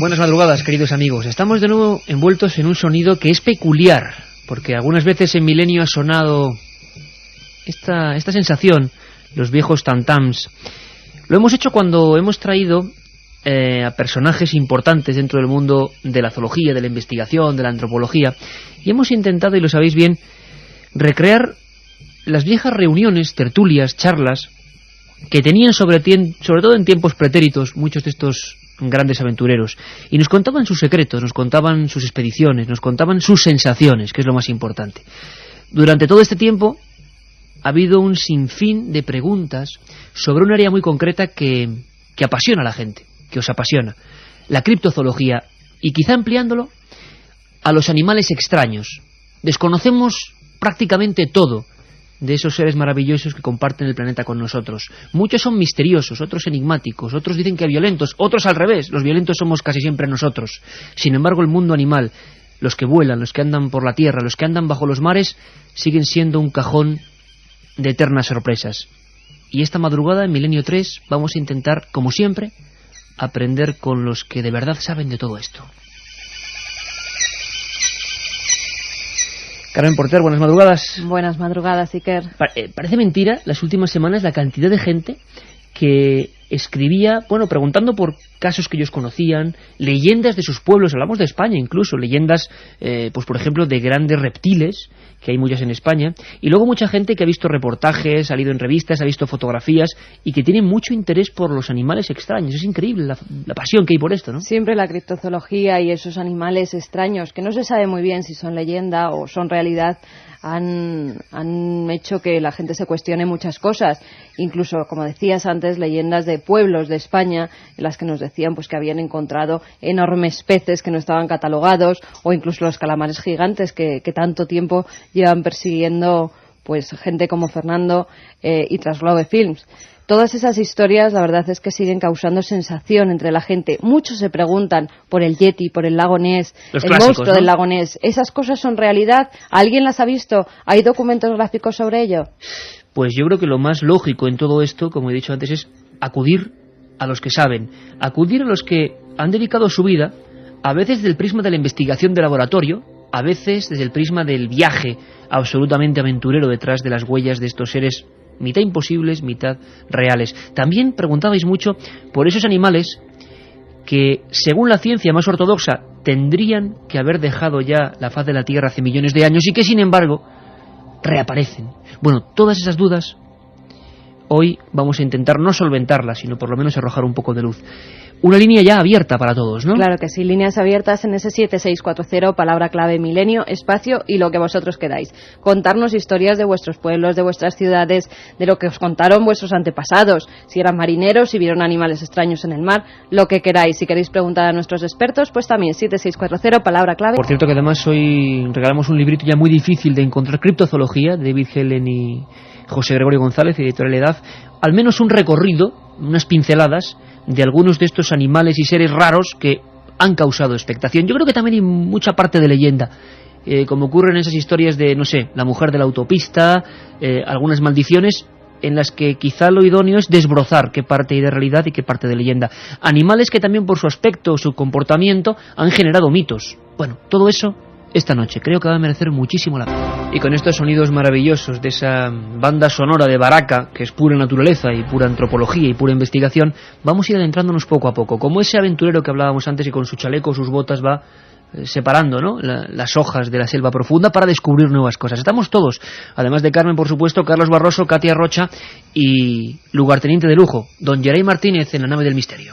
Buenas madrugadas, queridos amigos. Estamos de nuevo envueltos en un sonido que es peculiar, porque algunas veces en Milenio ha sonado esta sensación, los viejos tam-tams. Lo hemos hecho cuando hemos traído a personajes importantes dentro del mundo de la zoología, de la investigación, de la antropología, y hemos intentado, y lo sabéis bien, recrear las viejas reuniones, tertulias, charlas que tenían sobre todo en tiempos pretéritos muchos de estos grandes aventureros, y nos contaban sus secretos, nos contaban sus expediciones, nos contaban sus sensaciones, que es lo más importante. Durante todo este tiempo ha habido un sinfín de preguntas sobre un área muy concreta que apasiona a la gente, que os apasiona, la criptozoología, y quizá ampliándolo a los animales extraños. Desconocemos prácticamente todo de esos seres maravillosos que comparten el planeta con nosotros. Muchos son misteriosos, otros enigmáticos, otros dicen que violentos, otros al revés, los violentos somos casi siempre nosotros. Sin embargo, el mundo animal, los que vuelan, los que andan por la tierra, los que andan bajo los mares, siguen siendo un cajón de eternas sorpresas. Y esta madrugada en Milenio 3 vamos a intentar, como siempre, aprender con los que de verdad saben de todo esto. Carmen Porter, buenas madrugadas. Buenas madrugadas, Iker. Parece mentira, las últimas semanas, la cantidad de gente que escribía, preguntando por casos que ellos conocían, leyendas de sus pueblos, hablamos de España incluso, leyendas, pues por ejemplo, de grandes reptiles, que hay muchas en España, y luego mucha gente que ha visto reportajes, ha leído en revistas, ha visto fotografías, y que tiene mucho interés por los animales extraños. Es increíble la pasión que hay por esto, ¿no? Siempre la criptozoología y esos animales extraños, que no se sabe muy bien si son leyenda o son realidad, han hecho que la gente se cuestione muchas cosas. Incluso, como decías antes, leyendas de pueblos de España en las que nos decían pues que habían encontrado enormes peces que no estaban catalogados, o incluso los calamares gigantes que tanto tiempo llevan persiguiendo pues gente como Fernando y Trasglobe Films. Todas esas historias, la verdad es que siguen causando sensación entre la gente. Muchos se preguntan por el Yeti, por el lago Ness, el monstruo del lago Ness. ¿Esas cosas son realidad? ¿Alguien las ha visto? ¿Hay documentos gráficos sobre ello? Pues yo creo que lo más lógico en todo esto, como he dicho antes, es acudir a los que saben, acudir a los que han dedicado su vida, a veces desde el prisma de la investigación de laboratorio, a veces desde el prisma del viaje absolutamente aventurero detrás de las huellas de estos seres mitad imposibles, mitad reales. También preguntabais mucho por esos animales que, según la ciencia más ortodoxa, tendrían que haber dejado ya la faz de la Tierra hace millones de años y que, sin embargo, reaparecen. Bueno, todas esas dudas hoy vamos a intentar no solventarlas, sino por lo menos arrojar un poco de luz. Una línea ya abierta para todos, ¿no? Claro que sí, líneas abiertas en ese 7640, palabra clave Milenio, espacio y lo que vosotros queráis. Contarnos historias de vuestros pueblos, de vuestras ciudades, de lo que os contaron vuestros antepasados, si eran marineros, si vieron animales extraños en el mar, lo que queráis. Si queréis preguntar a nuestros expertos, pues también 7640, palabra clave. Por cierto que además hoy regalamos un librito ya muy difícil de encontrar, Criptozoología, de David Helen y José Gregorio González, editorial Edad. Al menos un recorrido, unas pinceladas de algunos de estos animales y seres raros que han causado expectación. Yo creo que también hay mucha parte de leyenda, como ocurre en esas historias de, no sé, la mujer de la autopista, algunas maldiciones en las que quizá lo idóneo es desbrozar qué parte hay de realidad y qué parte de leyenda. Animales que también por su aspecto o su comportamiento han generado mitos. Bueno, todo eso esta noche creo que va a merecer muchísimo la pena. Y con estos sonidos maravillosos de esa banda sonora de Baraka, que es pura naturaleza y pura antropología y pura investigación, vamos a ir adentrándonos poco a poco, como ese aventurero que hablábamos antes y con su chaleco, sus botas va separando, ¿no?, las hojas de la selva profunda para descubrir nuevas cosas. Estamos todos, además de Carmen, por supuesto, Carlos Barroso, Katia Rocha y lugarteniente de lujo, don Geray Martínez en la nave del misterio.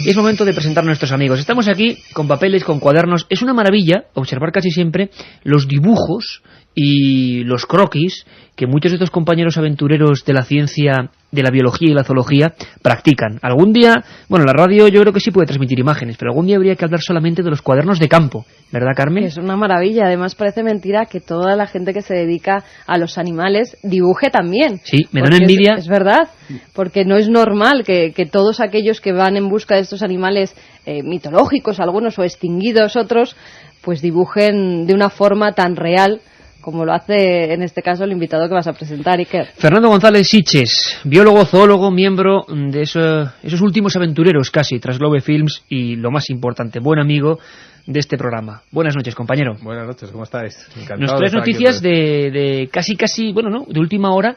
Y es momento de presentar a nuestros amigos. Estamos aquí con papeles, con cuadernos. Es una maravilla observar casi siempre los dibujos y los croquis que muchos de estos compañeros aventureros de la ciencia, de la biología y la zoología practican. Algún día, la radio yo creo que sí puede transmitir imágenes, pero algún día habría que hablar solamente de los cuadernos de campo, ¿verdad, Carmen? Es una maravilla. Además parece mentira que toda la gente que se dedica a los animales dibuje también. Sí, me dan envidia. Es verdad, porque no es normal que todos aquellos que van en busca de estos animales mitológicos, algunos, o extinguidos otros, pues dibujen de una forma tan real como lo hace en este caso el invitado que vas a presentar, Iker. Fernando González Siches, biólogo, zoólogo, miembro de esos últimos aventureros casi, tras Globe Films y, lo más importante, buen amigo de este programa. Buenas noches, compañero. Buenas noches, ¿cómo estáis? Encantado. Nos traes noticias de casi, bueno, no, de última hora,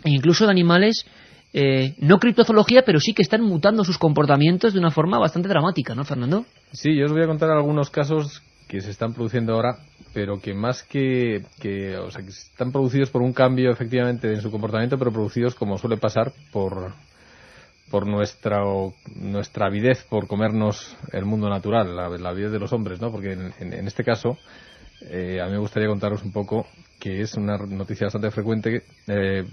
e incluso de animales, no criptozoología, pero sí que están mutando sus comportamientos de una forma bastante dramática, ¿no, Fernando? Sí, yo os voy a contar algunos casos que se están produciendo ahora, pero que más que están producidos por un cambio efectivamente en su comportamiento, pero producidos, como suele pasar, por nuestra avidez por comernos el mundo natural, la avidez de los hombres, ¿no? Porque en este caso, a mí me gustaría contaros un poco, que es una noticia bastante frecuente,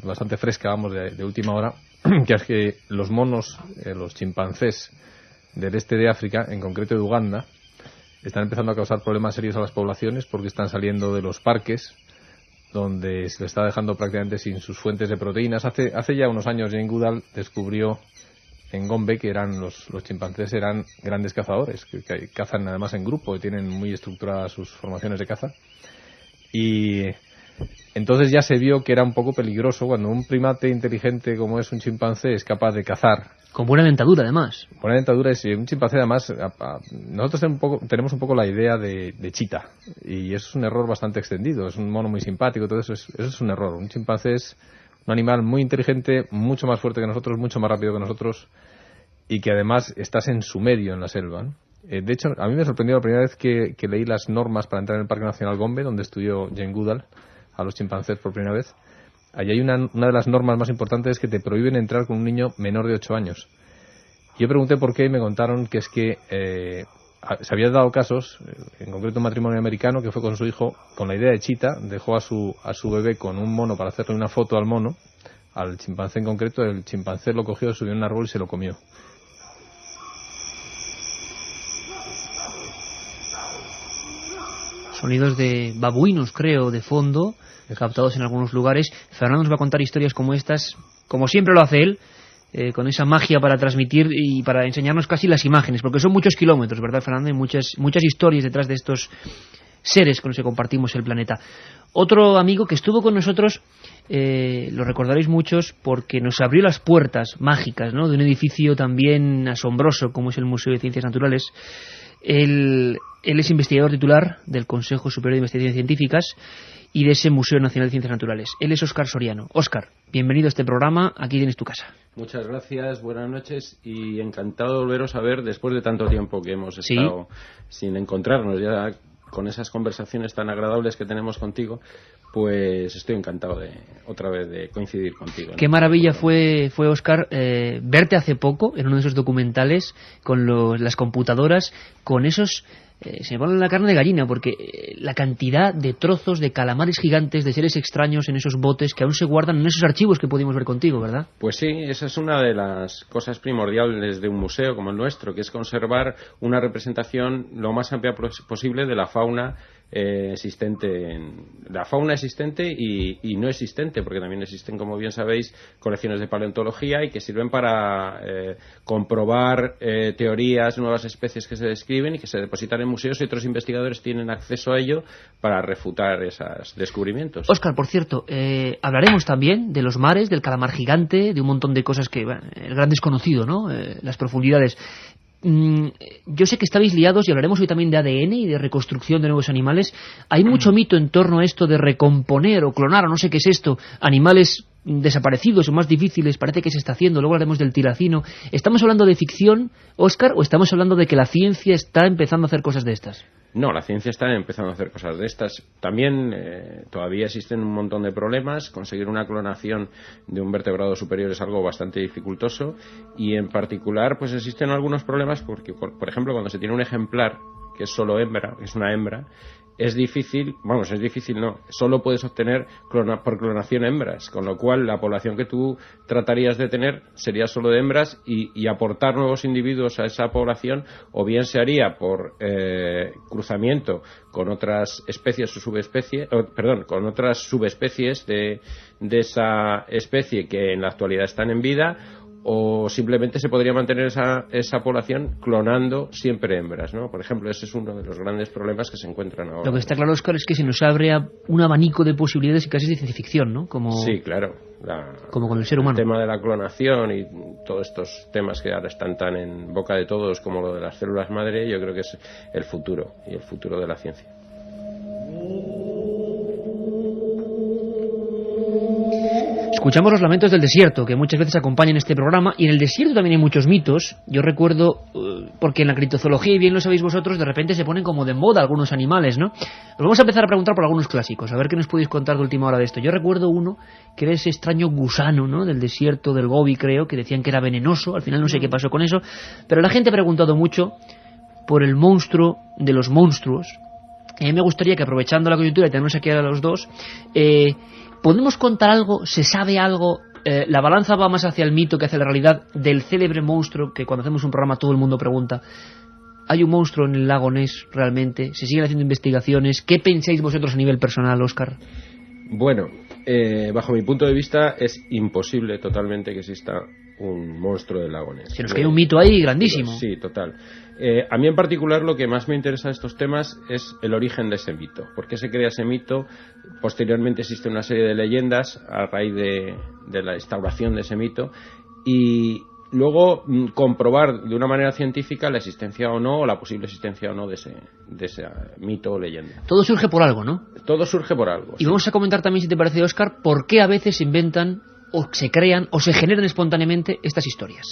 bastante fresca, vamos, de última hora, que es que los monos, los chimpancés del este de África, en concreto de Uganda, están empezando a causar problemas serios a las poblaciones porque están saliendo de los parques, donde se les está dejando prácticamente sin sus fuentes de proteínas. Hace ya unos años Jane Goodall descubrió en Gombe que los chimpancés eran grandes cazadores, que cazan además en grupo y tienen muy estructuradas sus formaciones de caza. Y entonces ya se vio que era un poco peligroso cuando un primate inteligente como es un chimpancé es capaz de cazar. Con buena dentadura, además. Buena dentadura, y un chimpancé, además, nosotros tenemos un poco la idea de chita, y eso es un error bastante extendido. Es un mono muy simpático, todo eso es un error. Un chimpancé es un animal muy inteligente, mucho más fuerte que nosotros, mucho más rápido que nosotros, y que además estás en su medio en la selva, ¿no? De hecho, a mí me sorprendió la primera vez que leí las normas para entrar en el Parque Nacional Gombe, donde estudió Jane Goodall a los chimpancés por primera vez. Allí hay una de las normas más importantes, que te prohíben entrar con un niño menor de 8 años. Yo pregunté por qué y me contaron que es que se habían dado casos, en concreto un matrimonio americano que fue con su hijo con la idea de chita, dejó a su bebé con un mono para hacerle una foto al mono, al chimpancé en concreto. El chimpancé lo cogió, subió en un árbol y se lo comió. Sonidos de babuinos, creo, de fondo, captados en algunos lugares. Fernando nos va a contar historias como estas, como siempre lo hace él, con esa magia para transmitir y para enseñarnos casi las imágenes, porque son muchos kilómetros, ¿verdad, Fernando? Y muchas historias detrás de estos seres con los que compartimos el planeta. Otro amigo que estuvo con nosotros, lo recordaréis muchos, porque nos abrió las puertas mágicas, ¿no?, de un edificio también asombroso como es el Museo de Ciencias Naturales. Él es investigador titular del Consejo Superior de Investigaciones Científicas y de ese Museo Nacional de Ciencias Naturales. Él es Óscar Soriano. Óscar, bienvenido a este programa, aquí tienes tu casa. Muchas gracias, buenas noches, y encantado de volveros a ver después de tanto tiempo que hemos estado sin encontrarnos. Ya con esas conversaciones tan agradables que tenemos contigo, pues estoy encantado otra vez de coincidir contigo. Qué maravilla fue Óscar, verte hace poco en uno de esos documentales con las computadoras, con esos... se me pone la carne de gallina, porque la cantidad de trozos de calamares gigantes, de seres extraños en esos botes que aún se guardan en esos archivos que pudimos ver contigo, ¿verdad? Pues sí, esa es una de las cosas primordiales de un museo como el nuestro, que es conservar una representación lo más amplia posible de la fauna existente y no existente, porque también existen, como bien sabéis, colecciones de paleontología y que sirven para comprobar teorías, nuevas especies que se describen y que se depositan en museos, y otros investigadores tienen acceso a ello para refutar esos descubrimientos. Óscar, por cierto, hablaremos también de los mares, del calamar gigante, de un montón de cosas que, bueno, el gran desconocido, ¿no? Las profundidades. Yo sé que estabais liados y hablaremos hoy también de ADN y de reconstrucción de nuevos animales. Hay mucho mito en torno a esto de recomponer o clonar, o no sé qué es esto, animales desaparecidos o más difíciles, parece que se está haciendo. Luego hablaremos del tiracino. ¿Estamos hablando de ficción, Óscar, o estamos hablando de que la ciencia está empezando a hacer cosas de estas? No, la ciencia está empezando a hacer cosas de estas. También todavía existen un montón de problemas. Conseguir una clonación de un vertebrado superior es algo bastante dificultoso, y en particular pues existen algunos problemas porque, por ejemplo, cuando se tiene un ejemplar que es solo hembra, que es una hembra, solo puedes obtener por clonación hembras, con lo cual la población que tú tratarías de tener sería solo de hembras, y aportar nuevos individuos a esa población o bien se haría por cruzamiento con otras especies o con otras subespecies de esa especie que en la actualidad están en vida, o simplemente se podría mantener esa población clonando siempre hembras, ¿no? Por ejemplo, ese es uno de los grandes problemas que se encuentran ahora. Lo que está claro, Óscar, es que se nos abre un abanico de posibilidades y casi de ciencia ficción, ¿no? Sí, claro. Como con el ser humano. El tema de la clonación y todos estos temas que ahora están tan en boca de todos como lo de las células madre, yo creo que es el futuro y el futuro de la ciencia. Escuchamos los lamentos del desierto, que muchas veces acompañan este programa, y en el desierto también hay muchos mitos. Yo recuerdo, porque en la criptozoología, y bien lo sabéis vosotros, de repente se ponen como de moda algunos animales, ¿no? Os vamos a empezar a preguntar por algunos clásicos, a ver qué nos podéis contar de última hora de esto. Yo recuerdo uno, que era ese extraño gusano, ¿no?, del desierto del Gobi, creo, que decían que era venenoso, al final no sé qué pasó con eso, pero la gente ha preguntado mucho por el monstruo de los monstruos. A mí me gustaría que, aprovechando la coyuntura y tenemos aquí a los dos, ¿podemos contar algo? ¿Se sabe algo? La balanza va más hacia el mito que hacia la realidad del célebre monstruo que cuando hacemos un programa todo el mundo pregunta. ¿Hay un monstruo en el lago Ness realmente? ¿Se siguen haciendo investigaciones? ¿Qué pensáis vosotros a nivel personal, Óscar? Bueno, bajo mi punto de vista es imposible totalmente que exista un monstruo del lago Ness. Se nos cae un mito ahí grandísimo. Sí, total. A mí en particular lo que más me interesa de estos temas es el origen de ese mito. ¿Por qué se crea ese mito? Posteriormente existe una serie de leyendas a raíz de la instauración de ese mito, y luego comprobar de una manera científica la existencia o no, o la posible existencia o no de ese mito o leyenda. Todo surge por algo, ¿no? Todo surge por algo. Y vamos a comentar también, si te parece, Óscar, por qué a veces se inventan o se crean o se generan espontáneamente estas historias.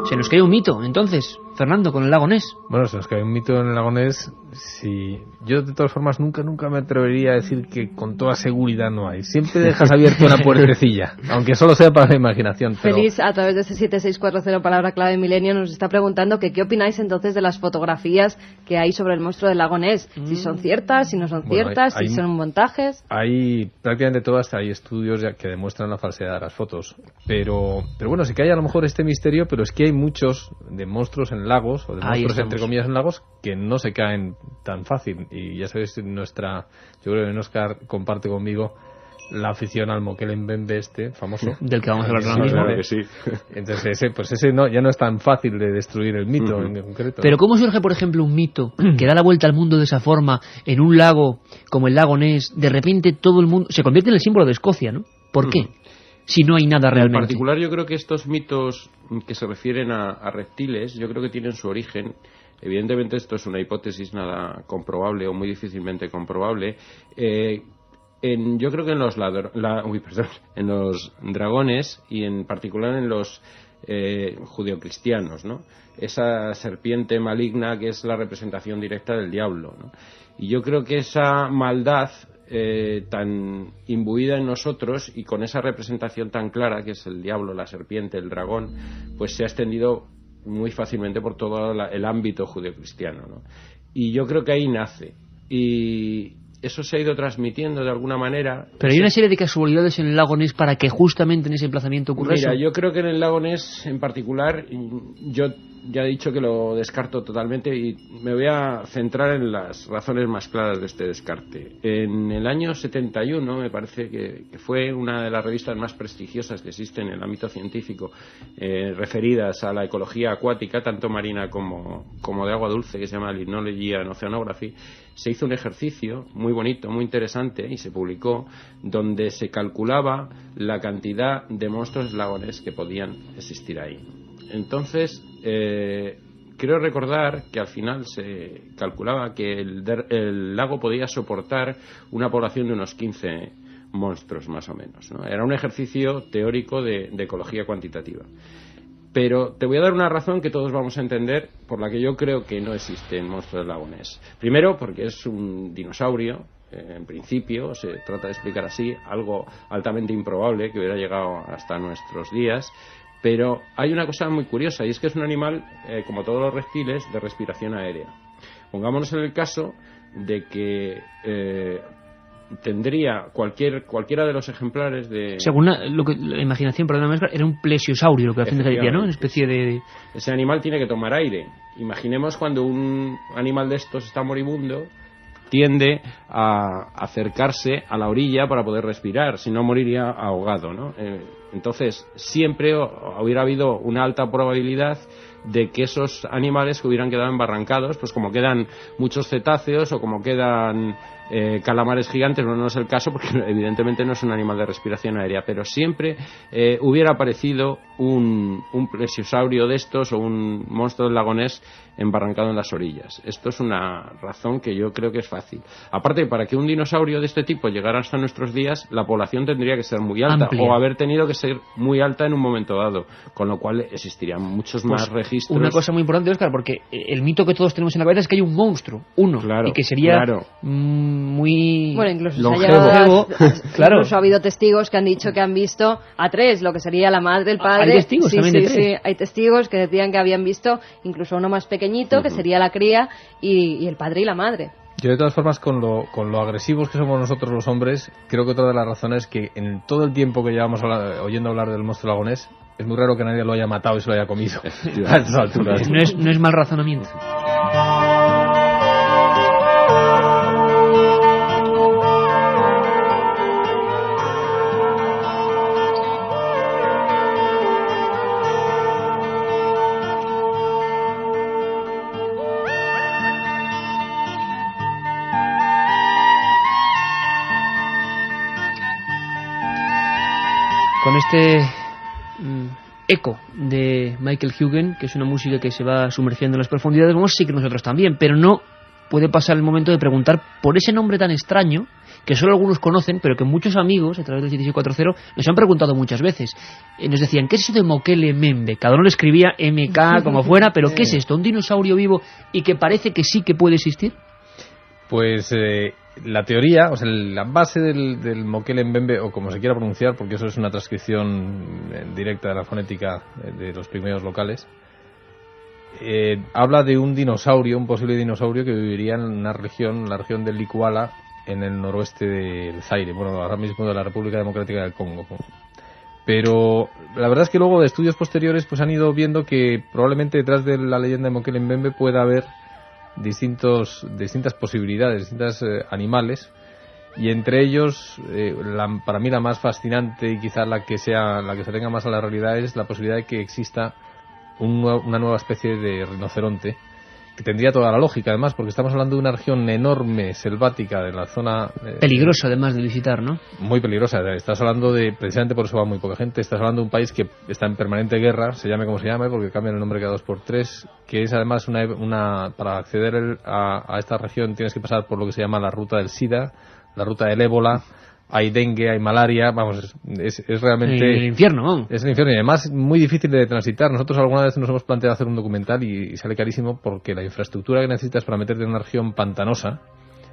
Se nos cae un mito, entonces, Fernando, con el lago Ness. Bueno, se nos cae un mito en el lago Ness. Si yo, de todas formas, nunca me atrevería a decir que con toda seguridad no hay. Siempre dejas abierta una puertecilla, aunque solo sea para la imaginación. Pero... Feliz, a través de ese 7640 palabra clave Milenio, nos está preguntando que qué opináis entonces de las fotografías que hay sobre el monstruo del lago Ness. Si son ciertas, si no son ciertas, si son montajes. Hay prácticamente todas, hay estudios ya que demuestran la falsedad de las fotos. Pero bueno, sí que hay a lo mejor este misterio, pero es que hay muchos de monstruos en lagos, o de monstruos entre comillas en lagos, que no se caen tan fácil. Y ya sabéis, yo creo que Óscar comparte conmigo la afición al Moquelen-Bembe famoso. Del que vamos a hablar ahora mismo. Claro que sí. Entonces ese no, ya no es tan fácil de destruir el mito en concreto. Pero ¿cómo surge, por ejemplo, un mito que da la vuelta al mundo de esa forma, en un lago como el lago Ness? De repente todo el mundo se convierte en el símbolo de Escocia, ¿no? ¿Por qué? Si no hay nada realmente. En particular, yo creo que estos mitos que se refieren a reptiles, yo creo que tienen su origen. Evidentemente esto es una hipótesis nada comprobable o muy difícilmente comprobable. Yo creo que en los dragones, y en particular en los judeocristianos, ¿no? Esa serpiente maligna que es la representación directa del diablo, ¿no? Y yo creo que esa maldad tan imbuida en nosotros, y con esa representación tan clara que es el diablo, la serpiente, el dragón, pues se ha extendido muy fácilmente por todo el ámbito judeocristiano, ¿no? Y yo creo que ahí nace, y eso se ha ido transmitiendo de alguna manera. Pero hay una serie de casualidades en el lago Ness para que justamente en ese emplazamiento ocurra eso. Mira, yo creo que en el lago Ness en particular, yo ya he dicho que lo descarto totalmente, y me voy a centrar en las razones más claras de este descarte. En el año 71, me parece que fue una de las revistas más prestigiosas que existen en el ámbito científico, referidas a la ecología acuática, tanto marina como de agua dulce, que se llama Limnology and Oceanography. Se hizo un ejercicio muy bonito, muy interesante, y se publicó, donde se calculaba la cantidad de monstruos del lago Ness que podían existir ahí. Entonces, creo recordar que al final se calculaba que el lago podía soportar una población de unos 15 monstruos más o menos, ¿no? Era un ejercicio teórico de ecología cuantitativa. Pero te voy a dar una razón que todos vamos a entender por la que yo creo que no existe el monstruo del lago Ness. Primero, porque es un dinosaurio, en principio, se trata de explicar así, algo altamente improbable que hubiera llegado hasta nuestros días. Pero hay una cosa muy curiosa, y es que es un animal, como todos los reptiles, de respiración aérea. Pongámonos en el caso de que tendría cualquiera de los ejemplares de... Según la imaginación, perdóname, era un plesiosaurio, lo que hacen decía, ¿no? Una especie de... Ese animal tiene que tomar aire. Imaginemos cuando un animal de estos está moribundo, tiende a acercarse a la orilla para poder respirar, si no moriría ahogado, ¿no? Entonces, siempre hubiera habido una alta probabilidad de que esos animales que hubieran quedado embarrancados, pues como quedan muchos cetáceos o como quedan calamares gigantes, no es el caso porque evidentemente no es un animal de respiración aérea, pero siempre hubiera aparecido un plesiosaurio de estos o un monstruo del lago Ness embarrancado en las orillas. Esto es una razón que yo creo que es fácil. Aparte, para que un dinosaurio de este tipo llegara hasta nuestros días, la población tendría que ser muy alta, amplia, o haber tenido que ser muy alta en un momento dado, con lo cual existirían muchos más registros. Una cosa muy importante, Óscar, porque el mito que todos tenemos en la cabeza es que hay un monstruo, uno, claro, y que sería claro, muy bueno, incluso longevo. Claro. Incluso ha habido testigos que han dicho que han visto a tres, lo que sería la madre, el padre. ¿Hay testigos sí, también de sí, tres? sí, hay testigos que decían que habían visto incluso uno más pequeñito, que sería la cría, y el padre y la madre. Yo, de todas formas, con lo agresivos que somos nosotros los hombres, creo que otra de las razones es que en todo el tiempo que llevamos oyendo hablar del monstruo lago Ness, es muy raro que nadie lo haya matado y se lo haya comido a estas alturas. No es mal razonamiento. Con este eco de Michael Huguen, que es una música que se va sumergiendo en las profundidades, vamos a seguir nosotros también, pero no puede pasar el momento de preguntar por ese nombre tan extraño que solo algunos conocen, pero que muchos amigos a través del 7640 nos han preguntado muchas veces. Nos decían, ¿qué es eso de Mokele Mbembe? Cada uno le escribía MK como fuera, pero ¿qué es esto? ¿Un dinosaurio vivo y que parece que sí que puede existir? Pues la teoría, o sea, la base del Mokele Mbembe, o como se quiera pronunciar, porque eso es una transcripción directa de la fonética de los pigmeos locales, habla de un dinosaurio, un posible dinosaurio que viviría en la región del Likuala, en el noroeste del Zaire, bueno, ahora mismo de la República Democrática del Congo. Pero la verdad es que luego de estudios posteriores pues han ido viendo que probablemente detrás de la leyenda de Mokele Mbembe pueda haber distintas posibilidades, distintos animales, y entre ellos para mí la más fascinante y quizá la que se tenga más a la realidad es la posibilidad de que exista una nueva especie de rinoceronte, que tendría toda la lógica además, porque estamos hablando de una región enorme, selvática, de la zona peligrosa además de visitar, ¿no? Muy peligrosa. Estás hablando precisamente por eso va muy poca gente, estás hablando de un país que está en permanente guerra, se llame como se llame, porque cambian el nombre cada 2x3, que es además para acceder a esta región tienes que pasar por lo que se llama la ruta del SIDA, la ruta del ébola. Hay dengue, hay malaria, vamos, es realmente... El infierno, vamos. Es el infierno y además muy difícil de transitar. Nosotros alguna vez nos hemos planteado hacer un documental y sale carísimo porque la infraestructura que necesitas para meterte en una región pantanosa,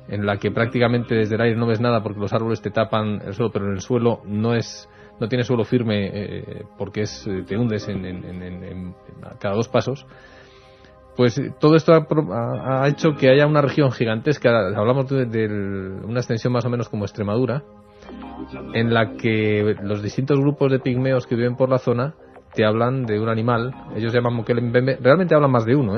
en la que prácticamente desde el aire no ves nada porque los árboles te tapan el suelo, pero en el suelo no tiene suelo firme porque te hundes a cada 2 pasos. Pues todo esto ha hecho que haya una región gigantesca, hablamos de una extensión más o menos como Extremadura, en la que los distintos grupos de pigmeos que viven por la zona te hablan de un animal, ellos llaman Mokele Mbembe, realmente hablan más de uno,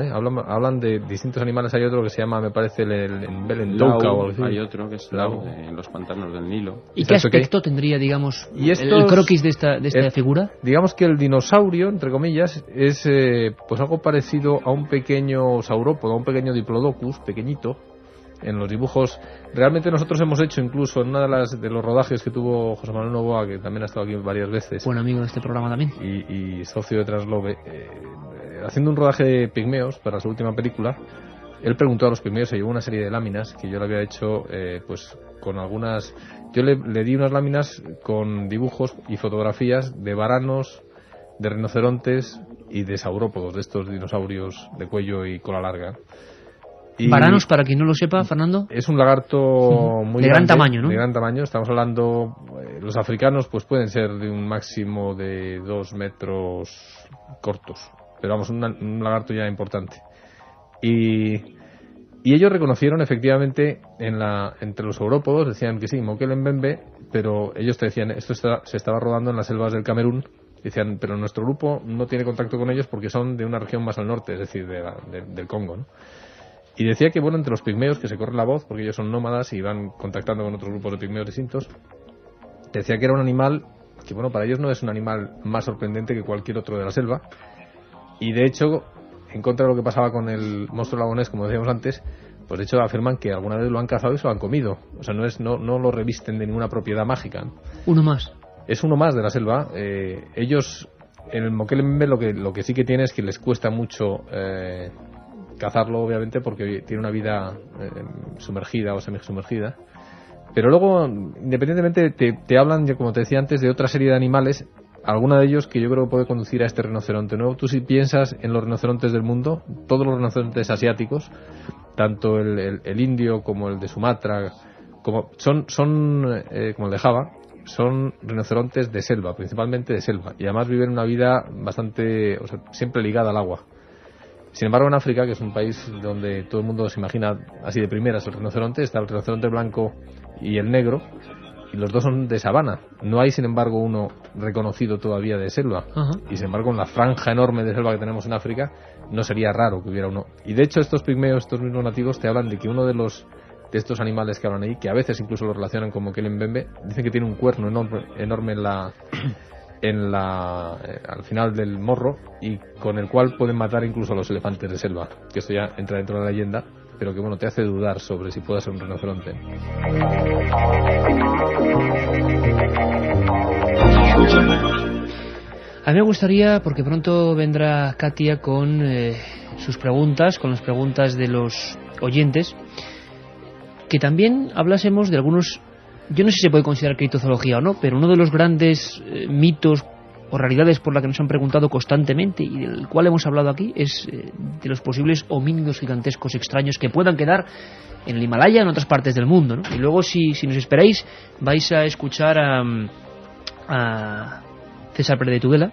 hablan de distintos animales, hay otro que se llama, me parece, el Mbelendouka o algo así. Hay otro que es en los pantanos del Nilo. ¿Y qué aspecto tendría, digamos, el croquis de esta figura? Digamos que el dinosaurio, entre comillas, es pues algo parecido a un pequeño saurópodo, a un pequeño diplodocus, pequeñito, en los dibujos. Realmente nosotros hemos hecho incluso en una de los rodajes que tuvo José Manuel Novoa, que también ha estado aquí varias veces, buen amigo de este programa también, y socio de Translove, haciendo un rodaje de pigmeos para su última película. Él preguntó a los pigmeos, se llevó una serie de láminas que yo le había hecho pues con algunas, yo le di unas láminas con dibujos y fotografías de varanos, de rinocerontes y de saurópodos, de estos dinosaurios de cuello y cola larga. Varanos, para quien no lo sepa, Fernando, es un lagarto muy de gran tamaño, ¿no? De gran tamaño. Estamos hablando, los africanos pues pueden ser de un máximo de 2 metros cortos, pero vamos, un lagarto ya importante. Y ellos reconocieron efectivamente entre los saurópodos, decían que sí, Mokele Mbembe, pero ellos te decían, esto se estaba rodando en las selvas del Camerún. Decían, pero nuestro grupo no tiene contacto con ellos porque son de una región más al norte, es decir, del Congo, ¿no? Y decía que, bueno, entre los pigmeos, que se corre la voz, porque ellos son nómadas y van contactando con otros grupos de pigmeos distintos, decía que era un animal que, bueno, para ellos no es un animal más sorprendente que cualquier otro de la selva. Y de hecho, en contra de lo que pasaba con el monstruo lagonés, como decíamos antes, pues de hecho afirman que alguna vez lo han cazado y se lo han comido. O sea, no lo revisten de ninguna propiedad mágica. Uno más. Es uno más de la selva. Ellos, en el Mokele-Mbembe, lo que sí que tiene es que les cuesta mucho cazarlo, obviamente, porque tiene una vida sumergida o semisumergida. Pero luego, independientemente, te hablan, como te decía antes, de otra serie de animales, alguna de ellos que yo creo que puede conducir a este rinoceronte nuevo. Tú si piensas en los rinocerontes del mundo, todos los rinocerontes asiáticos, tanto el indio como el de Sumatra, como como el de Java, son rinocerontes de selva, principalmente de selva, y además viven una vida bastante, o sea, siempre ligada al agua. Sin embargo, en África, que es un país donde todo el mundo se imagina así de primeras el rinoceronte, está el rinoceronte blanco y el negro, y los dos son de sabana. No hay, sin embargo, uno reconocido todavía de selva. Ajá. Y sin embargo, en la franja enorme de selva que tenemos en África, no sería raro que hubiera uno. Y de hecho, estos pigmeos, estos mismos nativos, te hablan de que uno de estos animales que hablan ahí, que a veces incluso lo relacionan con Mokele-Mbembe, dicen que tiene un cuerno enorme al final del morro, y con el cual pueden matar incluso a los elefantes de selva, que esto ya entra dentro de la leyenda, pero que bueno, te hace dudar sobre si puede ser un rinoceronte. A mí me gustaría, porque pronto vendrá Katia con sus preguntas, con las preguntas de los oyentes, que también hablásemos de algunos, yo no sé si se puede considerar criptozoología o no, pero uno de los grandes mitos o realidades por la que nos han preguntado constantemente y del cual hemos hablado aquí es de los posibles homínidos gigantescos extraños que puedan quedar en el Himalaya o en otras partes del mundo, ¿no? Y luego, si nos esperáis, vais a escuchar a César Pérez de Tudela,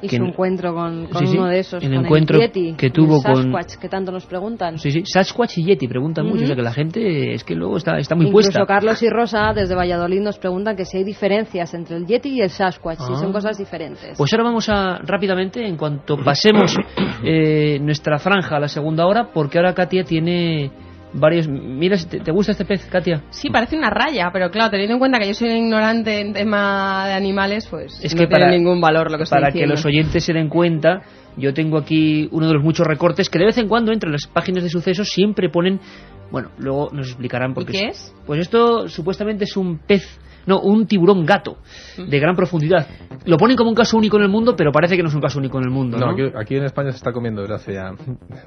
y su encuentro con uno de esos, el con encuentro el Yeti, que tuvo el Sasquatch, que tanto nos preguntan. Sí, Sasquatch y Yeti preguntan mucho, o sea que la gente es que luego está muy Incluso puesta. Incluso Carlos y Rosa desde Valladolid nos preguntan que si hay diferencias entre el Yeti y el Sasquatch, si son cosas diferentes. Pues ahora vamos a, rápidamente, en cuanto pasemos nuestra franja a la segunda hora, porque ahora Katia tiene varios... Mira, ¿te gusta este pez, Katia? Sí, parece una raya, pero claro, teniendo en cuenta que yo soy ignorante en tema de animales, pues es no que tiene ningún valor lo que estoy para diciendo. Que los oyentes se den cuenta, yo tengo aquí uno de los muchos recortes que de vez en cuando entre las páginas de sucesos siempre ponen... Bueno, luego nos explicarán por qué. ¿Y qué es? Pues esto supuestamente es un pez... No, un tiburón gato de gran profundidad. Lo ponen como un caso único en el mundo, pero parece que no es un caso único en el mundo, ¿no? Aquí en España se está comiendo desde hace ya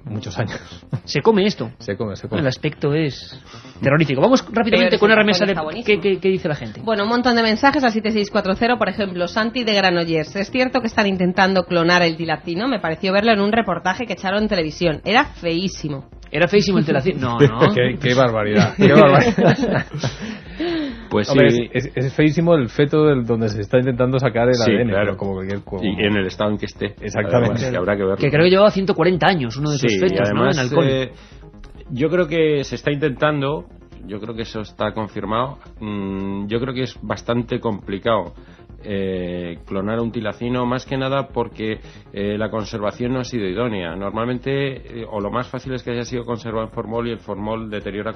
muchos años. ¿Se come esto? Se come. El aspecto es terrorífico. Vamos rápidamente con una remesa de... ¿Qué dice la gente? Bueno, un montón de mensajes al 7640, por ejemplo, Santi de Granollers. Es cierto que están intentando clonar el tilacino. Me pareció verlo en un reportaje que echaron en televisión. Era feísimo. ¿Era feísimo el tilacino? No. Qué barbaridad. Qué barbaridad. Pues hombre, sí. Es feísimo el feto donde se está intentando sacar el ADN, claro. Como cualquier y en el estado en que esté. Exactamente. Además, que habrá que verlo. Que creo que llevaba 140 años uno de esos fetos, y además, ¿no? En alcohol. Yo creo que se está intentando, yo creo que eso está confirmado. Yo creo que es bastante complicado clonar un tilacino, más que nada porque la conservación no ha sido idónea. Normalmente, o lo más fácil es que haya sido conservado en formol, y el formol deteriora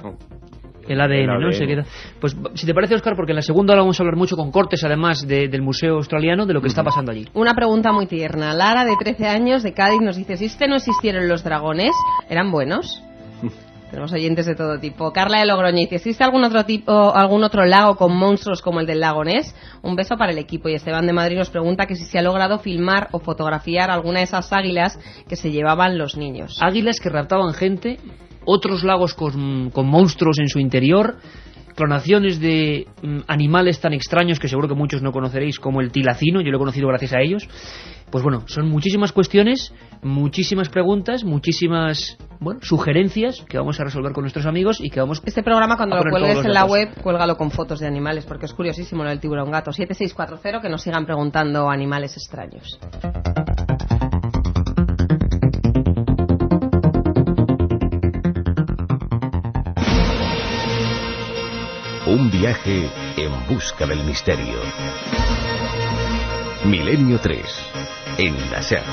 el ADN, ¿no? Se queda. Pues si te parece, Óscar, porque en la segunda hora vamos a hablar mucho con cortes, además del Museo Australiano, de lo que está pasando allí. Una pregunta muy tierna. Lara, de 13 años, de Cádiz, nos dice: si no existieron los dragones, ¿eran buenos? Tenemos oyentes de todo tipo. Carla de Logroño dice: ¿existe algún otro lago con monstruos como el del lago Ness? Un beso para el equipo. Y Esteban de Madrid nos pregunta que si se ha logrado filmar o fotografiar alguna de esas águilas que se llevaban los niños. Águilas que raptaban gente, otros lagos con monstruos en su interior, clonaciones de animales tan extraños que seguro que muchos no conoceréis, como el tilacino. Yo lo he conocido gracias a ellos. Pues bueno, son muchísimas cuestiones, muchísimas preguntas, muchísimas sugerencias que vamos a resolver con nuestros amigos y que vamos... Este programa, cuando lo cuelgues en la web, cuélgalo con fotos de animales, porque es curiosísimo lo del tiburón gato. 7640, que nos sigan preguntando animales extraños. Un viaje en busca del misterio. Milenio 3, en la SER.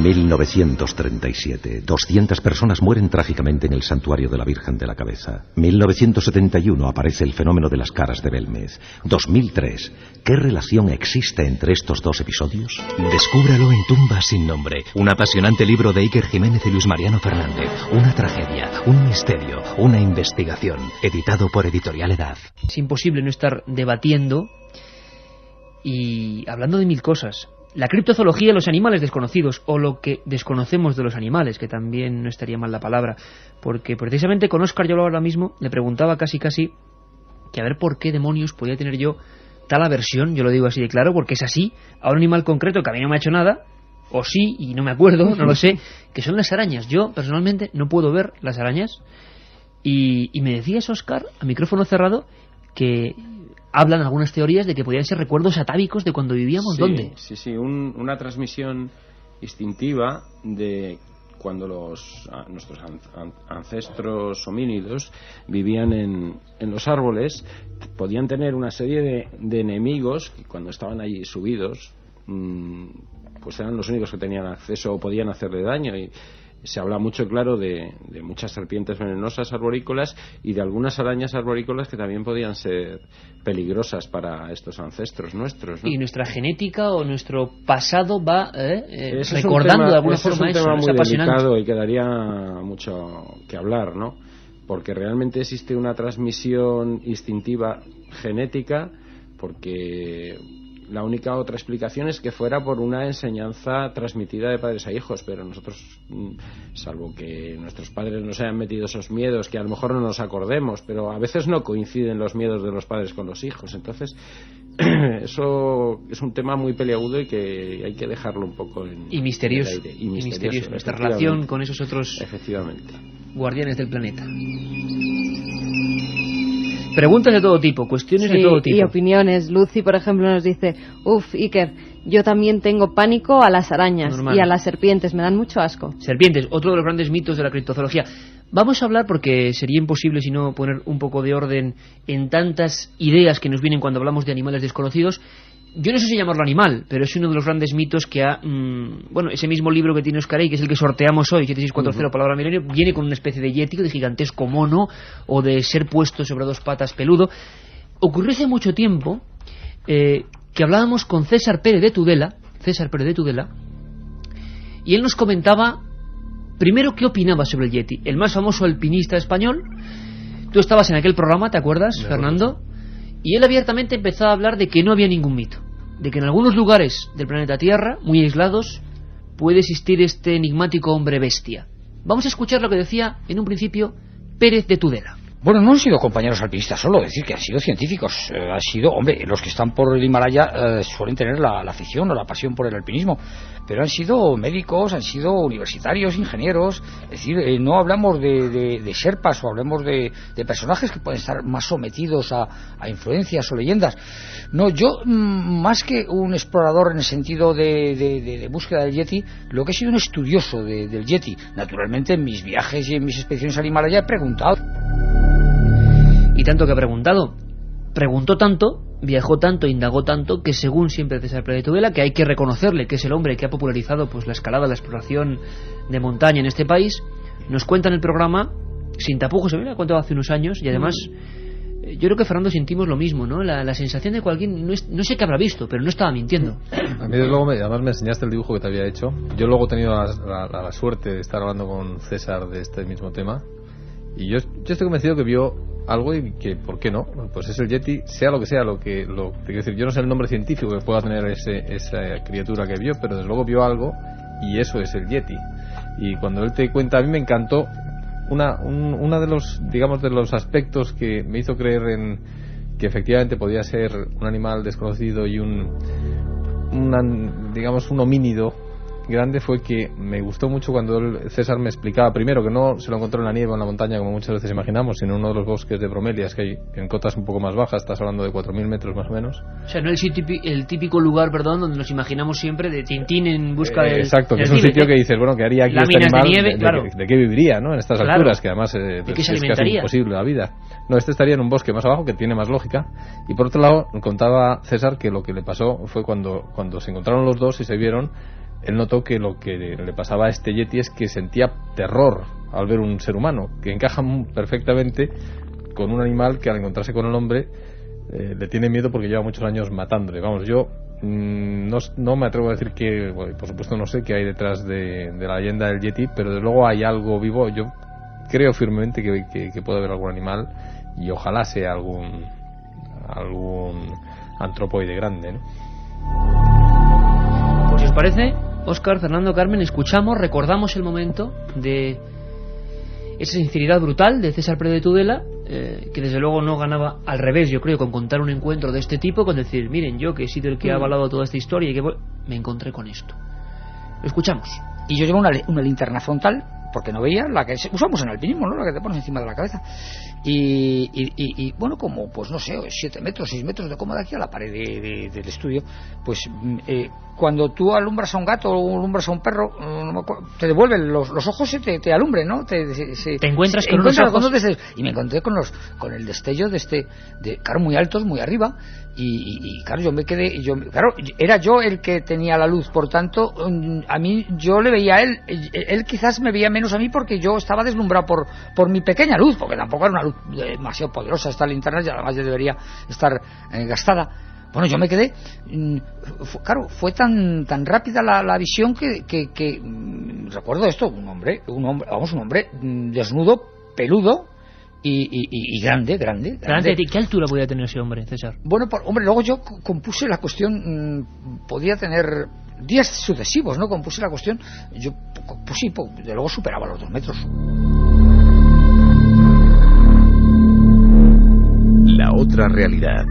1937. 200 personas mueren trágicamente en el santuario de la Virgen de la Cabeza. 1971 aparece el fenómeno de las caras de Belmez. 2003. ¿Qué relación existe entre estos dos episodios? Descúbralo en Tumbas sin nombre. Un apasionante libro de Iker Jiménez y Luis Mariano Fernández. Una tragedia, un misterio, una investigación. Editado por Editorial Edad. Es imposible no estar debatiendo y hablando de mil cosas. La criptozoología de los animales desconocidos, o lo que desconocemos de los animales, que también no estaría mal la palabra, porque precisamente con Óscar yo ahora mismo le preguntaba casi que a ver por qué demonios podía tener yo tal aversión, yo lo digo así de claro, porque es así, a un animal concreto que a mí no me ha hecho nada, o sí, y no me acuerdo, no lo sé, que son las arañas. Yo personalmente no puedo ver las arañas, y me decías, Óscar, a micrófono cerrado, que hablan algunas teorías de que podían ser recuerdos atávicos de cuando vivíamos. Sí, ¿dónde? Sí, una transmisión instintiva de cuando nuestros ancestros homínidos vivían en los árboles. Podían tener una serie de enemigos que cuando estaban allí subidos pues eran los únicos que tenían acceso o podían hacerle daño. Y se habla mucho, claro, de muchas serpientes venenosas arborícolas y de algunas arañas arborícolas que también podían ser peligrosas para estos ancestros nuestros, ¿no? Y nuestra genética o nuestro pasado va recordando de alguna forma eso. Es un tema muy apasionante. delicado y quedaría mucho que hablar, ¿no? Porque realmente existe una transmisión instintiva genética, porque la única otra explicación es que fuera por una enseñanza transmitida de padres a hijos, pero nosotros, salvo que nuestros padres nos hayan metido esos miedos, que a lo mejor no nos acordemos, pero a veces no coinciden los miedos de los padres con los hijos. Entonces, eso es un tema muy peliagudo y que hay que dejarlo un poco y misterioso. en el aire. Y misterioso. Nuestra relación con esos otros guardianes del planeta. Preguntas de todo tipo, cuestiones de todo tipo. Y opiniones. Lucy, por ejemplo, nos dice: Iker, yo también tengo pánico a las arañas. Normal. Y a las serpientes, me dan mucho asco. Serpientes, otro de los grandes mitos de la criptozoología. Vamos a hablar, porque sería imposible si no poner un poco de orden en tantas ideas que nos vienen cuando hablamos de animales desconocidos. Yo no sé si llamarlo animal, pero es uno de los grandes mitos que ha... ese mismo libro que tiene Óscar ahí, que es el que sorteamos hoy, 7640 Palabra Milenio, viene con una especie de yeti, de gigantesco mono, o de ser puesto sobre dos patas peludo. Ocurrió hace mucho tiempo que hablábamos con César Pérez de Tudela, y él nos comentaba, primero, qué opinaba sobre el yeti. El más famoso alpinista español. Tú estabas en aquel programa, ¿te acuerdas, Fernando? Y él abiertamente empezó a hablar de que no había ningún mito, de que en algunos lugares del planeta Tierra, muy aislados, puede existir este enigmático hombre bestia. Vamos a escuchar lo que decía en un principio Pérez de Tudela. Bueno, no han sido compañeros alpinistas solo, es decir, que han sido científicos. Han sido, hombre, los que están por el Himalaya suelen tener la afición o la pasión por el alpinismo, pero han sido médicos, han sido universitarios, ingenieros. Es decir, no hablamos de sherpas o hablamos de personajes que pueden estar más sometidos a influencias o leyendas. No, yo, más que un explorador en el sentido de búsqueda del Yeti, lo que he sido un estudioso del Yeti. Naturalmente, en mis viajes y en mis expediciones al Himalaya he preguntado. Y tanto que ha preguntado, preguntó tanto, viajó tanto, indagó tanto, que según siempre César Pérez de Tudela, que hay que reconocerle que es el hombre que ha popularizado pues la escalada, la exploración de montaña en este país, nos cuenta en el programa, sin tapujos, se me ha contado hace unos años, y además yo creo que Fernando sentimos lo mismo, ¿no? La sensación de que alguien, no sé qué habrá visto, pero no estaba mintiendo. A mí luego además me enseñaste el dibujo que te había hecho. Yo luego he tenido la suerte de estar hablando con César de este mismo tema, y yo estoy convencido que vio algo y que, ¿por qué no? Pues es el Yeti, sea lo que sea, te quiero decir, yo no sé el nombre científico que pueda tener esa criatura que vio, pero desde luego vio algo y eso es el Yeti. Y cuando él te cuenta, a mí me encantó una de los, digamos, de los aspectos que me hizo creer en que efectivamente podía ser un animal desconocido y un homínido grande, fue que me gustó mucho cuando César me explicaba, primero, que no se lo encontró en la nieve o en la montaña como muchas veces imaginamos, sino en uno de los bosques de bromelias que hay en cotas un poco más bajas, estás hablando de 4.000 metros más o menos. O sea, no el típico lugar, donde nos imaginamos siempre de Tintín en busca del... Exacto, que es un sitio que dices, bueno, ¿qué haría aquí este animal? De nieve, claro. ¿De qué viviría, no? En estas alturas, que además ¿de qué se es casi imposible la vida. No, este estaría en un bosque más abajo, que tiene más lógica. Y por otro lado, contaba César que lo que le pasó fue cuando se encontraron los dos y se vieron, él notó que lo que le pasaba a este yeti es que sentía terror al ver un ser humano, que encaja perfectamente con un animal que al encontrarse con el hombre le tiene miedo porque lleva muchos años matándole. Vamos, yo no me atrevo a decir que, bueno, por supuesto no sé qué hay detrás de la leyenda del yeti, pero desde luego hay algo vivo. Yo creo firmemente que puede haber algún animal, y ojalá sea algún antropoide grande, ¿no? Pues si os parece, Óscar, Fernando, Carmen, escuchamos, recordamos el momento de esa sinceridad brutal de César Pérez de Tudela, que desde luego no ganaba, al revés, yo creo, con contar un encuentro de este tipo, con decir, miren, yo que he sido el que ha avalado toda esta historia y que me encontré con esto. Lo escuchamos. Y yo llevo una linterna frontal, porque no veía, la que usamos en alpinismo, ¿no? La que te pones encima de la cabeza. Y bueno, como, pues no sé, 7 metros, 6 metros de cómoda aquí a la pared del estudio, pues cuando tú alumbras a un gato o alumbras a un perro, te devuelven los ojos, te alumbren, ¿no? Te encuentras con unos ojos. Y me encontré con el destello claro, muy altos, muy arriba, y claro, yo me quedé, claro, era yo el que tenía la luz, por tanto, a mí, yo le veía a él quizás me veía menos a mí porque yo estaba deslumbrado por mi pequeña luz, porque tampoco era una luz demasiado poderosa esta linterna, y además ya debería estar gastada. Bueno, yo me quedé, claro, fue tan rápida la visión que recuerdo esto, un hombre desnudo, peludo y grande. ¿Qué altura podía tener ese hombre, César? Bueno, luego yo compuse la cuestión, podía tener días sucesivos, ¿no? Compuse la cuestión, pues sí, de luego superaba los 2 metros. La otra realidad.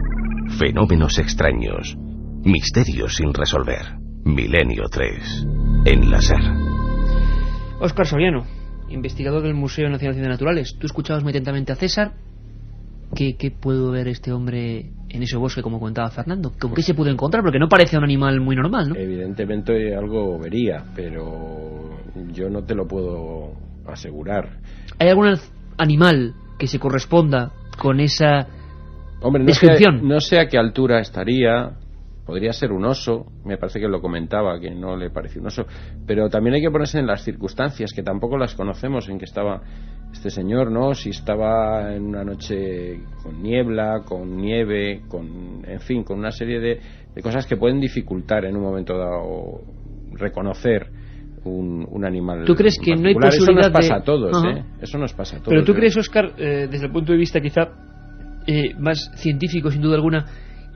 Fenómenos extraños. Misterios sin resolver. Milenio 3. En la SER. Óscar Soriano, investigador del Museo Nacional de Ciencias Naturales. Tú escuchabas muy atentamente a César. ¿Qué pudo ver este hombre en ese bosque, como contaba Fernando? ¿Qué se pudo encontrar? Porque no parece un animal muy normal, ¿no? Evidentemente algo vería, pero yo no te lo puedo asegurar. ¿Hay algún animal que se corresponda con esa... Hombre, no sé a qué altura estaría. Podría ser un oso. Me parece que lo comentaba, que no le pareció un oso. Pero también hay que ponerse en las circunstancias, que tampoco las conocemos, en que estaba este señor, ¿no? Si estaba en una noche con niebla, con nieve, en fin, con una serie de cosas que pueden dificultar en un momento dado reconocer un animal. ¿Tú crees que no hay posibilidad Eso nos pasa a todos, ¿eh? Eso nos pasa a todos. Pero tú crees, Óscar, desde el punto de vista quizá más científico, sin duda alguna,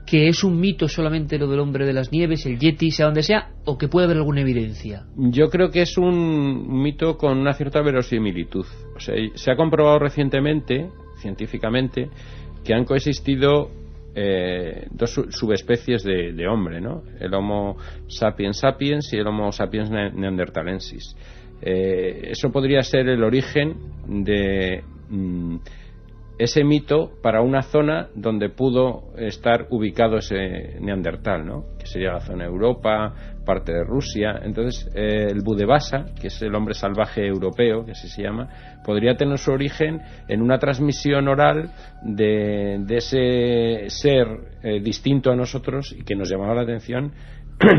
que es un mito solamente lo del hombre de las nieves, el yeti, sea donde sea, o que puede haber alguna evidencia? Yo creo que es un mito con una cierta verosimilitud. O sea, se ha comprobado recientemente, científicamente, que han coexistido 2 subespecies de hombre, ¿no? El Homo sapiens sapiens y el Homo sapiens neanderthalensis. Eso podría ser el origen de ese mito para una zona donde pudo estar ubicado ese neandertal, ¿no? Que sería la zona de Europa, parte de Rusia. Entonces, el Budebasa, que es el hombre salvaje europeo, que así se llama, podría tener su origen en una transmisión oral de ese ser distinto a nosotros y que nos llamaba la atención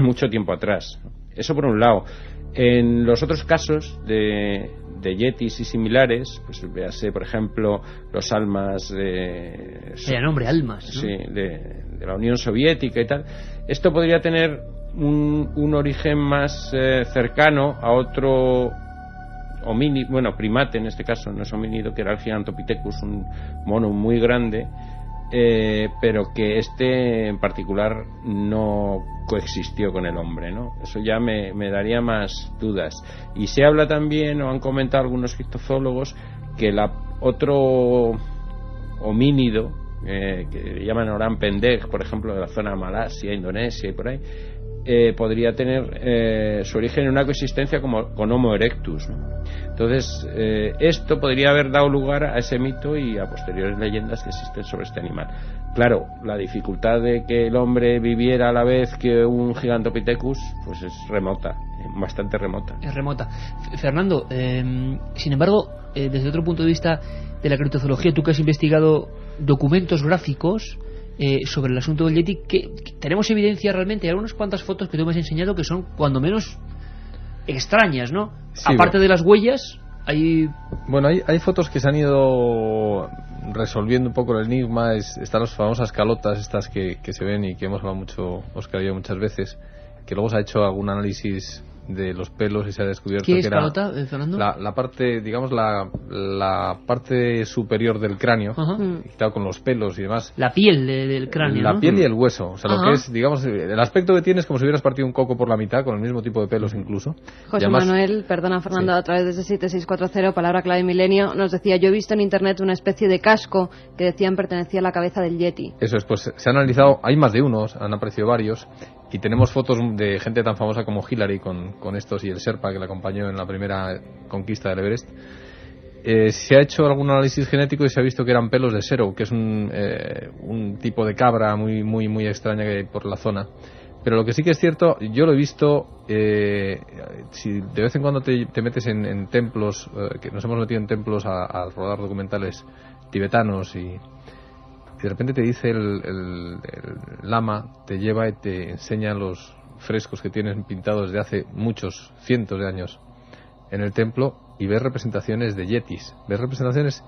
mucho tiempo atrás. Eso por un lado. En los otros casos de yetis y similares, pues véase, por ejemplo, los almas de... nombre, almas, ¿no? Sí, de la Unión Soviética y tal. Esto podría tener un origen más cercano a otro homínido, bueno, primate en este caso, no es homínido, que era el Gigantopithecus, un mono muy grande, pero que en particular no coexistió con el hombre, ¿no? Eso ya me daría más dudas. Y se habla también, o han comentado algunos criptozoólogos, que otro homínido que llaman Orang Pendek, por ejemplo, de la zona de Malasia, Indonesia y por ahí, podría tener su origen en una coexistencia con Homo erectus, ¿no? Entonces, esto podría haber dado lugar a ese mito y a posteriores leyendas que existen sobre este animal. Claro, la dificultad de que el hombre viviera a la vez que un Gigantopithecus, pues es remota, bastante remota. Es remota. Fernando, sin embargo, desde otro punto de vista de la criptozoología, tú que has investigado documentos gráficos sobre el asunto del yeti, que tenemos evidencia realmente. Hay unas cuantas fotos que tú me has enseñado que son, cuando menos, extrañas, ¿no? Sí, Aparte de las huellas, Bueno, hay fotos que se han ido resolviendo un poco el enigma. Están las famosas calotas estas que se ven y que hemos hablado mucho, Óscar y yo, muchas veces, que luego se ha hecho algún análisis de los pelos y se ha descubierto ¿qué que es era calota, Fernando? la parte, digamos, la parte superior del cráneo, quitado con los pelos y demás. La piel del cráneo, La ¿no? piel y el hueso, o sea, lo que es, digamos, el aspecto que tiene es como si hubieras partido un coco por la mitad, con el mismo tipo de pelos incluso. José Además, Manuel, perdona Fernando, sí. a través de ese 7640, palabra clave milenio, nos decía: yo he visto en internet una especie de casco que decían pertenecía a la cabeza del Yeti. Eso es, pues se han analizado, hay más de unos, han aparecido varios, y tenemos fotos de gente tan famosa como Hillary con estos y el Sherpa que le acompañó en la primera conquista del Everest. Se ha hecho algún análisis genético y se ha visto que eran pelos de Serow, que es un tipo de cabra muy muy muy extraña que hay por la zona. Pero lo que sí que es cierto, yo lo he visto, si de vez en cuando te metes en templos, que nos hemos metido en templos a rodar documentales tibetanos, y de repente te dice el lama, te lleva y te enseña los frescos que tienen pintados desde hace muchos cientos de años en el templo, y ves representaciones de yetis, ves representaciones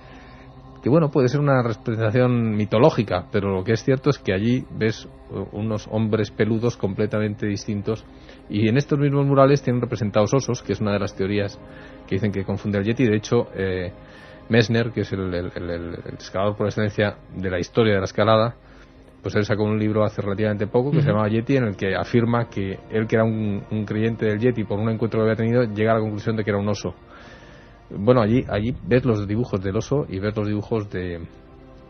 que, bueno, puede ser una representación mitológica, pero lo que es cierto es que allí ves unos hombres peludos completamente distintos, y en estos mismos murales tienen representados osos, que es una de las teorías que dicen que confunde al yeti. De hecho, Messner, que es el escalador por excelencia de la historia de la escalada, pues él sacó un libro hace relativamente poco que se llamaba Yeti, en el que afirma que él, que era un creyente del Yeti por un encuentro que había tenido, llega a la conclusión de que era un oso. Bueno, allí ves los dibujos del oso y ves los dibujos de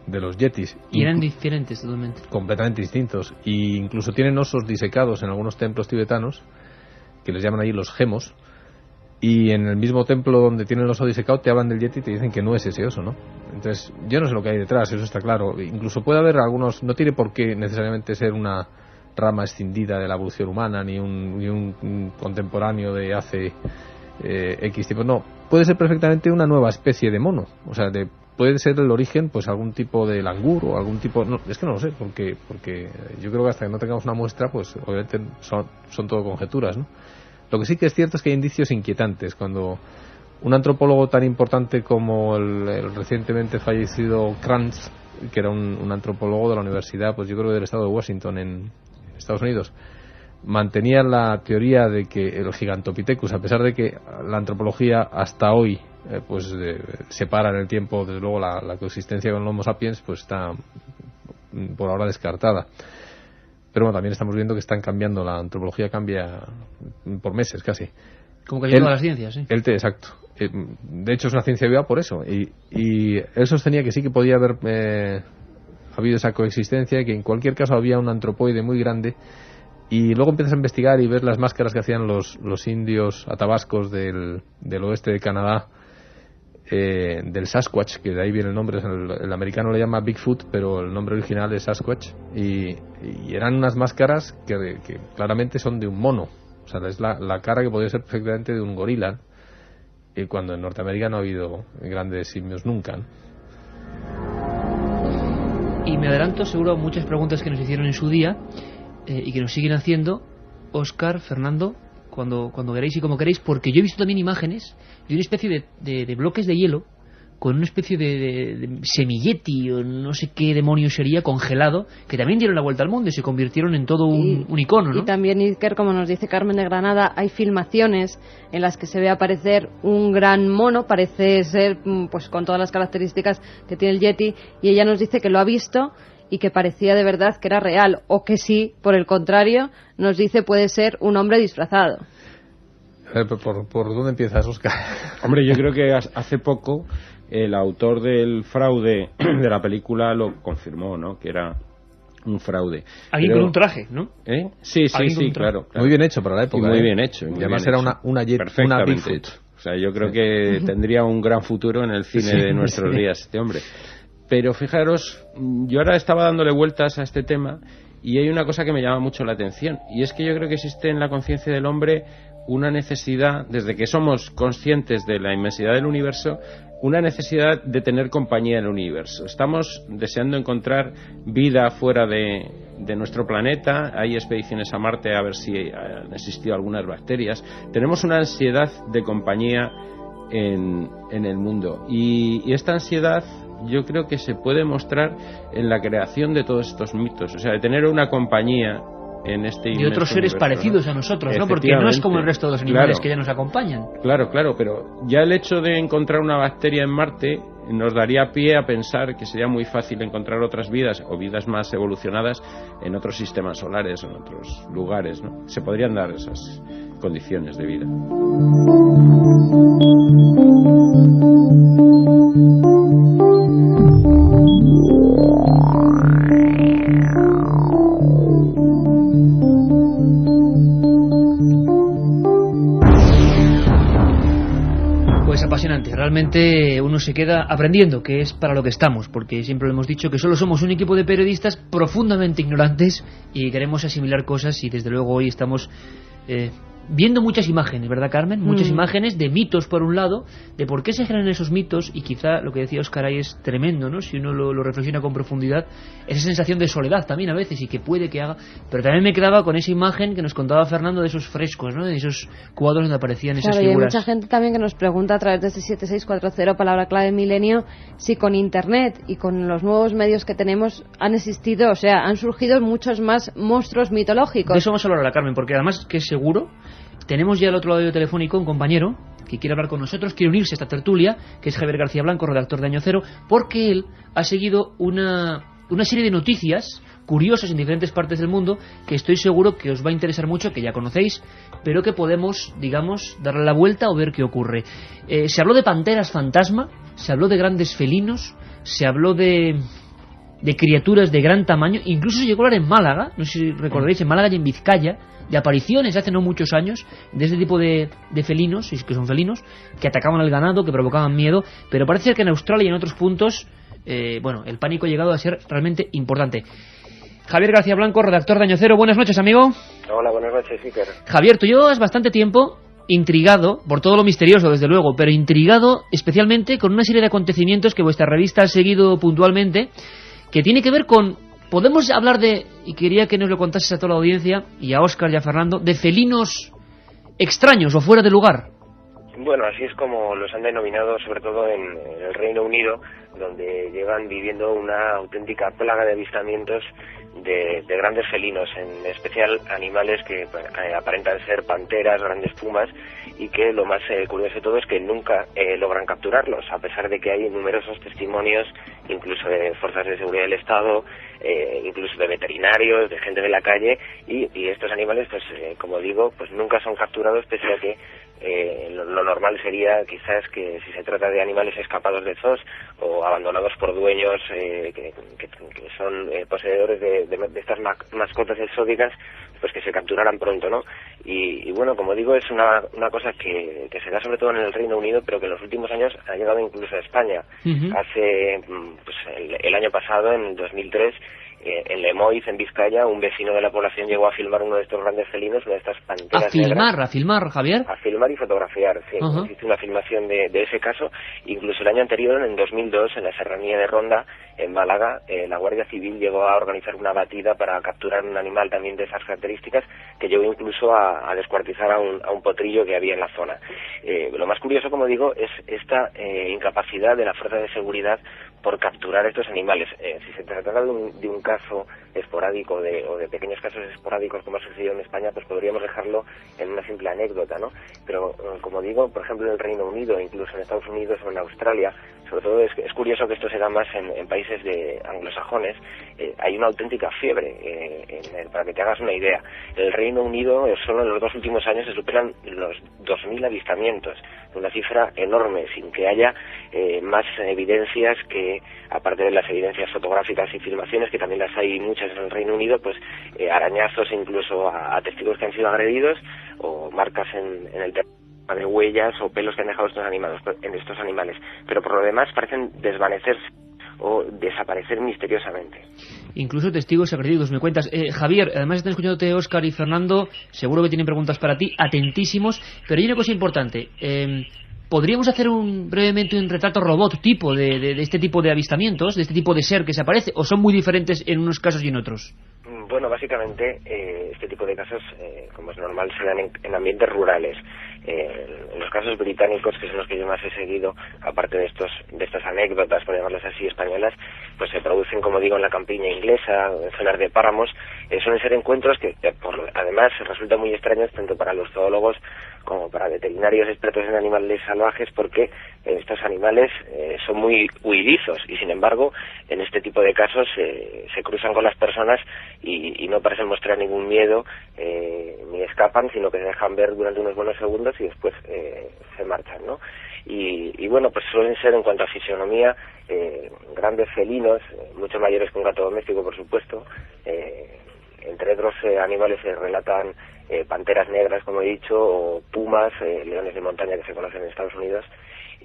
los yetis. Y eran diferentes totalmente. Completamente distintos. Y incluso tienen osos disecados en algunos templos tibetanos, que les llaman allí los gemos. Y en el mismo templo donde tienen el oso disecado te hablan del yeti y te dicen que no es ese oso, ¿no? Entonces, yo no sé lo que hay detrás, eso está claro. Incluso puede haber algunos, no tiene por qué necesariamente ser una rama escindida de la evolución humana, ni un contemporáneo de hace X tiempo, no. Puede ser perfectamente una nueva especie de mono. O sea, puede ser el origen, pues algún tipo de langur o algún tipo... No, es que no lo sé, porque yo creo que hasta que no tengamos una muestra, pues obviamente son todo conjeturas, ¿no? Lo que sí que es cierto es que hay indicios inquietantes. Cuando un antropólogo tan importante como el recientemente fallecido Krantz, que era un antropólogo de la universidad, pues yo creo del estado de Washington en Estados Unidos, mantenía la teoría de que el Gigantopithecus, a pesar de que la antropología hasta hoy separa en el tiempo, desde luego, la coexistencia con el Homo sapiens, pues está por ahora descartada. Pero bueno, también estamos viendo que están cambiando, la antropología cambia por meses casi. Como que todas las ciencias, sí. Exacto. De hecho es una ciencia viva por eso. Y él sostenía que sí que podía haber habido esa coexistencia, y que en cualquier caso había un antropoide muy grande. Y luego empiezas a investigar y ves las máscaras que hacían los indios atabascos del oeste de Canadá, del Sasquatch, que de ahí viene el nombre. El americano le llama Bigfoot, pero el nombre original es Sasquatch, y eran unas máscaras que claramente son de un mono. O sea, es la cara que podría ser perfectamente de un gorila, cuando en Norteamérica no ha habido grandes simios nunca, ¿no? Y me adelanto seguro a muchas preguntas que nos hicieron en su día, y que nos siguen haciendo, Óscar, Fernando, cuando queráis y como queráis, porque yo he visto también imágenes de una especie de bloques de hielo con una especie de semilleti o no sé qué demonios sería, congelado, que también dieron la vuelta al mundo y se convirtieron en todo un icono, ¿no? Y también, Iker, como nos dice Carmen de Granada, hay filmaciones en las que se ve aparecer un gran mono, parece ser pues con todas las características que tiene el Yeti, y ella nos dice que lo ha visto y que parecía de verdad que era real, o que sí, por el contrario, nos dice puede ser un hombre disfrazado. ¿Por dónde empiezas, Óscar? Hombre, yo creo que hace poco el autor del fraude de la película lo confirmó, ¿no? Que era un fraude. Alguien con un traje, ¿no? Sí, claro. Muy bien hecho para la época. Muy bien hecho. Y además era una Bigfoot. Hecho. O sea, yo creo que tendría un gran futuro en el cine de nuestros días, este hombre. Pero fijaros, yo ahora estaba dándole vueltas a este tema y hay una cosa que me llama mucho la atención, y es que yo creo que existe en la conciencia del hombre una necesidad, desde que somos conscientes de la inmensidad del universo, una necesidad de tener compañía en el universo. Estamos deseando encontrar vida fuera de de nuestro planeta, hay expediciones a Marte a ver si han existido algunas bacterias. Tenemos una ansiedad de compañía en el mundo, y esta ansiedad yo creo que se puede mostrar en la creación de todos estos mitos, o sea, de tener una compañía en este y otros seres universo, parecidos, ¿no?, a nosotros, ¿no? Porque no es como el resto de los animales, claro, que ya nos acompañan. Claro, pero ya el hecho de encontrar una bacteria en Marte nos daría pie a pensar que sería muy fácil encontrar otras vidas o vidas más evolucionadas en otros sistemas solares o en otros lugares, ¿no? Se podrían dar esas condiciones de vida. Pues apasionante, realmente uno se queda aprendiendo, que es para lo que estamos, porque siempre lo hemos dicho que solo somos un equipo de periodistas profundamente ignorantes y queremos asimilar cosas, y desde luego hoy estamos viendo muchas imágenes, ¿verdad, Carmen? Muchas imágenes de mitos, por un lado, de por qué se generan esos mitos, y quizá lo que decía Óscar ahí es tremendo, ¿no? Si uno lo reflexiona con profundidad, esa sensación de soledad también a veces, y que puede que haga. Pero también me quedaba con esa imagen que nos contaba Fernando de esos frescos, ¿no?, de esos cuadros donde aparecían esas figuras. Y hay mucha gente también que nos pregunta a través de este 7640, palabra clave milenio, si con Internet y con los nuevos medios que tenemos han existido, o sea, han surgido muchos más monstruos mitológicos. De eso vamos a hablar ahora, Carmen, porque además que seguro tenemos ya al otro lado del telefónico un compañero que quiere hablar con nosotros, quiere unirse a esta tertulia, que es Javier García Blanco, redactor de Año Cero, porque él ha seguido una serie de noticias curiosas en diferentes partes del mundo que estoy seguro que os va a interesar mucho, que ya conocéis, pero que podemos, digamos, darle la vuelta o ver qué ocurre. Se habló de panteras fantasma, se habló de grandes felinos, se habló de criaturas de gran tamaño, incluso se llegó a hablar en Málaga, no sé si recordaréis, en Málaga y en Vizcaya, de apariciones hace no muchos años de este tipo de felinos, que son felinos, que atacaban al ganado, que provocaban miedo, pero parece ser que en Australia y en otros puntos, el pánico ha llegado a ser realmente importante. Javier García Blanco, redactor de Año Cero, buenas noches, amigo. Hola, buenas noches, Iker. Javier, tú llevas bastante tiempo intrigado, por todo lo misterioso, desde luego, pero intrigado especialmente con una serie de acontecimientos que vuestra revista ha seguido puntualmente, que tiene que ver con, podemos hablar de, y quería que nos lo contases a toda la audiencia, y a Óscar y a Fernando, de felinos extraños o fuera de lugar. Bueno, así es como los han denominado, sobre todo en el Reino Unido, donde llevan viviendo una auténtica plaga de avistamientos de grandes felinos, en especial animales que aparentan ser panteras, grandes pumas, y que lo más curioso de todo es que nunca logran capturarlos, a pesar de que hay numerosos testimonios, incluso de fuerzas de seguridad del Estado, incluso de veterinarios, de gente de la calle, y estos animales, pues como digo, pues nunca son capturados, pese a que lo normal sería quizás que si se trata de animales escapados de zoos o abandonados por dueños que son poseedores de estas mascotas exóticas, pues que se capturaran pronto, ¿no? Y bueno, como digo, es una cosa que se da sobre todo en el Reino Unido, pero que en los últimos años ha llegado incluso a España. Hace pues el año pasado, en 2003, en Lemoiz, en Vizcaya, un vecino de la población llegó a filmar uno de estos grandes felinos, una de estas panteras negras. A filmar, Javier. A filmar y fotografiar, sí. Existe una filmación de ese caso. Incluso el año anterior, en 2002, en la serranía de Ronda, en Málaga, la Guardia Civil llegó a organizar una batida para capturar un animal también de esas características, que llegó incluso a descuartizar a un potrillo que había en la zona. Lo más curioso, como digo, es esta incapacidad de la fuerza de seguridad por capturar estos animales. Si se tratara de un caso esporádico o de pequeños casos esporádicos como ha sucedido en España, pues podríamos dejarlo en una simple anécdota, ¿no? Pero como digo, por ejemplo en el Reino Unido, incluso en Estados Unidos o en Australia, sobre todo es curioso que esto se da más en países de anglosajones, hay una auténtica fiebre, para que te hagas una idea. En el Reino Unido, solo en los 2 últimos años se superan los 2.000 avistamientos, una cifra enorme, sin que haya más evidencias que, aparte de las evidencias fotográficas y filmaciones, que también las hay muchas en el Reino Unido, pues arañazos incluso a testigos que han sido agredidos, o marcas en el terreno de huellas o pelos que han dejado en estos animales, pero por lo demás parecen desvanecerse o desaparecer misteriosamente. Incluso testigos agredidos, me cuentas. Javier, además están escuchándote Óscar y Fernando, seguro que tienen preguntas para ti, atentísimos, pero hay una cosa importante. ¿Podríamos hacer brevemente un retrato robot tipo de este tipo de avistamientos, de este tipo de ser que se aparece, o son muy diferentes en unos casos y en otros? Bueno, básicamente este tipo de casos, como es normal, se dan en ambientes rurales. En los casos británicos, que son los que yo más he seguido, aparte de estas anécdotas, por llamarlas así, españolas, pues se producen, como digo, en la campiña inglesa, en zonas de páramos. Suelen ser encuentros que, además, resultan muy extraños tanto para los zoólogos como para veterinarios expertos en animales salvajes, porque estos animales son muy huidizos y, sin embargo, en este tipo de casos se cruzan con las personas y no parecen mostrar ningún miedo ni escapan, sino que se dejan ver durante unos buenos segundos y después se marchan, ¿no? Y bueno, pues suelen ser, en cuanto a fisionomía, grandes felinos, mucho mayores que un gato doméstico, por supuesto. Entre otros animales se relatan panteras negras, como he dicho, o pumas, leones de montaña que se conocen en Estados Unidos.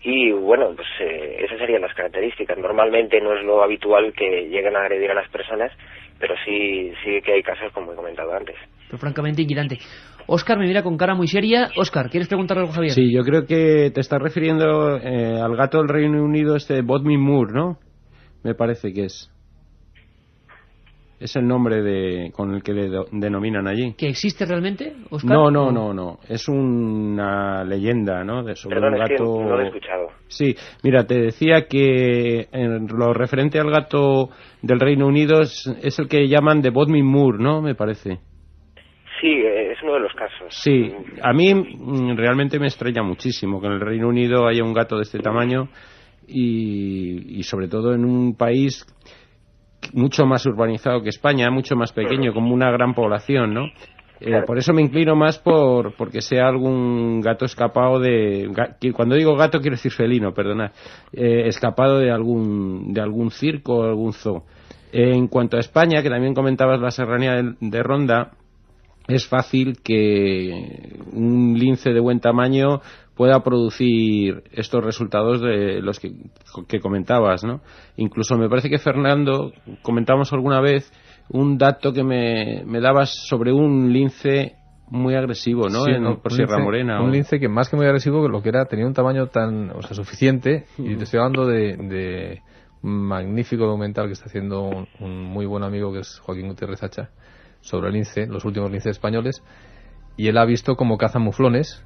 Y bueno, pues esas serían las características. Normalmente no es lo habitual que lleguen a agredir a las personas, pero sí que hay casos, como he comentado antes. Pero francamente inquietante. Óscar me mira con cara muy seria. Óscar, ¿quieres preguntar algo, Javier? Sí, yo creo que te estás refiriendo al gato del Reino Unido, Bodmin Moor, ¿no? Me parece que es. Es el nombre con el que le denominan allí. ¿Que existe realmente, Óscar? No. Es una leyenda, ¿no? Sobre un gato. No lo he escuchado. Sí, mira, te decía que en lo referente al gato del Reino Unido es el que llaman de Bodmin Moor, ¿no? Me parece. Sí, es uno de los casos. Sí, a mí realmente me extraña muchísimo que en el Reino Unido haya un gato de este tamaño y sobre todo en un país mucho más urbanizado que España, mucho más pequeño, como una gran población, ¿no? Por eso me inclino más porque sea algún gato escapado cuando digo gato quiero decir felino, perdona, escapado de algún circo o algún zoo. En cuanto a España, que también comentabas la serranía de Ronda, es fácil que un lince de buen tamaño pueda producir estos resultados de los que comentabas, ¿no? Incluso me parece que Fernando, comentamos alguna vez un dato que me dabas sobre un lince muy agresivo, ¿no? Sí, por Sierra Morena. Un lince que más que muy agresivo, lo que era, tenía un tamaño suficiente, y te estoy hablando de un magnífico documental que está haciendo un muy buen amigo, que es Joaquín Gutiérrez Hacha, sobre el lince, los últimos linces españoles, y él ha visto cómo cazan muflones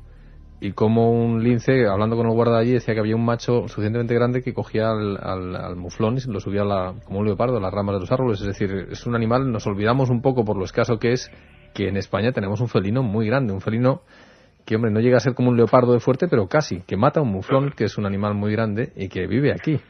y cómo un lince, hablando con el guarda allí, decía que había un macho suficientemente grande que cogía al muflón y lo subía como un leopardo a las ramas de los árboles. Es decir, es un animal, nos olvidamos un poco por lo escaso que es, que en España tenemos un felino muy grande, un felino que, hombre, no llega a ser como un leopardo de fuerte, pero casi, que mata a un muflón, que es un animal muy grande y que vive aquí.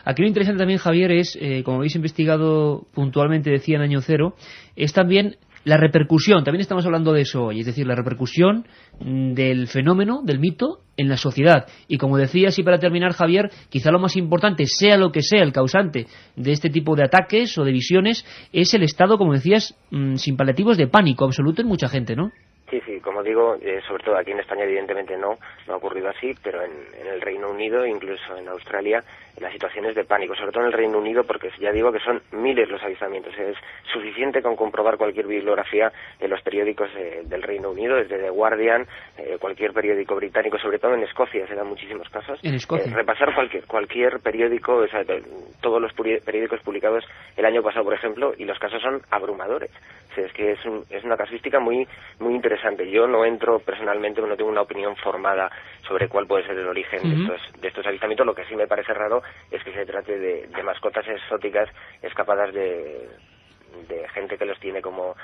Aquí lo interesante también, Javier, es, como habéis investigado puntualmente, decía en Año Cero, es también la repercusión. También estamos hablando de eso hoy, es decir, la repercusión del fenómeno, del mito, en la sociedad. Y como decías, y para terminar, Javier, quizá lo más importante, sea lo que sea el causante de este tipo de ataques o de visiones, es el estado, como decías, sin paliativos, de pánico absoluto en mucha gente, ¿no? Sí, como digo, sobre todo aquí en España evidentemente no ha ocurrido así, pero en el Reino Unido, incluso en Australia, las situaciones de pánico, sobre todo en el Reino Unido, porque ya digo que son miles los avistamientos. Es suficiente con comprobar cualquier bibliografía en los periódicos del Reino Unido, desde The Guardian, cualquier periódico británico, sobre todo en Escocia se dan muchísimos casos. En Escocia. Repasar cualquier periódico, o sea, todos los periódicos publicados el año pasado, por ejemplo, y los casos son abrumadores. O sea, es que es una casuística muy interesante. Yo no entro personalmente, no tengo una opinión formada sobre cuál puede ser el origen de estos avistamientos. Lo que sí me parece raro es que se trate de mascotas exóticas escapadas de gente que los tiene como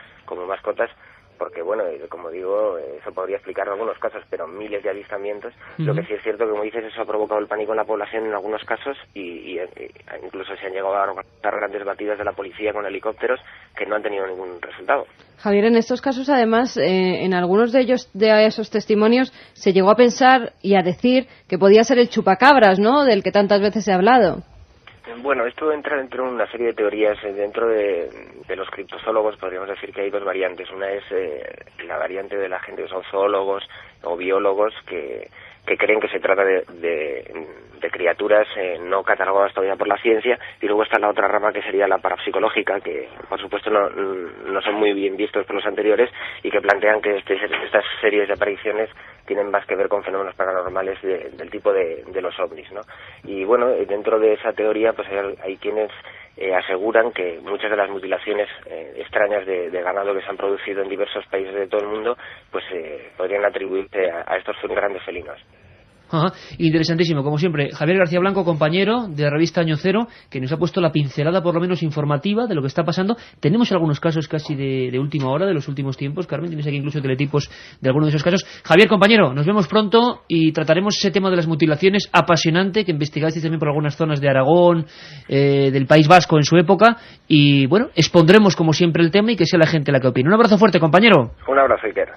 mascotas, porque bueno, como digo, eso podría explicar algunos casos, pero miles de avistamientos. Lo que sí es cierto que, como dices, eso ha provocado el pánico en la población en algunos casos y incluso se han llegado a organizar grandes batidas de la policía con helicópteros que no han tenido ningún resultado. Javier, en estos casos, además, en algunos de esos testimonios, se llegó a pensar y a decir que podía ser el chupacabras, ¿no?, del que tantas veces se ha hablado. Bueno, esto entra dentro de una serie de teorías. Dentro de los criptozoólogos podríamos decir que hay dos variantes. Una es la variante de la gente que son zoólogos o biólogos que creen que se trata de criaturas no catalogadas todavía por la ciencia, y luego está la otra rama, que sería la parapsicológica, que por supuesto no son muy bien vistos por los anteriores, y que plantean que estas series de apariciones tienen más que ver con fenómenos paranormales del tipo de los ovnis, ¿no? Y bueno, dentro de esa teoría pues hay quienes aseguran que muchas de las mutilaciones extrañas de ganado que se han producido en diversos países de todo el mundo pues podrían atribuirse a estos grandes felinos. Ajá. Interesantísimo, como siempre. Javier García Blanco, compañero de la revista Año Cero, que nos ha puesto la pincelada por lo menos informativa de lo que está pasando. Tenemos algunos casos casi de última hora, de los últimos tiempos. Carmen, tienes aquí incluso teletipos de algunos de esos casos. Javier, compañero, nos vemos pronto y trataremos ese tema de las mutilaciones apasionante que investigasteis también por algunas zonas de Aragón, del País Vasco en su época. Y bueno, expondremos como siempre el tema y que sea la gente la que opine. Un abrazo fuerte, compañero. Un abrazo, Iker.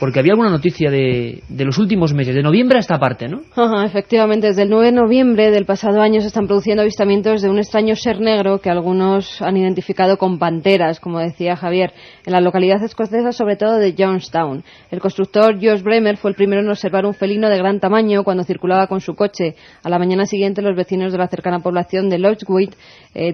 Porque había alguna noticia de los últimos meses, de noviembre a esta parte, ¿no? Ajá, efectivamente, desde el 9 de noviembre del pasado año se están produciendo avistamientos de un extraño ser negro que algunos han identificado con panteras, como decía Javier, en la localidad escocesa, sobre todo de Johnstown. El constructor Josh Bremer fue el primero en observar un felino de gran tamaño cuando circulaba con su coche. A la mañana siguiente, los vecinos de la cercana población de Lodgewood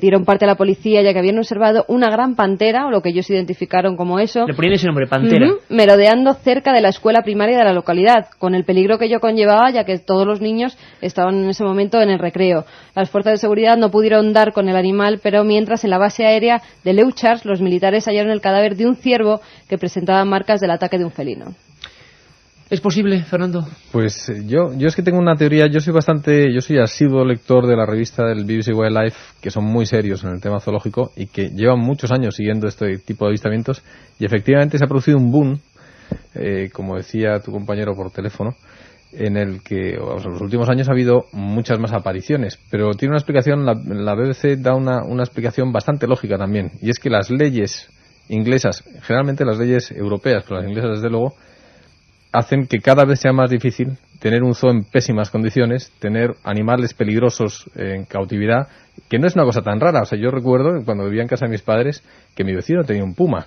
dieron parte a la policía, ya que habían observado una gran pantera, o lo que ellos identificaron como eso. Le ponían ese nombre, pantera. Merodeando cerca de la escuela primaria de la localidad, con el peligro que ello conllevaba, ya que todos los niños estaban en ese momento en el recreo. Las fuerzas de seguridad no pudieron dar con el animal, pero mientras en la base aérea de Leuchars los militares hallaron el cadáver de un ciervo que presentaba marcas del ataque de un felino. ¿Es posible, Fernando? Pues yo es que tengo una teoría. Yo soy asiduo lector de la revista del BBC Wildlife, que son muy serios en el tema zoológico y que llevan muchos años siguiendo este tipo de avistamientos, y efectivamente se ha producido un boom, como decía tu compañero por teléfono, en el que en los últimos años ha habido muchas más apariciones, pero tiene una explicación, la BBC da una explicación bastante lógica también, y es que las leyes inglesas, generalmente las leyes europeas, pero las inglesas desde luego, hacen que cada vez sea más difícil tener un zoo en pésimas condiciones, tener animales peligrosos en cautividad, que no es una cosa tan rara. O sea, yo recuerdo cuando vivía en casa de mis padres que mi vecino tenía un puma.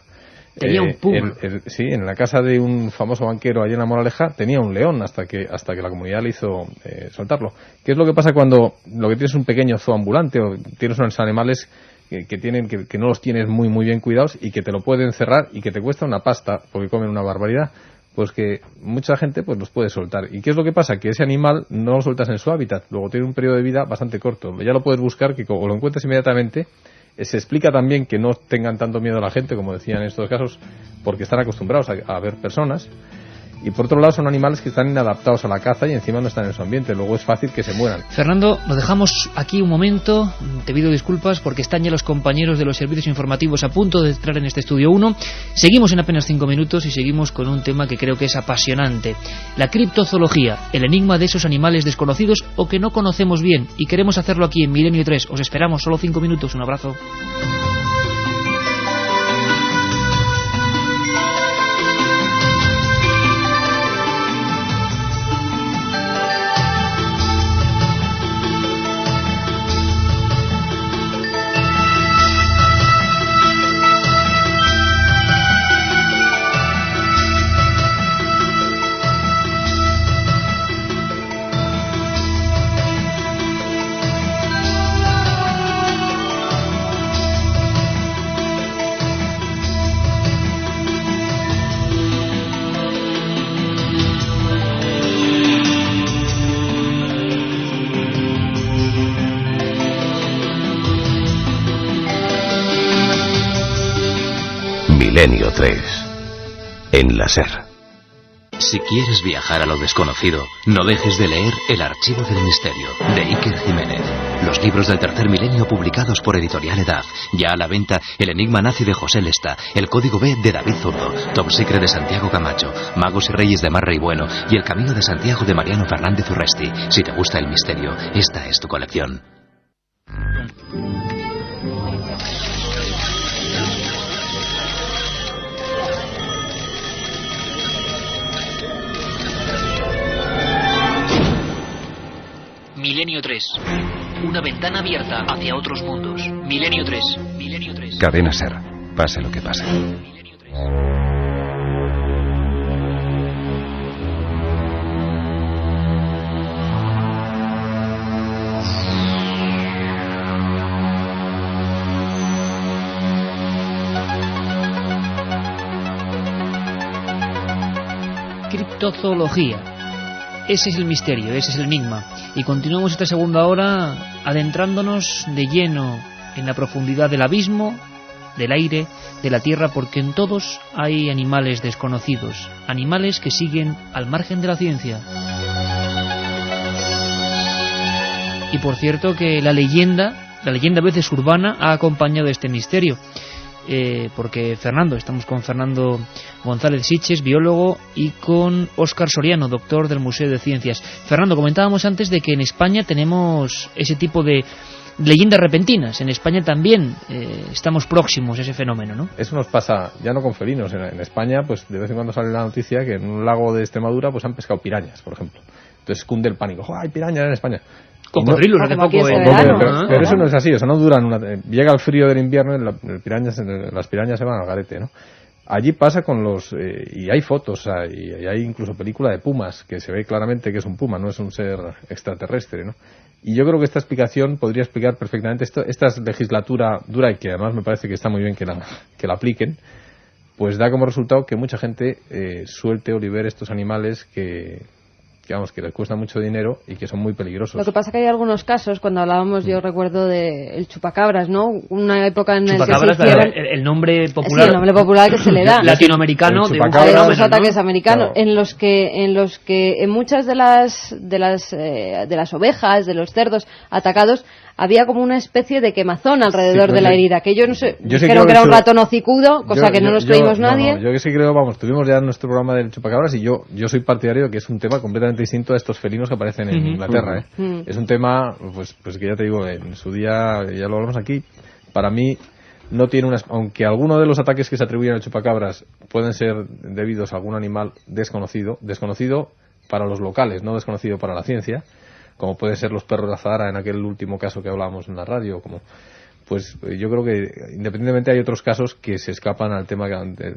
Tenía un puma. Sí, en la casa de un famoso banquero allí en La Moraleja tenía un león hasta que la comunidad le hizo soltarlo. ¿Qué es lo que pasa cuando lo que tienes es un pequeño zoo ambulante o tienes unos animales que no los tienes muy muy bien cuidados y que te lo pueden cerrar y que te cuesta una pasta porque comen una barbaridad? Pues que mucha gente pues los puede soltar. ¿Y qué es lo que pasa? Que ese animal no lo sueltas en su hábitat, luego tiene un periodo de vida bastante corto. Ya lo puedes buscar, que o lo encuentres inmediatamente. Se explica también que no tengan tanto miedo a la gente, como decían en estos casos, porque están acostumbrados a ver personas. Y por otro lado son animales que están inadaptados a la caza y encima no están en su ambiente, luego es fácil que se mueran. Fernando, lo dejamos aquí un momento, te pido disculpas porque están ya los compañeros de los servicios informativos a punto de entrar en este estudio 1. Seguimos en apenas 5 minutos y seguimos con un tema que creo que es apasionante: la criptozoología, el enigma de esos animales desconocidos o que no conocemos bien, y queremos hacerlo aquí en Milenio 3. Os esperamos, solo 5 minutos, un abrazo. Milenio 3 en la SER. Si quieres viajar a lo desconocido, no dejes de leer El Archivo del Misterio, de Iker Jiménez. Los libros del tercer milenio publicados por Editorial Edad. Ya a la venta El Enigma Nazi de José Lesta, El Código B de David Zurdo, Top Secret de Santiago Camacho, Magos y Reyes de Marra y Bueno y El Camino de Santiago de Mariano Fernández Urresti. Si te gusta el misterio, esta es tu colección. Milenio 3. Una ventana abierta hacia otros mundos. Milenio 3. Milenio 3. Cadena SER. Pase lo que pase. Milenio 3. mitozoología. Ese es el misterio, ese es el enigma. Y continuamos esta segunda hora adentrándonos de lleno en la profundidad del abismo, del aire, de la tierra, porque en todos hay animales desconocidos, animales que siguen al margen de la ciencia. Y por cierto que la leyenda a veces urbana ha acompañado este misterio. Porque estamos con Fernando González Siches, biólogo, y con Óscar Soriano, doctor del Museo de Ciencias. Fernando, comentábamos antes de que en España tenemos ese tipo de leyendas repentinas. En España también estamos próximos a ese fenómeno, ¿no? Eso nos pasa ya no con felinos. En España, pues de vez en cuando sale la noticia que en un lago de Extremadura pues han pescado pirañas, por ejemplo. Entonces cunde el pánico. ¡Oh, hay pirañas en España! Cocodrilos, hace poco. Pero eso no es así, no duran. Llega el frío del invierno y las pirañas se van al garete, ¿no? Allí pasa con y hay fotos, y hay incluso película de pumas, que se ve claramente que es un puma, no es un ser extraterrestre, ¿no? Y yo creo que esta explicación podría explicar perfectamente esta legislatura dura, y que además me parece que está muy bien que la apliquen, pues da como resultado que mucha gente suelte o libere estos animales que les cuesta mucho dinero y que son muy peligrosos. Lo que pasa que hay algunos casos, cuando hablábamos, yo recuerdo del chupacabras, ¿no? Una época en la que se hicieron... el nombre popular. Sí, el nombre popular que se le da. Latinoamericano de los ataques americanos, claro. en los que en muchas de las ovejas, de los cerdos atacados, había como una especie de quemazón alrededor de la herida, que yo no sé, creo que era un ratón hocicudo, cosa que no nos creímos nadie. Yo que sí creo, tuvimos ya nuestro programa del chupacabras, y yo soy partidario de que es un tema completamente distinto a estos felinos que aparecen en Inglaterra, ¿eh? Es un tema, pues que ya te digo, en su día, ya lo hablamos aquí, para mí no tiene aunque alguno de los ataques que se atribuyen al chupacabras pueden ser debidos a algún animal desconocido para los locales, no desconocido para la ciencia, como pueden ser los perros de Azahara en aquel último caso que hablábamos en la radio, pues yo creo que independientemente hay otros casos que se escapan al tema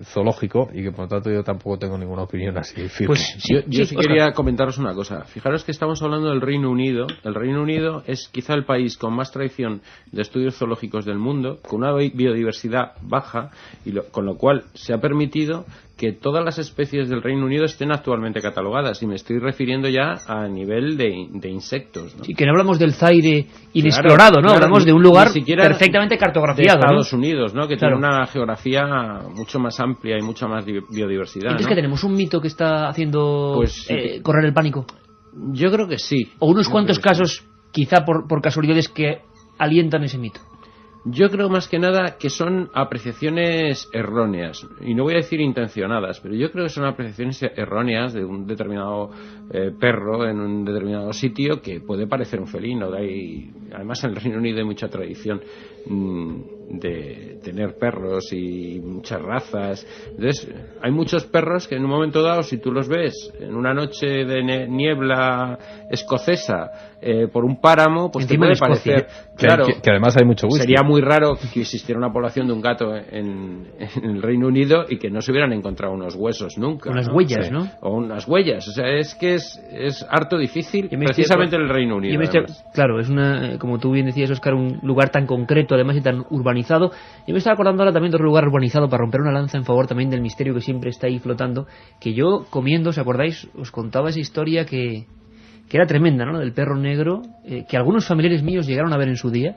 zoológico, y que por lo tanto yo tampoco tengo ninguna opinión así firme. Pues yo sí quería comentaros una cosa. Fijaros que estamos hablando del Reino Unido. El Reino Unido es quizá el país con más tradición de estudios zoológicos del mundo, con una biodiversidad baja, y con lo cual se ha permitido que todas las especies del Reino Unido estén actualmente catalogadas, y me estoy refiriendo ya a nivel de insectos, ¿no? Sí, que no hablamos del Zaire inexplorado, ¿no? Claro, hablamos de un lugar perfectamente cartografiado, de Estados ¿no? Unidos, ¿no? Que tiene una geografía mucho más amplia y mucha más biodiversidad. ¿Entonces, ¿no? que tenemos un mito que está haciendo correr el pánico? Yo creo que sí. O unos cuantos casos, quizá por casualidades, que alientan ese mito. Yo creo más que nada que son apreciaciones erróneas, y no voy a decir intencionadas, pero yo creo que son apreciaciones erróneas de un determinado perro en un determinado sitio que puede parecer un felino. Además, en el Reino Unido hay mucha tradición de tener perros y muchas razas. Entonces, hay muchos perros que en un momento dado, si tú los ves en una noche de niebla escocesa por un páramo, pues encima te puede parecer... Claro, que además hay mucho whisky. Sería muy raro que existiera una población de un gato en el Reino Unido y que no se hubieran encontrado unos huesos nunca. Unas huellas, sí, ¿no? O unas huellas. O sea, es que es harto difícil, precisamente en el Reino Unido. Claro, es como tú bien decías, Óscar, un lugar tan concreto, además, y tan urbanizado. Yo me estaba acordando ahora también de otro lugar urbanizado, para romper una lanza en favor también del misterio que siempre está ahí flotando, que yo, comiendo, ¿os acordáis? Os contaba esa historia que era tremenda, ¿no? Del perro negro, que algunos familiares míos llegaron a ver en su día.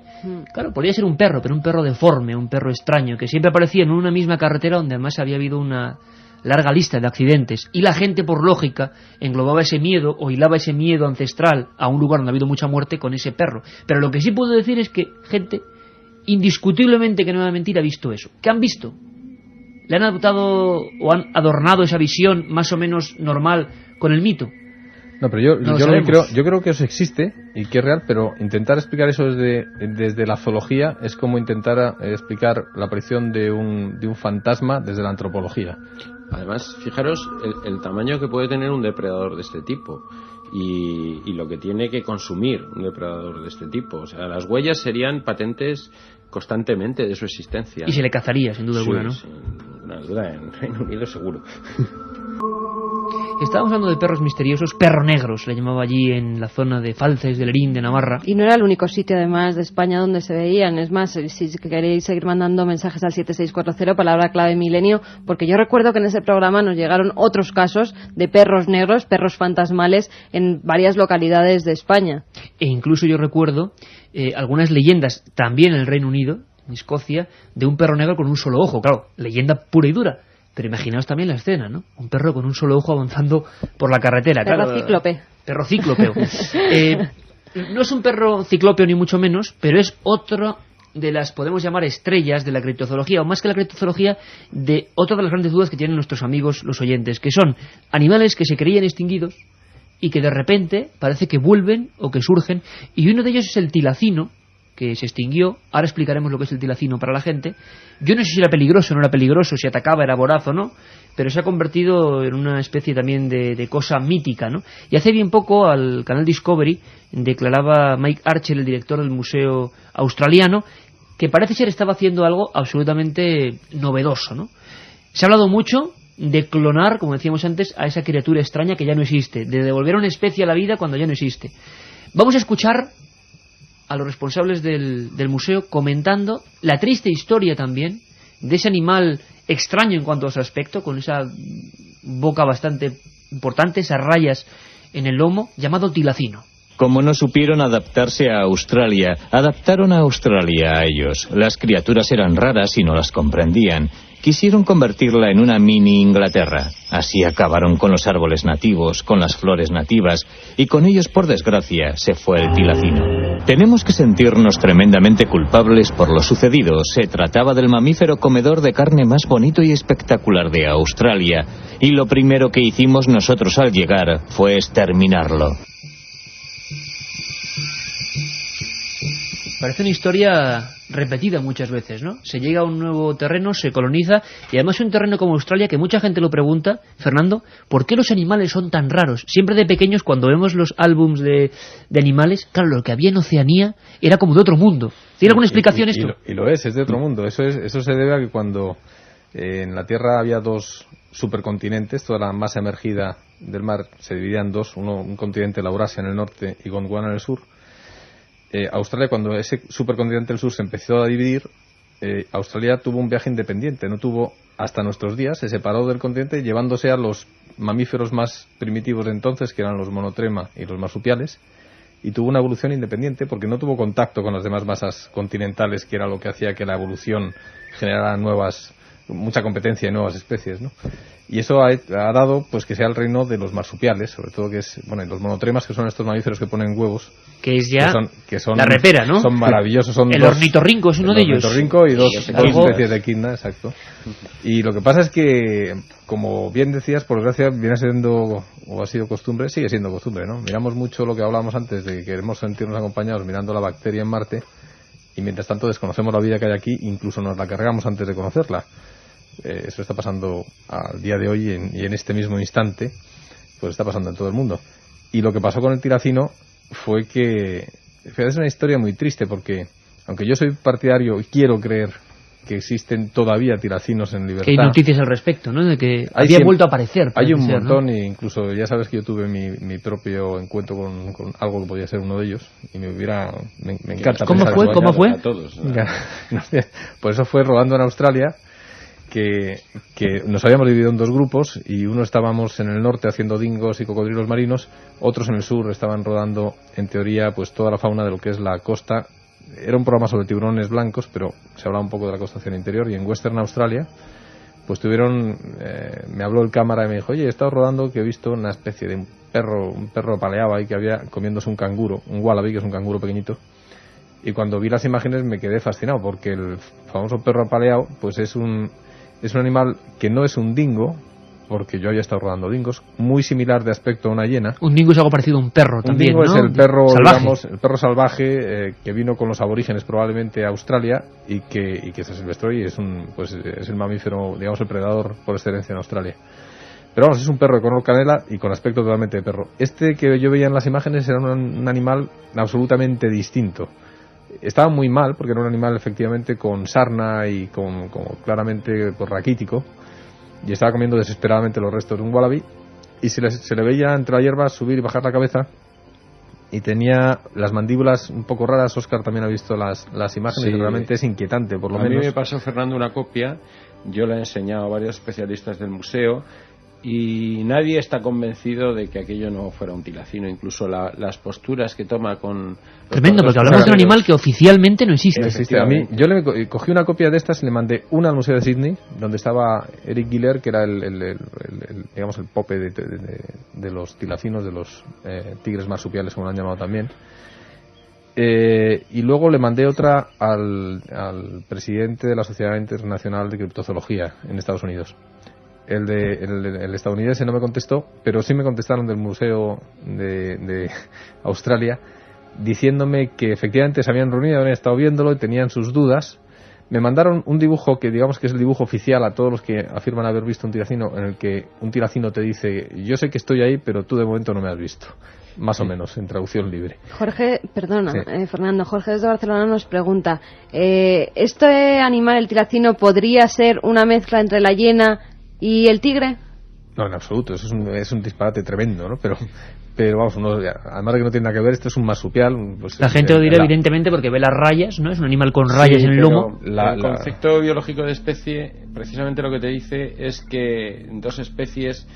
Claro, podría ser un perro, pero un perro deforme, un perro extraño, que siempre aparecía en una misma carretera donde además había habido una larga lista de accidentes, y la gente, por lógica, englobaba ese miedo o hilaba ese miedo ancestral a un lugar donde ha habido mucha muerte con ese perro. Pero lo que sí puedo decir es que gente, indiscutiblemente, que no me va a mentir, ha visto eso. ¿Qué han visto? ¿Le han adoptado o han adornado esa visión más o menos normal con el mito? No, pero yo creo que eso existe y que es real, pero intentar explicar eso desde la zoología es como intentar explicar la aparición de un fantasma desde la antropología. Además, fijaros el tamaño que puede tener un depredador de este tipo y lo que tiene que consumir un depredador de este tipo. O sea, las huellas serían patentes constantemente de su existencia. Y se le cazaría, sin duda alguna, ¿no? Sin ninguna duda, en Reino Unido seguro. Estábamos hablando de perros misteriosos, perro negros, le llamaba allí en la zona de Falces, de Lerín, de Navarra. Y no era el único sitio, además, de España donde se veían. Es más, si queréis seguir mandando mensajes al 7640, palabra clave milenio, porque yo recuerdo que en ese programa nos llegaron otros casos de perros negros, perros fantasmales, en varias localidades de España. E incluso yo recuerdo algunas leyendas, también en el Reino Unido, en Escocia, de un perro negro con un solo ojo. Claro, leyenda pura y dura. Pero imaginaos también la escena, ¿no? Un perro con un solo ojo avanzando por la carretera. Perro claro, cíclope. Perro cíclopeo. No es un perro ciclópeo ni mucho menos, pero es otro de las, podemos llamar, estrellas de la criptozoología, o más que la criptozoología, de otra de las grandes dudas que tienen nuestros amigos los oyentes, que son animales que se creían extinguidos y que de repente parece que vuelven o que surgen, y uno de ellos es el tilacino, que se extinguió. Ahora explicaremos lo que es el tilacino para la gente. Yo no sé si era peligroso o no era peligroso, si atacaba, era voraz o no, pero se ha convertido en una especie también de cosa mítica, ¿no? Y hace bien poco al canal Discovery declaraba Mike Archer, el director del museo australiano, que parece ser estaba haciendo algo absolutamente novedoso, ¿no? Se ha hablado mucho de clonar, como decíamos antes, a esa criatura extraña que ya no existe, de devolver una especie a la vida cuando ya no existe. Vamos a escuchar a los responsables del museo comentando la triste historia también de ese animal extraño en cuanto a su aspecto, con esa boca bastante importante, esas rayas en el lomo, llamado tilacino. Como no supieron adaptarse a Australia, adaptaron a Australia a ellos. Las criaturas eran raras y no las comprendían. Quisieron convertirla en una mini Inglaterra. Así acabaron con los árboles nativos, con las flores nativas, y con ellos, por desgracia, se fue el tilacino. Tenemos que sentirnos tremendamente culpables por lo sucedido. Se trataba del mamífero comedor de carne más bonito y espectacular de Australia, y lo primero que hicimos nosotros al llegar fue exterminarlo. Parece una historia repetida muchas veces, ¿no? Se llega a un nuevo terreno, se coloniza, y además un terreno como Australia, que mucha gente lo pregunta, Fernando, ¿por qué los animales son tan raros? Siempre de pequeños, cuando vemos los álbums de animales, claro, lo que había en Oceanía era como de otro mundo. ¿Tiene alguna explicación esto? Y lo es de otro mundo. Eso se debe a que cuando en la Tierra había dos supercontinentes, toda la masa emergida del mar se dividía en dos, un continente, la Eurasia en el norte y Gondwana en el sur. Australia, cuando ese supercontinente del sur se empezó a dividir, Australia tuvo un viaje independiente, no tuvo hasta nuestros días, se separó del continente llevándose a los mamíferos más primitivos de entonces, que eran los monotrema y los marsupiales, y tuvo una evolución independiente porque no tuvo contacto con las demás masas continentales, que era lo que hacía que la evolución generara mucha competencia y nuevas especies, ¿no? Y eso ha dado pues que sea el reino de los marsupiales, sobre todo que es, bueno, los monotremas, que son estos mamíferos que ponen huevos, que es ya que son la repera, ¿no? Son maravillosos, son el dos, ornitorrinco es uno de ellos. El ornitorrinco y dos especies de equidna, exacto. Y lo que pasa es que, como bien decías, por desgracia viene siendo, o ha sido costumbre, sigue siendo costumbre, ¿no? Miramos mucho lo que hablábamos antes de que queremos sentirnos acompañados mirando la bacteria en Marte, y mientras tanto desconocemos la vida que hay aquí, incluso nos la cargamos antes de conocerla. Eso está pasando al día de hoy y en este mismo instante, pues está pasando en todo el mundo. Y lo que pasó con el tilacino fue que, fíjate, es una historia muy triste, porque aunque yo soy partidario y quiero creer que existen todavía tilacinos en libertad, que hay noticias al respecto, ¿no? De que había vuelto a aparecer. Hay un montón, ¿no? E incluso ya sabes que yo tuve mi propio encuentro con algo que podía ser uno de ellos, y me encanta. ¿Cómo fue? A todos, ¿no? Pues eso fue rodando en Australia, que nos habíamos dividido en dos grupos, y uno estábamos en el norte haciendo dingos y cocodrilos marinos, otros en el sur estaban rodando, en teoría, pues toda la fauna de lo que es la costa. Era un programa sobre tiburones blancos, pero se hablaba un poco de la costa hacia el interior, y en Western Australia pues me habló el cámara y me dijo, oye, he estado rodando que he visto una especie de un perro paleaba ahí que había comiéndose un canguro, un wallaby, que es un canguro pequeñito. Y cuando vi las imágenes me quedé fascinado, porque el famoso perro apaleado pues es un animal que no es un dingo, porque yo había estado rodando dingos, muy similar de aspecto a una hiena. Un dingo es algo parecido a un perro también, ¿no? Un dingo es el perro salvaje, digamos, el perro salvaje que vino con los aborígenes probablemente a Australia y que se silvestró, y es el mamífero, digamos, el predador por excelencia en Australia. Pero vamos, es un perro de color canela y con aspecto totalmente de perro. Este que yo veía en las imágenes era un animal absolutamente distinto. Estaba muy mal, porque era un animal efectivamente con sarna y como claramente raquítico, y estaba comiendo desesperadamente los restos de un wallaby, y se le veía entre la hierba subir y bajar la cabeza, y tenía las mandíbulas un poco raras. Óscar también ha visto las imágenes, y realmente es inquietante, por lo menos. A mí me pasó, Fernando, una copia, yo la he enseñado a varios especialistas del museo, y nadie está convencido de que aquello no fuera un tilacino. Incluso las posturas que toma con... Tremendo, porque hablamos de un animal que oficialmente no existe. A mí, yo le cogí una copia de estas y le mandé una al Museo de Sydney, donde estaba Eric Giller, que era el pope de los tilacinos, de los tigres marsupiales, como lo han llamado también. Y luego le mandé otra al presidente de la Sociedad Internacional de Criptozoología en Estados Unidos. El estadounidense no me contestó, pero sí me contestaron del Museo de Australia, diciéndome que efectivamente se habían reunido, habían estado viéndolo y tenían sus dudas. Me mandaron un dibujo que digamos que es el dibujo oficial a todos los que afirman haber visto un tilacino, en el que un tilacino te dice: yo sé que estoy ahí, pero tú de momento no me has visto. Más o menos, en traducción libre. Jorge, perdona, sí. Fernando, Jorge desde Barcelona nos pregunta, ¿este animal, el tilacino, podría ser una mezcla entre la hiena y el tigre? No, en absoluto, eso es un disparate tremendo, ¿no? Pero vamos, además de que no tiene nada que ver, esto es un marsupial. Pues, la gente lo dirá evidentemente porque ve las rayas, ¿no? Es un animal con rayas en el lomo. El concepto biológico de especie, precisamente lo que te dice es que dos especies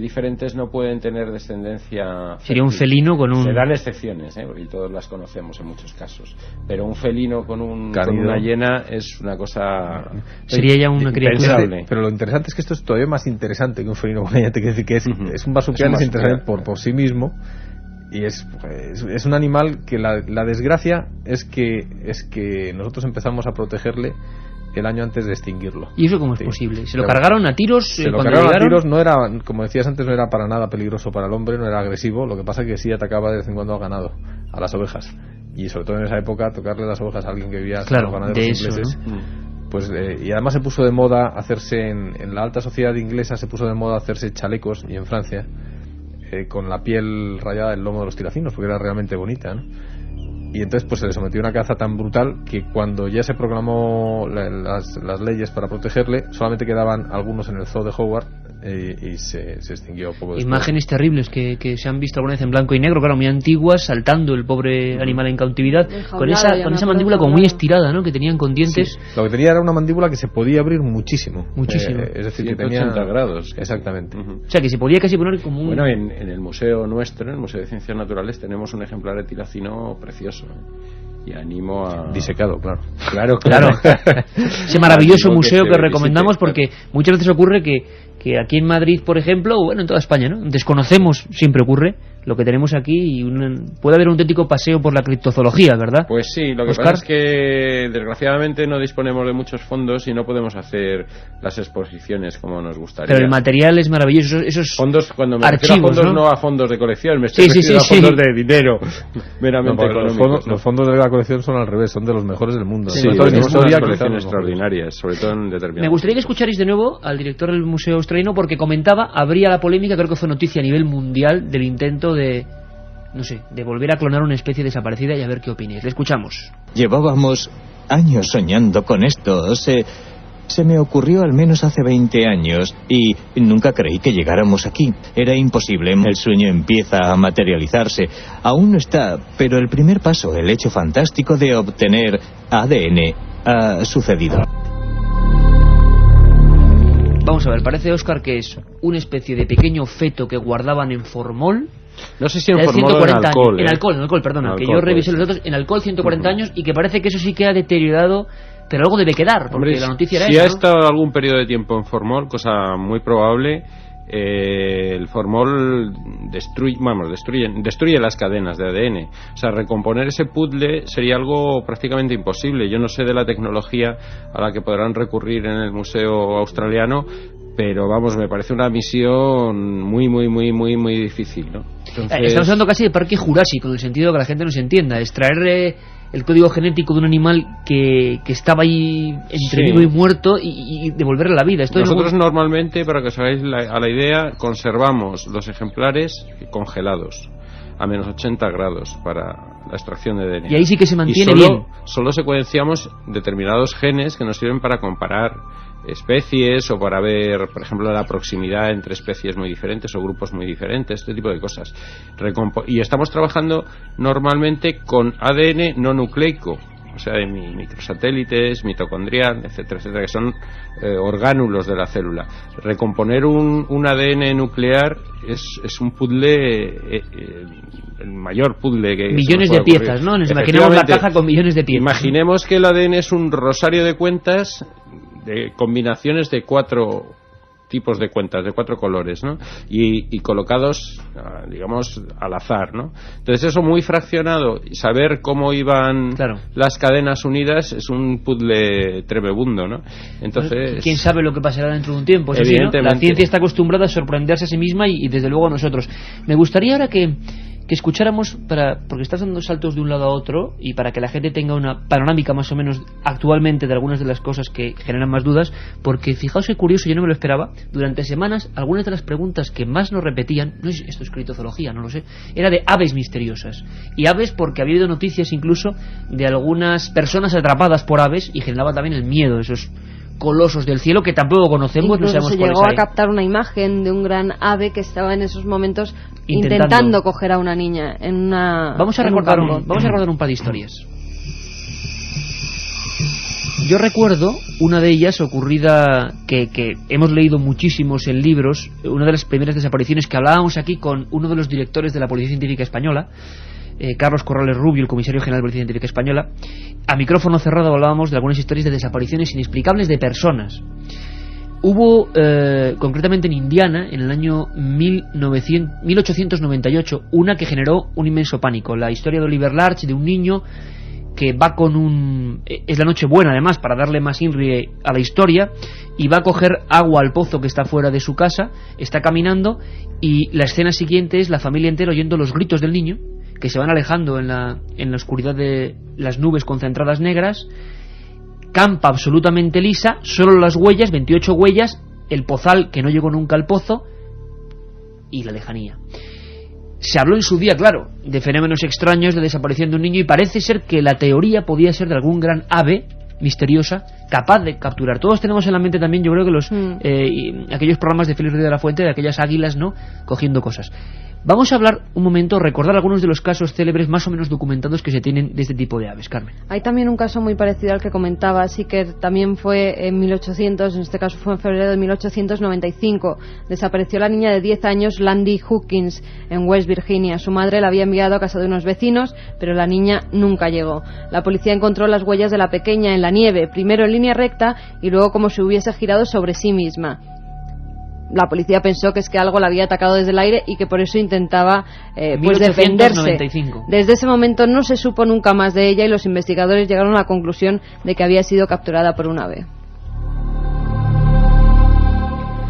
diferentes no pueden tener descendencia. Sería un felino con un... Se dan excepciones, y todos las conocemos en muchos casos. Pero un felino con una hiena es una cosa... Sería ya una criatura. Pero lo interesante es que esto es todavía más interesante que un felino con una hiena. Te quiero decir que es un marsupial, es interesante por sí mismo. Y es un animal que la desgracia es que nosotros empezamos a protegerle el año antes de extinguirlo. ¿Y eso cómo es posible? ¿Se lo cargaron a tiros? Se lo cargaron a tiros, no era, como decías antes, no era para nada peligroso para el hombre, no era agresivo. Lo que pasa es que sí atacaba de vez en cuando al ganado, a las ovejas. Y sobre todo en esa época, tocarle las ovejas a alguien que vivía con los ganaderos ingleses. ¿No? Pues, y además se puso de moda hacerse, en la alta sociedad inglesa se puso de moda hacerse chalecos, y en Francia, con la piel rayada del lomo de los tilacinos, porque era realmente bonita, ¿no? Y entonces pues se le sometió a una caza tan brutal que cuando ya se proclamó las leyes para protegerle, solamente quedaban algunos en el zoo de Howard, y se extinguió poco después. Imágenes terribles que se han visto alguna vez en blanco y negro, claro, muy antiguas, saltando el pobre animal en cautividad, con esa mandíbula como muy estirada, ¿no?, que tenían con dientes. Sí. Lo que tenía era una mandíbula que se podía abrir muchísimo. Es decir, 180 que tenía grados. Exactamente. O sea, que se podía casi poner como un... Bueno, en el museo nuestro, en el Museo de Ciencias Naturales, tenemos un ejemplar de tilacino precioso. Y animo a... Disecado, claro. Claro. Ese maravilloso museo que recomendamos, porque muchas veces ocurre que aquí en Madrid, por ejemplo, o bueno, en toda España, ¿no?, desconocemos, siempre ocurre, lo que tenemos aquí, y puede haber un auténtico paseo por la criptozoología, ¿verdad? Pues sí, lo que pasa es que desgraciadamente no disponemos de muchos fondos y no podemos hacer las exposiciones como nos gustaría. Pero el material es maravilloso, esos fondos, cuando me archivos, refiero a fondos, no a fondos de colección, me estoy refiriendo a fondos de dinero meramente económicos. Los fondos de la colección son al revés, son de los mejores del mundo. Sí, tenemos unas colecciones extraordinarias, sobre todo en determinados. Me gustaría que escucharais de nuevo al director del Museo Australiano, porque comentaba, habría la polémica, creo que fue noticia a nivel mundial, del intento de volver a clonar una especie desaparecida, y a ver qué opináis. Le escuchamos. Llevábamos años soñando con esto. Se me ocurrió al menos hace 20 años y nunca creí que llegáramos aquí. Era imposible. El sueño empieza a materializarse. Aún no está, pero el primer paso, el hecho fantástico de obtener ADN, ha sucedido. Vamos a ver, parece, Óscar, que es una especie de pequeño feto que guardaban en formol. No sé si en formol o en alcohol. En alcohol, perdona, que yo revisé los datos, en alcohol 140 años, y que parece que eso sí que ha deteriorado, pero algo debe quedar, porque la noticia era si esa, ha ¿no? estado algún periodo de tiempo en formol, cosa muy probable, el formol destruye las cadenas de ADN. O sea, recomponer ese puzzle sería algo prácticamente imposible. Yo no sé de la tecnología a la que podrán recurrir en el Museo Australiano, pero vamos, me parece una misión muy difícil, ¿no? Entonces... Estamos hablando casi de parque jurásico, en el sentido que la gente no se entienda. Extraer el código genético de un animal que estaba ahí entre vivo y muerto, y devolverle la vida. Nosotros normalmente, para que os hagáis a la idea, conservamos los ejemplares congelados a menos 80 grados para la extracción de DNA. Y ahí sí que se mantiene bien. bien. Solo secuenciamos determinados genes que nos sirven para comparar especies o para ver, por ejemplo, la proximidad entre especies muy diferentes o grupos muy diferentes, este tipo de cosas. Y estamos trabajando normalmente con ADN no nucleico, o sea, de microsatélites, mitocondrial, etcétera, etcétera, que son orgánulos de la célula. Recomponer un ADN nuclear es un puzzle, el mayor puzzle que millones de piezas, ¿no? Nos imaginemos la caja con millones de piezas. Imaginemos que el ADN es un rosario de cuentas, de combinaciones de 4 tipos de cuentas, de 4 colores, ¿no? Y colocados, digamos, al azar, ¿no? Entonces eso muy fraccionado, saber cómo iban las cadenas unidas es un puzzle tremebundo, ¿no? Entonces, quién sabe lo que pasará dentro de un tiempo. Es así, ¿no? La ciencia está acostumbrada a sorprenderse a sí misma y desde luego a nosotros. Me gustaría ahora que escucháramos, porque estás dando saltos de un lado a otro y para que la gente tenga una panorámica más o menos actualmente de algunas de las cosas que generan más dudas, porque fijaos qué curioso, yo no me lo esperaba, durante semanas algunas de las preguntas que más nos repetían, no sé si esto es criptozoología, no lo sé, era de aves misteriosas, y aves porque había habido noticias incluso de algunas personas atrapadas por aves y generaba también el miedo, esos colosos del cielo que tampoco conocemos. Incluso no sabemos se cuáles llegó hay. a captar una imagen de un gran ave que estaba en esos momentos intentando coger a una niña en una. Vamos a recordar un par de historias. Yo recuerdo una de ellas ocurrida que hemos leído muchísimos en libros, una de las primeras desapariciones que hablábamos aquí con uno de los directores de la Policía Científica Española, Carlos Corrales Rubio, el comisario general de la Policía Científica Española. A micrófono cerrado hablábamos de algunas historias de desapariciones inexplicables de personas. Hubo, concretamente en Indiana, en el año 1898, una que generó un inmenso pánico. La historia de Oliver Larch, de un niño que va con un... Es la Nochebuena, además, para darle más INRI a la historia, y va a coger agua al pozo que está fuera de su casa, está caminando, y la escena siguiente es la familia entera oyendo los gritos del niño, que se van alejando en la oscuridad de las nubes concentradas negras, campa absolutamente lisa, solo las huellas, 28 huellas, el pozal que no llegó nunca al pozo y la lejanía. Se habló en su día, claro, de fenómenos extraños de desaparición de un niño y parece ser que la teoría podía ser de algún gran ave misteriosa capaz de capturar. Todos tenemos en la mente también, yo creo que aquellos programas de Félix Ruiz de la Fuente, de aquellas águilas, ¿no?, cogiendo cosas. Vamos a hablar un momento, recordar algunos de los casos célebres más o menos documentados que se tienen de este tipo de aves, Carmen. Hay también un caso muy parecido al que comentaba, sí, que también fue en 1800, en este caso fue en febrero de 1895. Desapareció la niña de 10 años, Landy Hawkins, en West Virginia. Su madre la había enviado a casa de unos vecinos, pero la niña nunca llegó. La policía encontró las huellas de la pequeña en la nieve, primero en línea recta y luego como si hubiese girado sobre sí misma. La policía pensó que es que algo la había atacado desde el aire y que por eso intentaba pues defenderse. Desde ese momento no se supo nunca más de ella y los investigadores llegaron a la conclusión de que había sido capturada por un ave.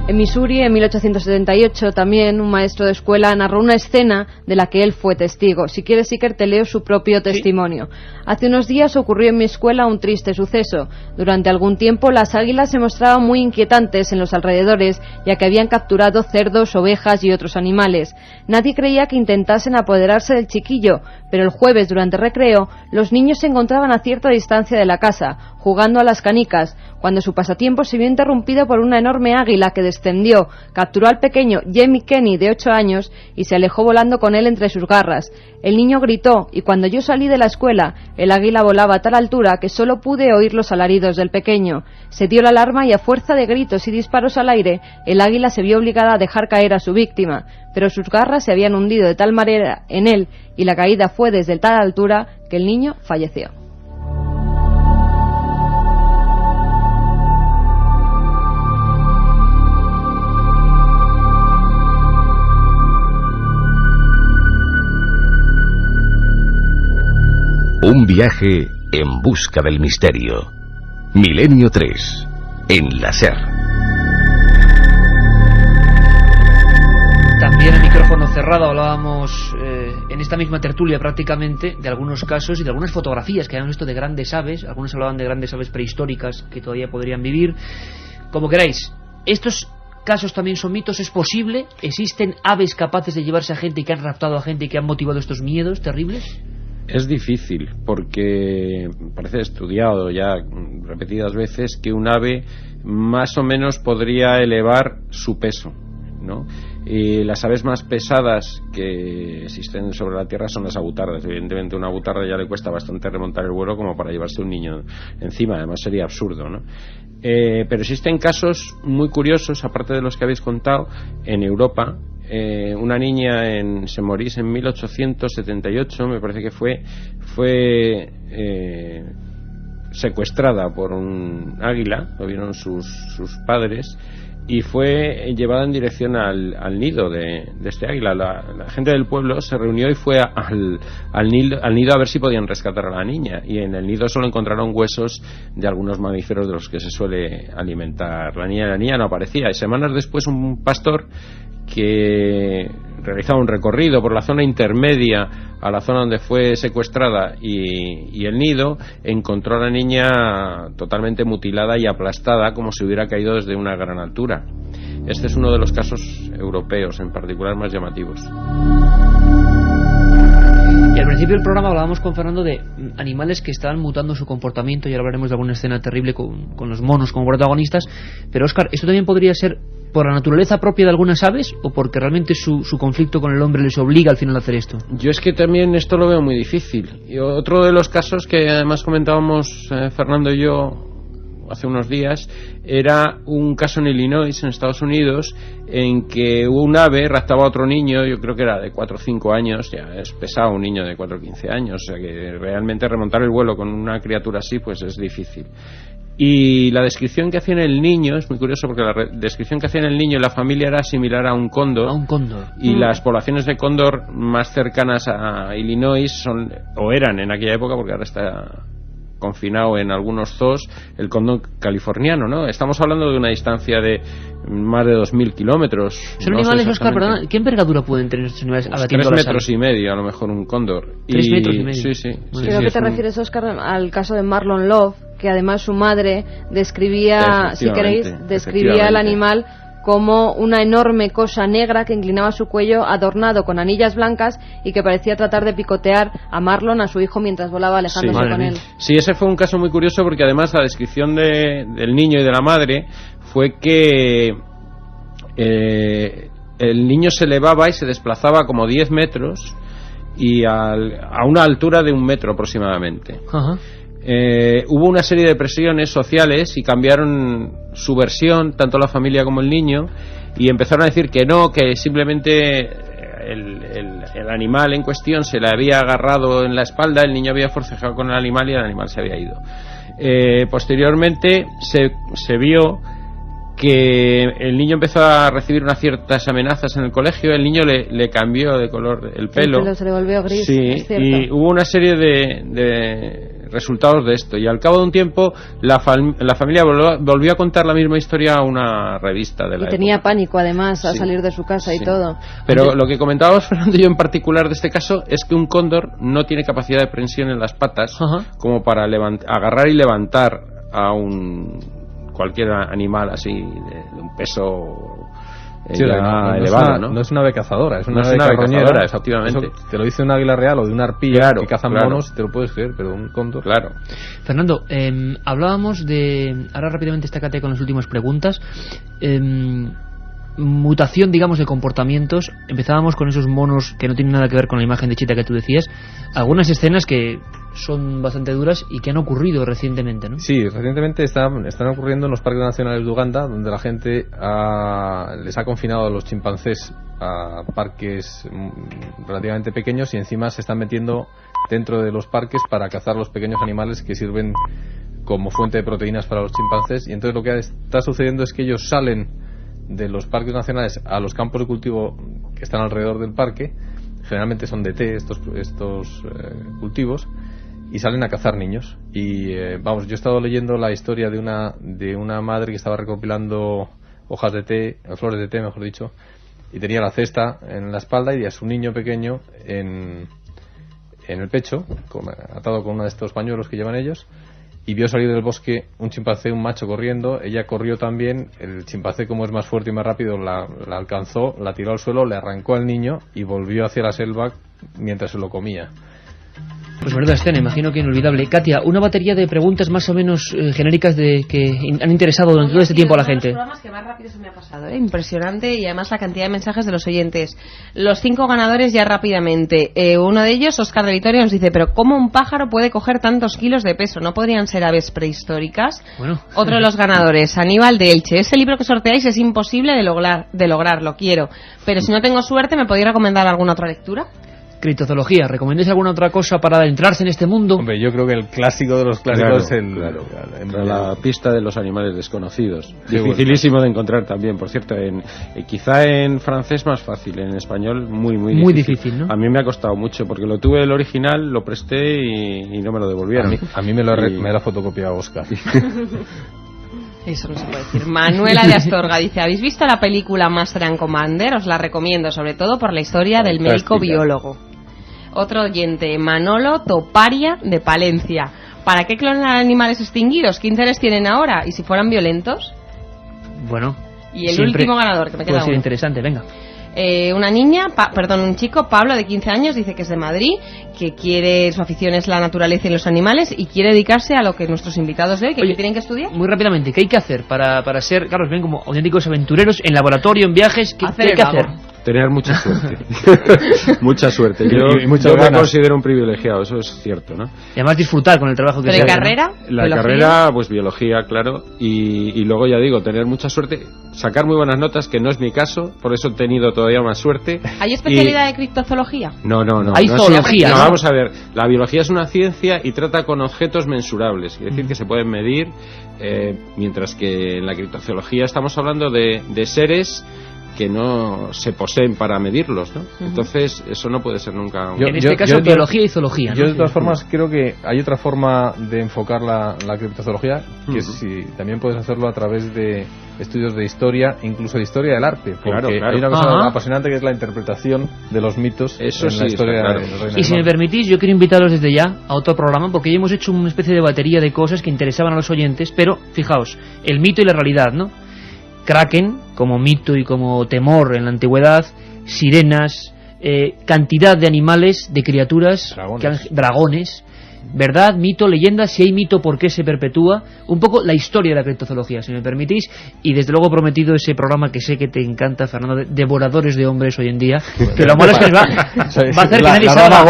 En Missouri, en 1878, también un maestro de escuela narró una escena de la que él fue testigo. Si quieres, Iker, te leo su propio testimonio. Hace unos días ocurrió en mi escuela un triste suceso. Durante algún tiempo las águilas se mostraban muy inquietantes en los alrededores, ya que habían capturado cerdos, ovejas y otros animales. Nadie creía que intentasen apoderarse del chiquillo, pero el jueves, durante recreo, los niños se encontraban a cierta distancia de la casa, jugando a las canicas, cuando su pasatiempo se vio interrumpido por una enorme águila que descendió, capturó al pequeño Jamie Kenny de 8 años y se alejó volando con él entre sus garras. El niño gritó y cuando yo salí de la escuela, el águila volaba a tal altura que solo pude oír los alaridos del pequeño. Se dio la alarma y a fuerza de gritos y disparos al aire, el águila se vio obligada a dejar caer a su víctima, pero sus garras se habían hundido de tal manera en él y la caída fue desde tal altura que el niño falleció. Un viaje en busca del misterio. Milenio 3, en la SER. También a micrófono cerrado hablábamos en esta misma tertulia prácticamente de algunos casos y de algunas fotografías que habíamos visto de grandes aves. Algunos hablaban de grandes aves prehistóricas que todavía podrían vivir. Como queráis, estos casos también son mitos. ¿Es posible? ¿Existen aves capaces de llevarse a gente y que han raptado a gente y que han motivado estos miedos terribles? Es difícil, porque parece estudiado ya repetidas veces que un ave más o menos podría elevar su peso, ¿no? Y las aves más pesadas que existen sobre la Tierra son las avutardas. Evidentemente, una avutarda ya le cuesta bastante remontar el vuelo como para llevarse un niño encima. Además, sería absurdo, ¿no? Pero existen casos muy curiosos, aparte de los que habéis contado, en Europa. Una niña en Semorís en 1878, me parece que fue secuestrada por un águila, lo vieron sus padres, y fue llevada en dirección al nido de este águila. La gente del pueblo se reunió y fue al nido a ver si podían rescatar a la niña, y en el nido solo encontraron huesos de algunos mamíferos de los que se suele alimentar la niña. La niña no aparecía, y semanas después un pastor que realizaba un recorrido por la zona intermedia a la zona donde fue secuestrada y el nido, encontró a la niña totalmente mutilada y aplastada, como si hubiera caído desde una gran altura. Este es uno de los casos europeos en particular más llamativos. Y al principio del programa hablábamos con Fernando de animales que estaban mutando su comportamiento, y ahora hablaremos de alguna escena terrible con los monos como protagonistas. Pero Óscar, ¿esto también podría ser por la naturaleza propia de algunas aves o porque realmente su conflicto con el hombre les obliga al final a hacer esto? Yo es que también esto lo veo muy difícil. Y otro de los casos que además comentábamos Fernando y yo hace unos días era un caso en Illinois, en Estados Unidos, en que un ave raptaba a otro niño, yo creo que era de 4 o 5 años, ya es pesado un niño de 4 o 15 años, o sea que realmente remontar el vuelo con una criatura así pues es difícil. Y la descripción que hacía en el niño es muy curioso, porque la descripción que hacía en el niño, la familia era similar a un cóndor. Y las poblaciones de cóndor más cercanas a Illinois son, o eran en aquella época, porque ahora está confinado en algunos zoos, el cóndor californiano, ¿no? Estamos hablando de una distancia de más de 2.000 kilómetros. Son animales, Óscar, perdón, ¿qué envergadura pueden tener estos animales? Pues 3 metros y medio, a lo mejor, un cóndor. 3 metros y medio. Sí. Creo que te refieres, Óscar, al caso de Marlon Love, que además su madre describía, si queréis, describía al animal como una enorme cosa negra que inclinaba su cuello, adornado con anillas blancas, y que parecía tratar de picotear a Marlon, a su hijo, mientras volaba alejándose con él. Sí, ese fue un caso muy curioso, porque además la descripción del niño y de la madre fue que el niño se elevaba y se desplazaba como 10 metros y a una altura de 1 metro aproximadamente. Ajá. Hubo una serie de presiones sociales y cambiaron su versión, tanto la familia como el niño, y empezaron a decir que no, que simplemente el animal en cuestión se le había agarrado en la espalda, el niño había forcejeado con el animal y el animal se había ido. Posteriormente se vio que el niño empezó a recibir unas ciertas amenazas en el colegio, el niño le cambió de color el pelo. El pelo se le volvió gris, sí, es cierto. Y hubo una serie de resultados de esto, y al cabo de un tiempo la familia volvió a contar la misma historia a una revista de la época. Tenía pánico además a salir de su casa y todo. Pero lo que comentábamos, Fernando y yo, en particular de este caso, es que un cóndor no tiene capacidad de prensión en las patas como para agarrar y levantar a cualquier animal así de un peso elevado, ¿no? No es una ave cazadora, es una ave carroñera, efectivamente. Eso te lo dice un águila real o de una arpilla que cazan monos, te lo puedes creer, pero un cóndor. Claro. Fernando, hablábamos de, ahora rápidamente estácate con las últimas preguntas, mutación, digamos, de comportamientos. Empezábamos con esos monos que no tienen nada que ver con la imagen de Chita que tú decías. Algunas escenas que son bastante duras y que han ocurrido recientemente, ¿no? Sí, recientemente están ocurriendo en los parques nacionales de Uganda, donde la gente les ha confinado a los chimpancés a parques relativamente pequeños, y encima se están metiendo dentro de los parques para cazar los pequeños animales que sirven como fuente de proteínas para los chimpancés. Y entonces lo que está sucediendo es que ellos salen de los parques nacionales a los campos de cultivo que están alrededor del parque, generalmente son de té estos cultivos, y salen a cazar niños. Y yo he estado leyendo la historia de una madre que estaba recopilando hojas de té, flores de té mejor dicho, y tenía la cesta en la espalda y a su niño pequeño en el pecho, atado con uno de estos pañuelos que llevan ellos, y vio salir del bosque un chimpancé, un macho, corriendo. Ella corrió también. El chimpancé, como es más fuerte y más rápido, la alcanzó, la tiró al suelo, le arrancó al niño y volvió hacia la selva mientras se lo comía. Pues verdad escena, imagino que inolvidable. Katia, una batería de preguntas más o menos genéricas que han interesado durante todo este tiempo a la gente. Los programas que más rápido se me ha pasado, impresionante, y además la cantidad de mensajes de los oyentes. Los 5 ganadores ya rápidamente. Uno de ellos, Óscar de Vitoria, nos dice, pero ¿cómo un pájaro puede coger tantos kilos de peso? ¿No podrían ser aves prehistóricas? Bueno. Otro de los ganadores, Aníbal de Elche. Ese libro que sorteáis es imposible de lograrlo, quiero. Pero si no tengo suerte, ¿me podéis recomendar alguna otra lectura? Criptozoología, ¿recomendáis alguna otra cosa para adentrarse en este mundo? Hombre, yo creo que el clásico de los clásicos la pista de los animales desconocidos. Dificilísimo de encontrar también, por cierto. Quizá en francés más fácil, en español muy difícil, ¿no? A mí me ha costado mucho, porque lo tuve el original, lo presté y no me lo devolvieron. A mí me la fotocopiado Óscar. Eso no se puede decir. Manuela de Astorga dice, ¿habéis visto la película Master and Commander? Os la recomiendo, sobre todo por la historia del médico biólogo. Otro oyente, Manolo Toparia de Palencia. ¿Para qué clonar animales extinguidos? ¿Qué interés tienen ahora? ¿Y si fueran violentos? Bueno. Y el último ganador, que me queda uno. Interesante, venga. Un chico, Pablo, de 15 años, dice que es de Madrid, que su afición es la naturaleza y los animales, y quiere dedicarse a lo que nuestros invitados de hoy, que tienen que estudiar. Muy rápidamente, ¿qué hay que hacer para ser, Carlos, ven como auténticos aventureros en laboratorio, en viajes? ¿Qué hay que hacer? Tener mucha suerte. Mucha suerte. Yo me considero un privilegiado, eso es cierto, ¿no? Y además disfrutar con el trabajo que se hace. ¿Pero en carrera? La carrera, pues biología, claro. Y luego, ya digo, tener mucha suerte, sacar muy buenas notas, que no es mi caso, por eso he tenido todavía más suerte. ¿Hay especialidad de criptozoología? No. Hay zoología. No, vamos a ver. La biología es una ciencia y trata con objetos mensurables, es decir, que se pueden medir, mientras que en la criptozoología estamos hablando de seres que no se poseen para medirlos, ¿no? Entonces, eso no puede ser nunca... En este caso, biología y zoología, ¿no? Yo, de todas formas, creo que hay otra forma de enfocar la criptozoología, que también puedes hacerlo a través de estudios de historia, incluso de historia del arte, porque hay una cosa apasionante que es la interpretación de los mitos en la historia del reino. Y si me permitís, yo quiero invitaros desde ya a otro programa, porque ya hemos hecho una especie de batería de cosas que interesaban a los oyentes, pero, fijaos, el mito y la realidad, ¿no? Kraken, como mito y como temor en la antigüedad, sirenas, cantidad de animales, de criaturas, dragones, verdad, mito, leyenda, si hay mito, ¿por qué se perpetúa? Un poco la historia de la criptozoología, si me permitís, y desde luego prometido ese programa que sé que te encanta, Fernando, de devoradores de hombres hoy en día, que lo malo es que va a hacer que nadie salga.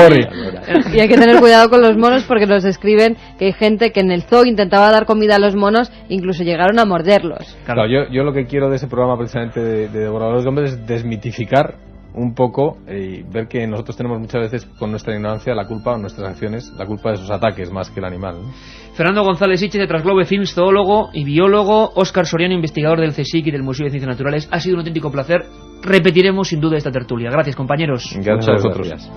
Y hay que tener cuidado con los monos, porque nos escriben que hay gente que en el zoo intentaba dar comida a los monos, incluso llegaron a morderlos. Claro, yo lo que quiero de ese programa precisamente de devoradores de hombres es desmitificar un poco y ver que nosotros tenemos muchas veces con nuestra ignorancia la culpa, o nuestras acciones, la culpa de esos ataques más que el animal, ¿no? Fernando González Siche, de Transglobe Films, zoólogo y biólogo. Óscar Soriano, investigador del CSIC y del Museo de Ciencias Naturales. Ha sido un auténtico placer. Repetiremos sin duda esta tertulia. Gracias, compañeros. Gracias a vosotros.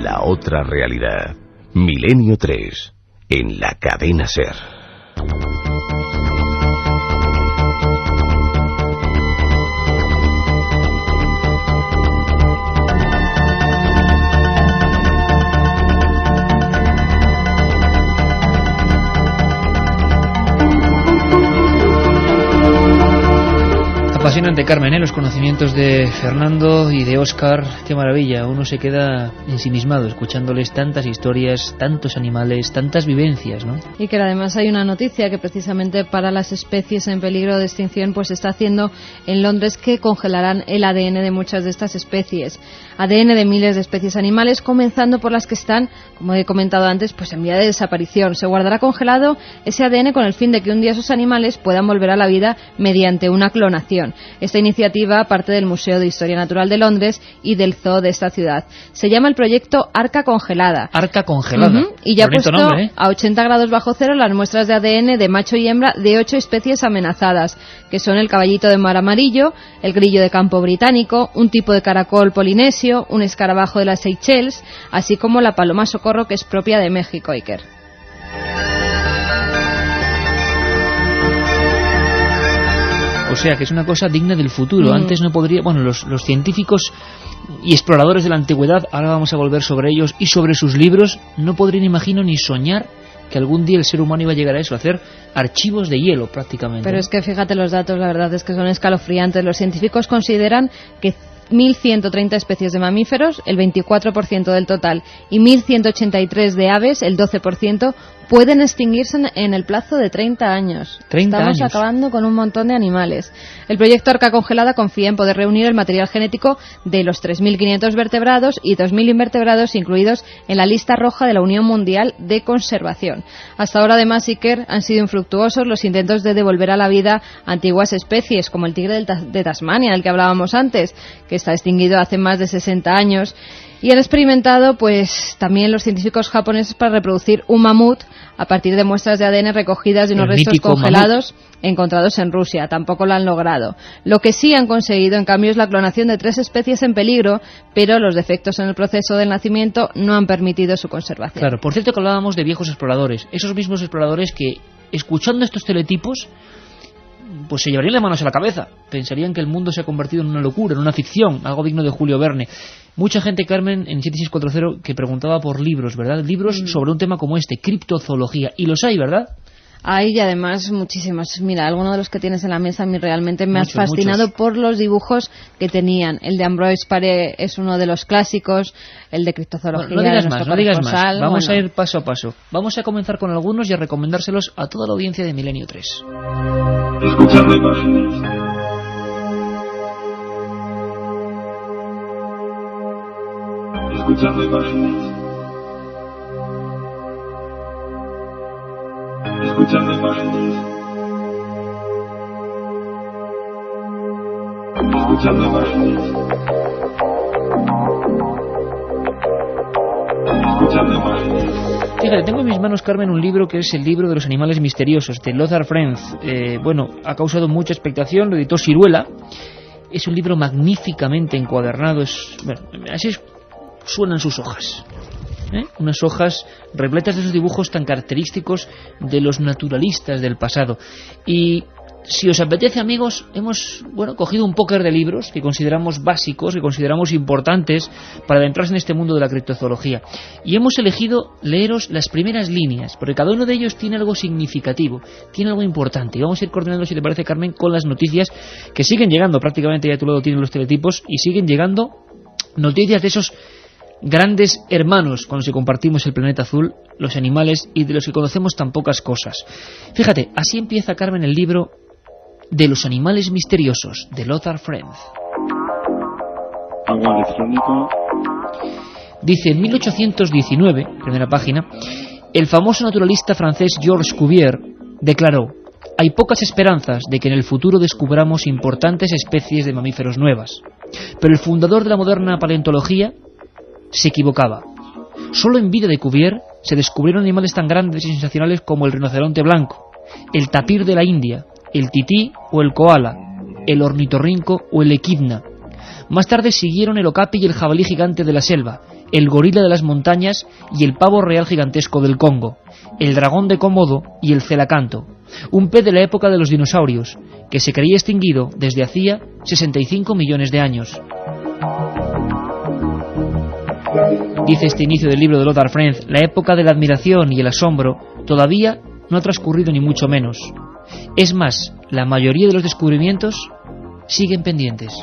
La otra realidad. Milenio 3. En la cadena SER. Apasionante, Carmen, los conocimientos de Fernando y de Óscar, qué maravilla, uno se queda ensimismado escuchándoles tantas historias, tantos animales, tantas vivencias, ¿no? Y que además hay una noticia que precisamente para las especies en peligro de extinción pues se está haciendo en Londres, que congelarán el ADN de muchas de estas especies. ADN de miles de especies animales, comenzando por las que están, como he comentado antes, pues en vía de desaparición. Se guardará congelado ese ADN con el fin de que un día esos animales puedan volver a la vida mediante una clonación. Esta iniciativa parte del Museo de Historia Natural de Londres y del Zoo de esta ciudad. Se llama el proyecto Arca Congelada. Arca Congelada. Y ya ha puesto a 80 grados bajo cero las muestras de ADN de macho y hembra de 8 especies amenazadas, que son el caballito de mar amarillo, el grillo de campo británico, un tipo de caracol polinesio, un escarabajo de las Seychelles, así como la paloma socorro, que es propia de México, Iker. O sea, que es una cosa digna del futuro. Antes no podría... Bueno, los científicos y exploradores de la antigüedad, ahora vamos a volver sobre ellos y sobre sus libros, no podrían, imagino, ni soñar que algún día el ser humano iba a llegar a eso, a hacer archivos de hielo prácticamente. Pero es que fíjate los datos, la verdad es que son escalofriantes. Los científicos consideran que 1.130 especies de mamíferos, el 24% del total, y 1.183 de aves, el 12%, pueden extinguirse en el plazo de 30 años. 30 Estamos años. acabando con un montón de animales. El proyecto Arca Congelada confía en poder reunir el material genético de los 3.500 vertebrados y 2.000 invertebrados incluidos en la lista roja de la Unión Mundial de Conservación. Hasta ahora, además, Iker, han sido infructuosos los intentos de devolver a la vida antiguas especies, como el tigre de Tasmania, del que hablábamos antes, que está extinguido hace más de 60 años. Y han experimentado, pues, también los científicos japoneses para reproducir un mamut a partir de muestras de ADN recogidas de unos restos congelados encontrados en Rusia. Tampoco lo han logrado. Lo que sí han conseguido, en cambio, es la clonación de 3 especies en peligro, pero los defectos en el proceso del nacimiento no han permitido su conservación. Claro, por cierto que hablábamos de viejos exploradores. Esos mismos exploradores que, escuchando estos teletipos, pues se llevarían las manos a la cabeza. Pensarían que el mundo se ha convertido en una locura, en una ficción, algo digno de Julio Verne. Mucha gente, Carmen, en 7640, que preguntaba por libros, ¿verdad? Libros sobre un tema como este, criptozoología. Y los hay, ¿verdad? Hay, y además muchísimos. Mira, alguno de los que tienes en la mesa a mí realmente me Muchos, ha fascinado por los dibujos que tenían. El de Ambroise Paré es uno de los clásicos, el de criptozoología. No digas de más, nuestro no digas corresponsal. más. Vamos Bueno, a ir paso a paso. Vamos a comenzar con algunos y a recomendárselos a toda la audiencia de Milenio 3. Escuchando imágenes. Escuchando imágenes. Escuchando imágenes. Escuchando imágenes. Escuchando imágenes. Fíjate, tengo en mis manos, Carmen, un libro que es el libro de los animales misteriosos, de Lothar Frenz. Bueno, ha causado mucha expectación, lo editó Siruela. Es un libro magníficamente encuadernado, bueno, así suenan sus hojas. Unas hojas repletas de esos dibujos tan característicos de los naturalistas del pasado. Y si os apetece, amigos, hemos cogido un póker de libros que consideramos básicos, que consideramos importantes para adentrarse en este mundo de la criptozoología. Y hemos elegido leeros las primeras líneas, porque cada uno de ellos tiene algo significativo, tiene algo importante. Y vamos a ir coordinando, si te parece, Carmen, con las noticias que siguen llegando. Prácticamente ya a tu lado tienen los teletipos y siguen llegando noticias de esos grandes hermanos con los que compartimos el planeta azul, los animales, y de los que conocemos tan pocas cosas. Fíjate, así empieza, Carmen, el libro de los animales misteriosos, de Lothar Frenz. Agua electrónico. Dice, en 1819, primera página, el famoso naturalista francés Georges Cuvier declaró: hay pocas esperanzas de que en el futuro descubramos importantes especies de mamíferos nuevas. Pero el fundador de la moderna paleontología se equivocaba. Solo en vida de Cuvier se descubrieron animales tan grandes y sensacionales como el rinoceronte blanco, el tapir de la India, el tití o el koala, el ornitorrinco o el equidna. Más tarde siguieron el okapi y el jabalí gigante de la selva, el gorila de las montañas y el pavo real gigantesco del Congo, el dragón de Komodo y el celacanto, un pez de la época de los dinosaurios, que se creía extinguido desde hacía 65 millones de años. Dice este inicio del libro de Lothar Frenz, la época de la admiración y el asombro todavía no ha transcurrido, ni mucho menos. Es más, la mayoría de los descubrimientos siguen pendientes.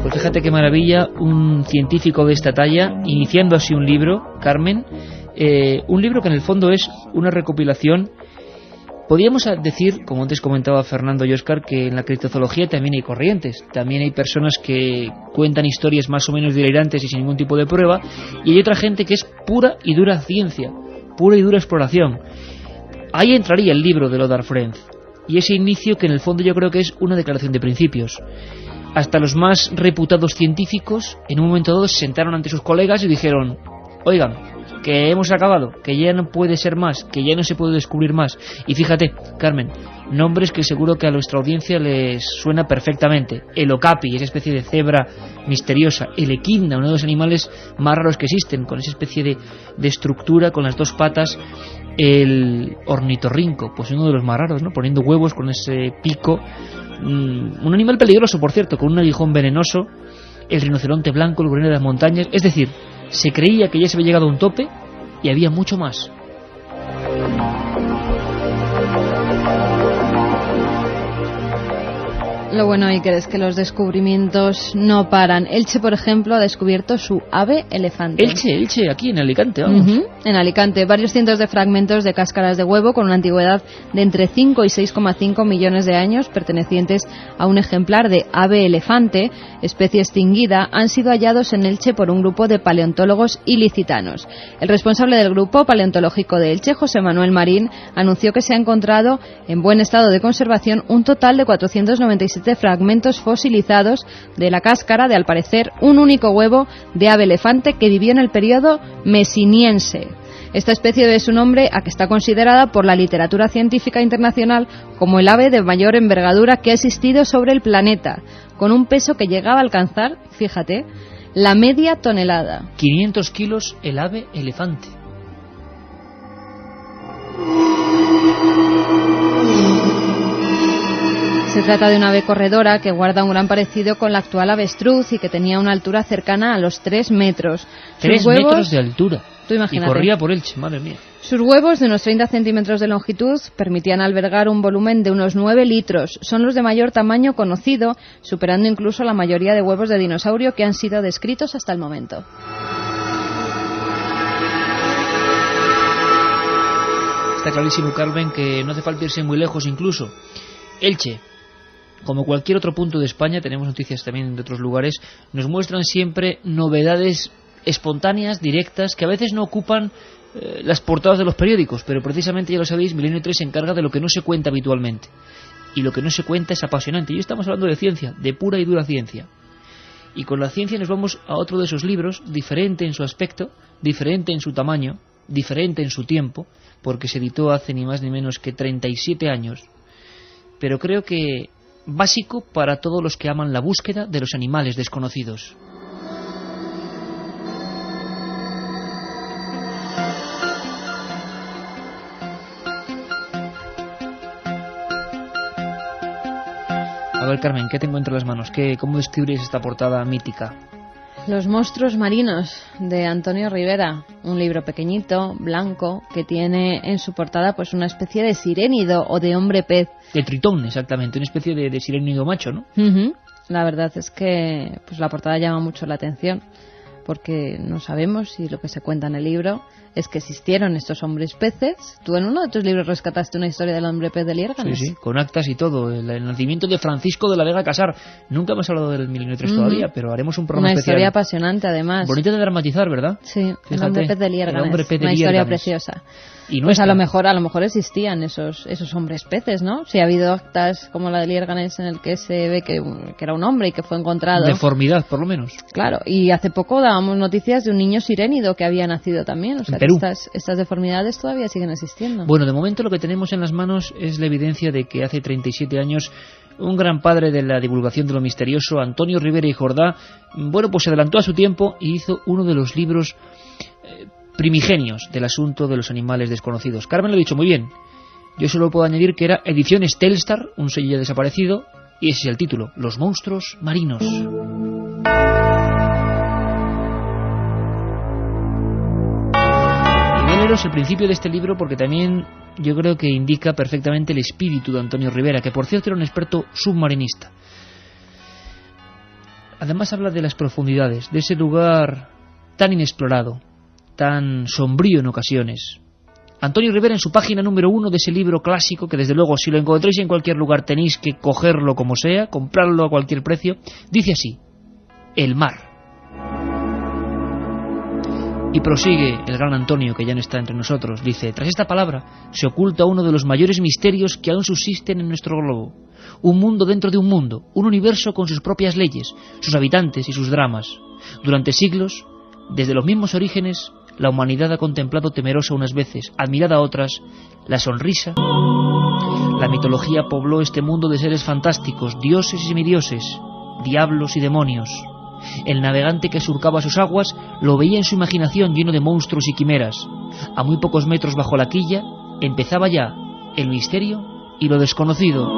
Pues fíjate qué maravilla, un científico de esta talla, iniciando así un libro, Carmen, un libro que en el fondo es una recopilación. Podríamos decir, como antes comentaba Fernando y Óscar, que en la criptozoología también hay corrientes, también hay personas que cuentan historias más o menos delirantes y sin ningún tipo de prueba, y hay otra gente que es pura y dura ciencia, pura y dura exploración. Ahí entraría el libro de Lothar Frenz, y ese inicio que en el fondo yo creo que es una declaración de principios. Hasta los más reputados científicos en un momento dado se sentaron ante sus colegas y dijeron: oigan, que hemos acabado, que ya no puede ser más, que ya no se puede descubrir más. Y fíjate, Carmen, nombres que seguro que a nuestra audiencia les suena perfectamente: el okapi, esa especie de cebra misteriosa; el equidna, uno de los animales más raros que existen, con esa especie de estructura con las dos patas; el ornitorrinco, pues uno de los más raros, ¿no?, poniendo huevos con ese pico, un animal peligroso, por cierto, con un aguijón venenoso; el rinoceronte blanco, el gorila de las montañas. Es decir, se creía que ya se había llegado a un tope y había mucho más. Lo bueno, Iker, es que los descubrimientos no paran. Elche, por ejemplo, ha descubierto su ave elefante. Elche, aquí en Alicante, vamos. En Alicante, varios cientos de fragmentos de cáscaras de huevo con una antigüedad de entre 5 y 6,5 millones de años, pertenecientes a un ejemplar de ave elefante, especie extinguida, han sido hallados en Elche por un grupo de paleontólogos ilicitanos. El responsable del grupo paleontológico de Elche, José Manuel Marín, anunció que se ha encontrado en buen estado de conservación un total de 497 fragmentos fosilizados de la cáscara de, al parecer, un único huevo de ave elefante que vivió en el periodo mesiniense. Esta especie debe su nombre a que está considerada por la literatura científica internacional como el ave de mayor envergadura que ha existido sobre el planeta, con un peso que llegaba a alcanzar, fíjate, la media tonelada. 500 kilos el ave elefante. Se trata de una ave corredora que guarda un gran parecido con la actual avestruz y que tenía una altura cercana a los 3 metros. 3 metros de altura. Tú imagínate. Y corría por Elche, madre mía. Sus huevos, de unos 30 centímetros de longitud, permitían albergar un volumen de unos 9 litros. Son los de mayor tamaño conocido, superando incluso la mayoría de huevos de dinosaurio que han sido descritos hasta el momento. Está clarísimo, Carmen, que no hace falta irse muy lejos incluso. Elche, como cualquier otro punto de España, tenemos noticias también de otros lugares, nos muestran siempre novedades espontáneas, directas, que a veces no ocupan las portadas de los periódicos, pero precisamente, ya lo sabéis, Milenio 3 se encarga de lo que no se cuenta habitualmente. Y lo que no se cuenta es apasionante. Y hoy estamos hablando de ciencia, de pura y dura ciencia. Y con la ciencia nos vamos a otro de esos libros, diferente en su aspecto, diferente en su tamaño, diferente en su tiempo, porque se editó hace ni más ni menos que 37 años. Pero creo que básico para todos los que aman la búsqueda de los animales desconocidos. A ver, Carmen, ¿qué tengo entre las manos? ¿Cómo describiréis esta portada mítica? Los monstruos marinos, de Antonio Rivera, un libro pequeñito, blanco, que tiene en su portada pues una especie de sirénido o de hombre pez. De tritón, exactamente, una especie de sirénido macho, ¿no? La verdad es que pues la portada llama mucho la atención, porque no sabemos si lo que se cuenta en el libro es que existieron estos hombres peces. Tú en uno de tus libros rescataste una historia del hombre pez de Liérganes. Sí, con actas y todo. El nacimiento de Francisco de la Vega Casar. Nunca hemos hablado del Milenio 3 todavía, pero haremos un programa especial. Una historia apasionante, además. Bonita de dramatizar, ¿verdad? Sí, fíjate, el hombre pez de Liérganes. Una historia preciosa. Y pues a lo mejor existían esos hombres peces, ¿no? Si ha habido actas como la de Liérganes en el que se ve que era un hombre y que fue encontrado. Deformidad, por lo menos. Claro, y hace poco dábamos noticias de un niño sirénido que había nacido también. O sea, que estas deformidades todavía siguen existiendo. Bueno, de momento lo que tenemos en las manos es la evidencia de que hace 37 años un gran padre de la divulgación de lo misterioso, Antonio Rivera y Jordá, pues se adelantó a su tiempo y hizo uno de los libros primigenios del asunto de los animales desconocidos. Carmen lo ha dicho muy bien. Yo solo puedo añadir que era Ediciones Telstar, un sello ya desaparecido, y ese es el título, Los monstruos marinos. Es el principio de este libro porque también yo creo que indica perfectamente el espíritu de Antonio Rivera, que por cierto era un experto submarinista. Además habla de las profundidades, de ese lugar tan inexplorado, tan sombrío en ocasiones. Antonio Rivera, en su página número 1 de ese libro clásico, que desde luego si lo encontréis en cualquier lugar tenéis que cogerlo como sea, comprarlo a cualquier precio, dice así: el mar. Y prosigue el gran Antonio, que ya no está entre nosotros, dice: tras esta palabra se oculta uno de los mayores misterios que aún subsisten en nuestro globo. Un mundo dentro de un mundo, un universo con sus propias leyes, sus habitantes y sus dramas. Durante siglos, desde los mismos orígenes, la humanidad ha contemplado temerosa unas veces, admirada otras, la sonrisa. La mitología pobló este mundo de seres fantásticos, dioses y semidioses, diablos y demonios. El navegante que surcaba sus aguas lo veía en su imaginación lleno de monstruos y quimeras. A muy pocos metros bajo la quilla empezaba ya el misterio y lo desconocido.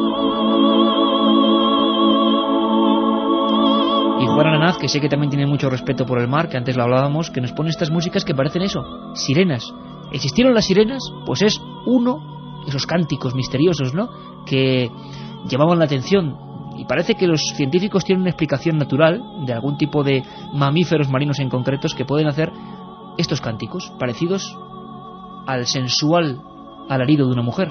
Y Juan Aranaz, que sé que también tiene mucho respeto por el mar, que antes lo hablábamos, que nos pone estas músicas que parecen eso, sirenas. ¿Existieron las sirenas? Pues es uno de esos cánticos misteriosos, ¿no?, que llamaban la atención y parece que los científicos tienen una explicación natural de algún tipo de mamíferos marinos en concretos que pueden hacer estos cánticos, parecidos al sensual alarido de una mujer.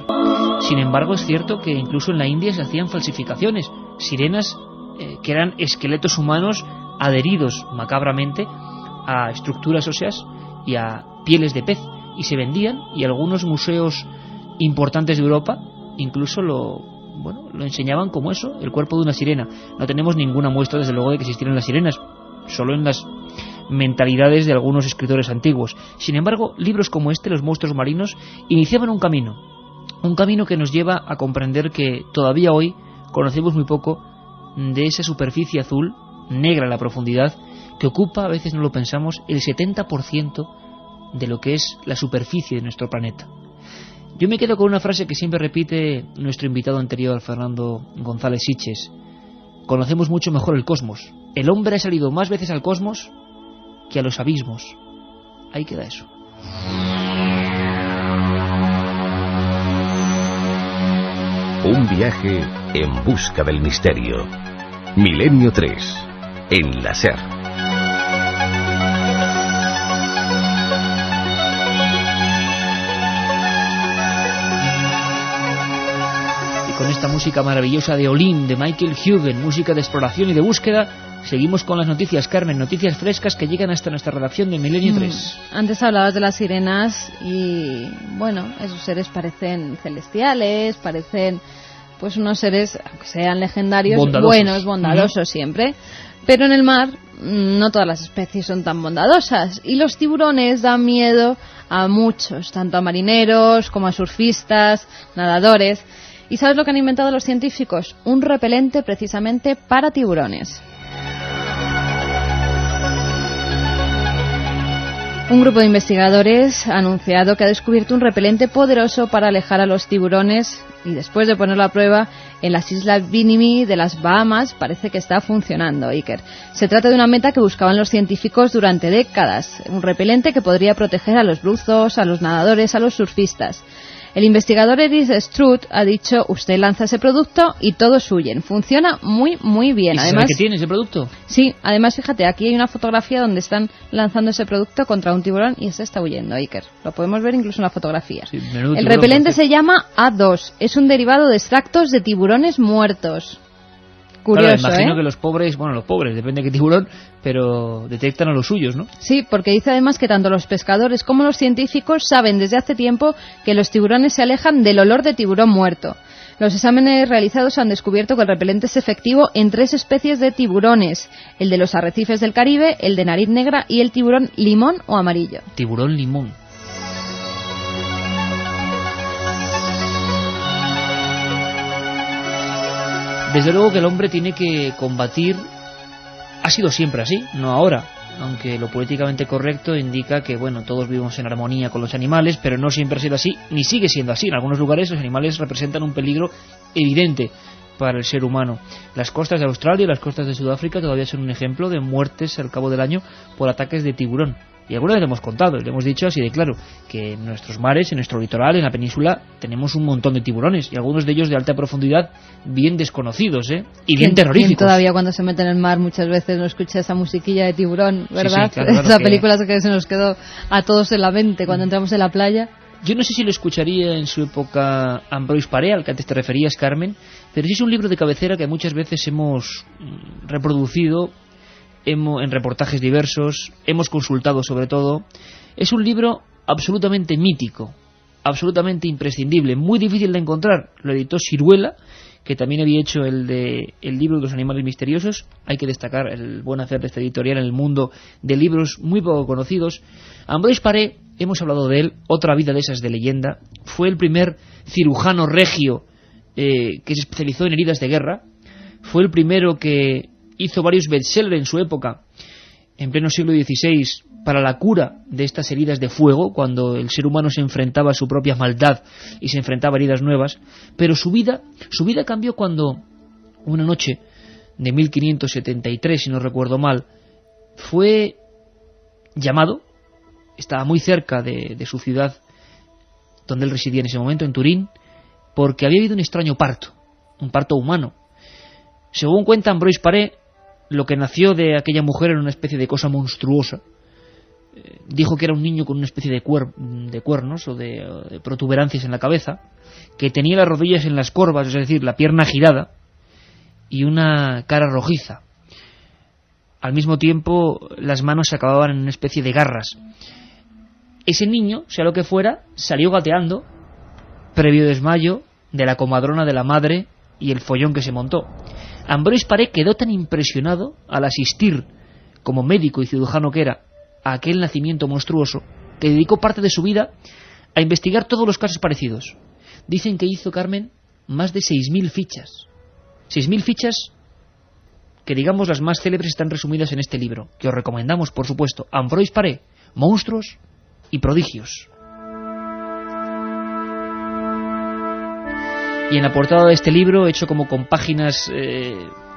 Sin embargo, es cierto que incluso en la India se hacían falsificaciones, sirenas que eran esqueletos humanos adheridos macabramente a estructuras óseas y a pieles de pez, y se vendían, y algunos museos importantes de Europa incluso lo enseñaban como eso, el cuerpo de una sirena. No tenemos ninguna muestra, desde luego, de que existieran las sirenas, solo en las mentalidades de algunos escritores antiguos. Sin embargo, libros como este, Los monstruos marinos, iniciaban un camino que nos lleva a comprender que todavía hoy conocemos muy poco de esa superficie azul, negra en la profundidad, que ocupa, a veces no lo pensamos, el 70% de lo que es la superficie de nuestro planeta. Yo me quedo con una frase que siempre repite nuestro invitado anterior, Fernando González Siches: conocemos mucho mejor el cosmos. El hombre ha salido más veces al cosmos que a los abismos. Ahí queda eso. Un viaje en busca del misterio. Milenio 3, en la SER. Y con esta música maravillosa de Olin, de Michael Huguen, música de exploración y de búsqueda, seguimos con las noticias, Carmen, noticias frescas que llegan hasta nuestra redacción de Milenio 3. Antes hablabas de las sirenas y, bueno, esos seres parecen celestiales, parecen pues unos seres, aunque sean legendarios, buenos, bondadosos siempre. Pero en el mar no todas las especies son tan bondadosas, y los tiburones dan miedo a muchos, tanto a marineros como a surfistas, nadadores. ¿Y sabes lo que han inventado los científicos? Un repelente precisamente para tiburones. Un grupo de investigadores ha anunciado que ha descubierto un repelente poderoso para alejar a los tiburones, y después de ponerlo a prueba en las islas Bimini de las Bahamas, parece que está funcionando, Iker. Se trata de una meta que buscaban los científicos durante décadas, un repelente que podría proteger a los buzos, a los nadadores, a los surfistas. El investigador Eric Strutt ha dicho: usted lanza ese producto y todos huyen. Funciona muy, muy bien. ¿Y además, qué tiene ese producto? Sí, además fíjate, aquí hay una fotografía donde están lanzando ese producto contra un tiburón y ese está huyendo, Iker. Lo podemos ver incluso en la fotografía. Sí, el repelente se llama A2. Es un derivado de extractos de tiburones muertos. Curioso, claro, imagino que los pobres, depende de qué tiburón, pero detectan a los suyos, ¿no? Sí, porque dice además que tanto los pescadores como los científicos saben desde hace tiempo que los tiburones se alejan del olor de tiburón muerto. Los exámenes realizados han descubierto que el repelente es efectivo en 3 especies de tiburones: el de los arrecifes del Caribe, el de nariz negra y el tiburón limón o amarillo. Tiburón limón. Desde luego que el hombre tiene que combatir, ha sido siempre así, no ahora, aunque lo políticamente correcto indica que, bueno, todos vivimos en armonía con los animales, pero no siempre ha sido así, ni sigue siendo así. En algunos lugares los animales representan un peligro evidente para el ser humano. Las costas de Australia y las costas de Sudáfrica todavía son un ejemplo de muertes al cabo del año por ataques de tiburón. Y alguna vez le hemos contado, le hemos dicho así de claro, que en nuestros mares, en nuestro litoral, en la península, tenemos un montón de tiburones, y algunos de ellos de alta profundidad, bien desconocidos, y bien terroríficos. ¿Quién todavía cuando se mete en el mar muchas veces no escucha esa musiquilla de tiburón, verdad? Sí, claro, esa película que se nos quedó a todos en la mente cuando entramos en la playa. Yo no sé si lo escucharía en su época Ambroise Paré, al que antes te referías, Carmen, pero sí es un libro de cabecera que muchas veces hemos reproducido en reportajes diversos, hemos consultado sobre todo. Es un libro absolutamente mítico, absolutamente imprescindible, muy difícil de encontrar. Lo editó Siruela, que también había hecho el libro de los animales misteriosos. Hay que destacar el buen hacer de esta editorial en el mundo de libros muy poco conocidos. Ambroise Paré, hemos hablado de él, otra vida de esas de leyenda. Fue el primer cirujano regio que se especializó en heridas de guerra. Fue el primero que hizo varios bestsellers en su época, en pleno siglo XVI, para la cura de estas heridas de fuego, cuando el ser humano se enfrentaba a su propia maldad y se enfrentaba a heridas nuevas. Pero su vida cambió cuando, una noche de 1573, si no recuerdo mal, fue llamado, estaba muy cerca de su ciudad donde él residía en ese momento, en Turín, porque había habido un extraño parto, un parto humano. Según cuenta Ambroise Paré, lo que nació de aquella mujer era una especie de cosa monstruosa. Dijo que era un niño con una especie de cuernos o de protuberancias en la cabeza, que tenía las rodillas en las corvas, es decir, la pierna girada, y una cara rojiza. Al mismo tiempo, las manos se acababan en una especie de garras. Ese niño, sea lo que fuera, salió gateando, previo desmayo de la comadrona de la madre y el follón que se montó. Ambroise Paré quedó tan impresionado al asistir, como médico y cirujano que era, a aquel nacimiento monstruoso, que dedicó parte de su vida a investigar todos los casos parecidos. Dicen que hizo, Carmen, más de 6.000 fichas. 6.000 fichas que, digamos, las más célebres están resumidas en este libro, que os recomendamos, por supuesto. Ambroise Paré, Monstruos y Prodigios. Y en la portada de este libro, hecho como con páginas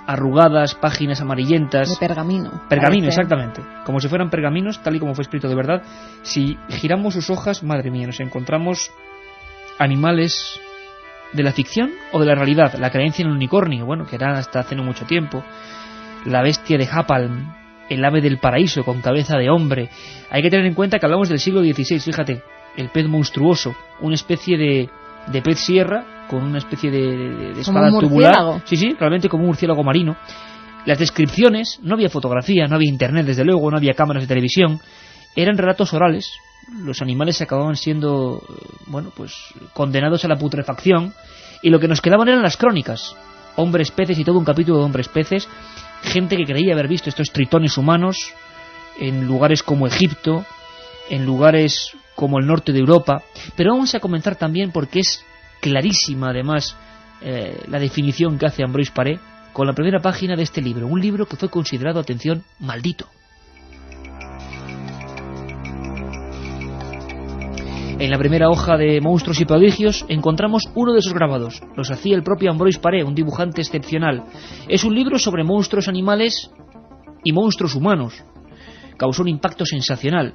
arrugadas, páginas amarillentas... De pergamino. Pergamino, exactamente. Como si fueran pergaminos, tal y como fue escrito de verdad. Si giramos sus hojas, madre mía, nos encontramos animales de la ficción o de la realidad. La creencia en el unicornio, bueno, que era hasta hace no mucho tiempo. La bestia de Hapalm, el ave del paraíso con cabeza de hombre. Hay que tener en cuenta que hablamos del siglo XVI, fíjate. El pez monstruoso, una especie de pez sierra con una especie de espada tubular. Sí, realmente como un murciélago marino. Las descripciones, no había fotografía, no había internet, desde luego, no había cámaras de televisión, eran relatos orales. Los animales acababan siendo, bueno, pues condenados a la putrefacción, y lo que nos quedaban eran las crónicas. Hombres peces y todo un capítulo de hombres peces, gente que creía haber visto estos tritones humanos en lugares como Egipto, en lugares como el norte de Europa. Pero vamos a comenzar también porque es clarísima, además, la definición que hace Ambroise Paré con la primera página de este libro. Un libro que fue considerado, atención, maldito. En la primera hoja de Monstruos y Prodigios encontramos uno de esos grabados. Los hacía el propio Ambroise Paré, un dibujante excepcional. Es un libro sobre monstruos animales y monstruos humanos. Causó un impacto sensacional.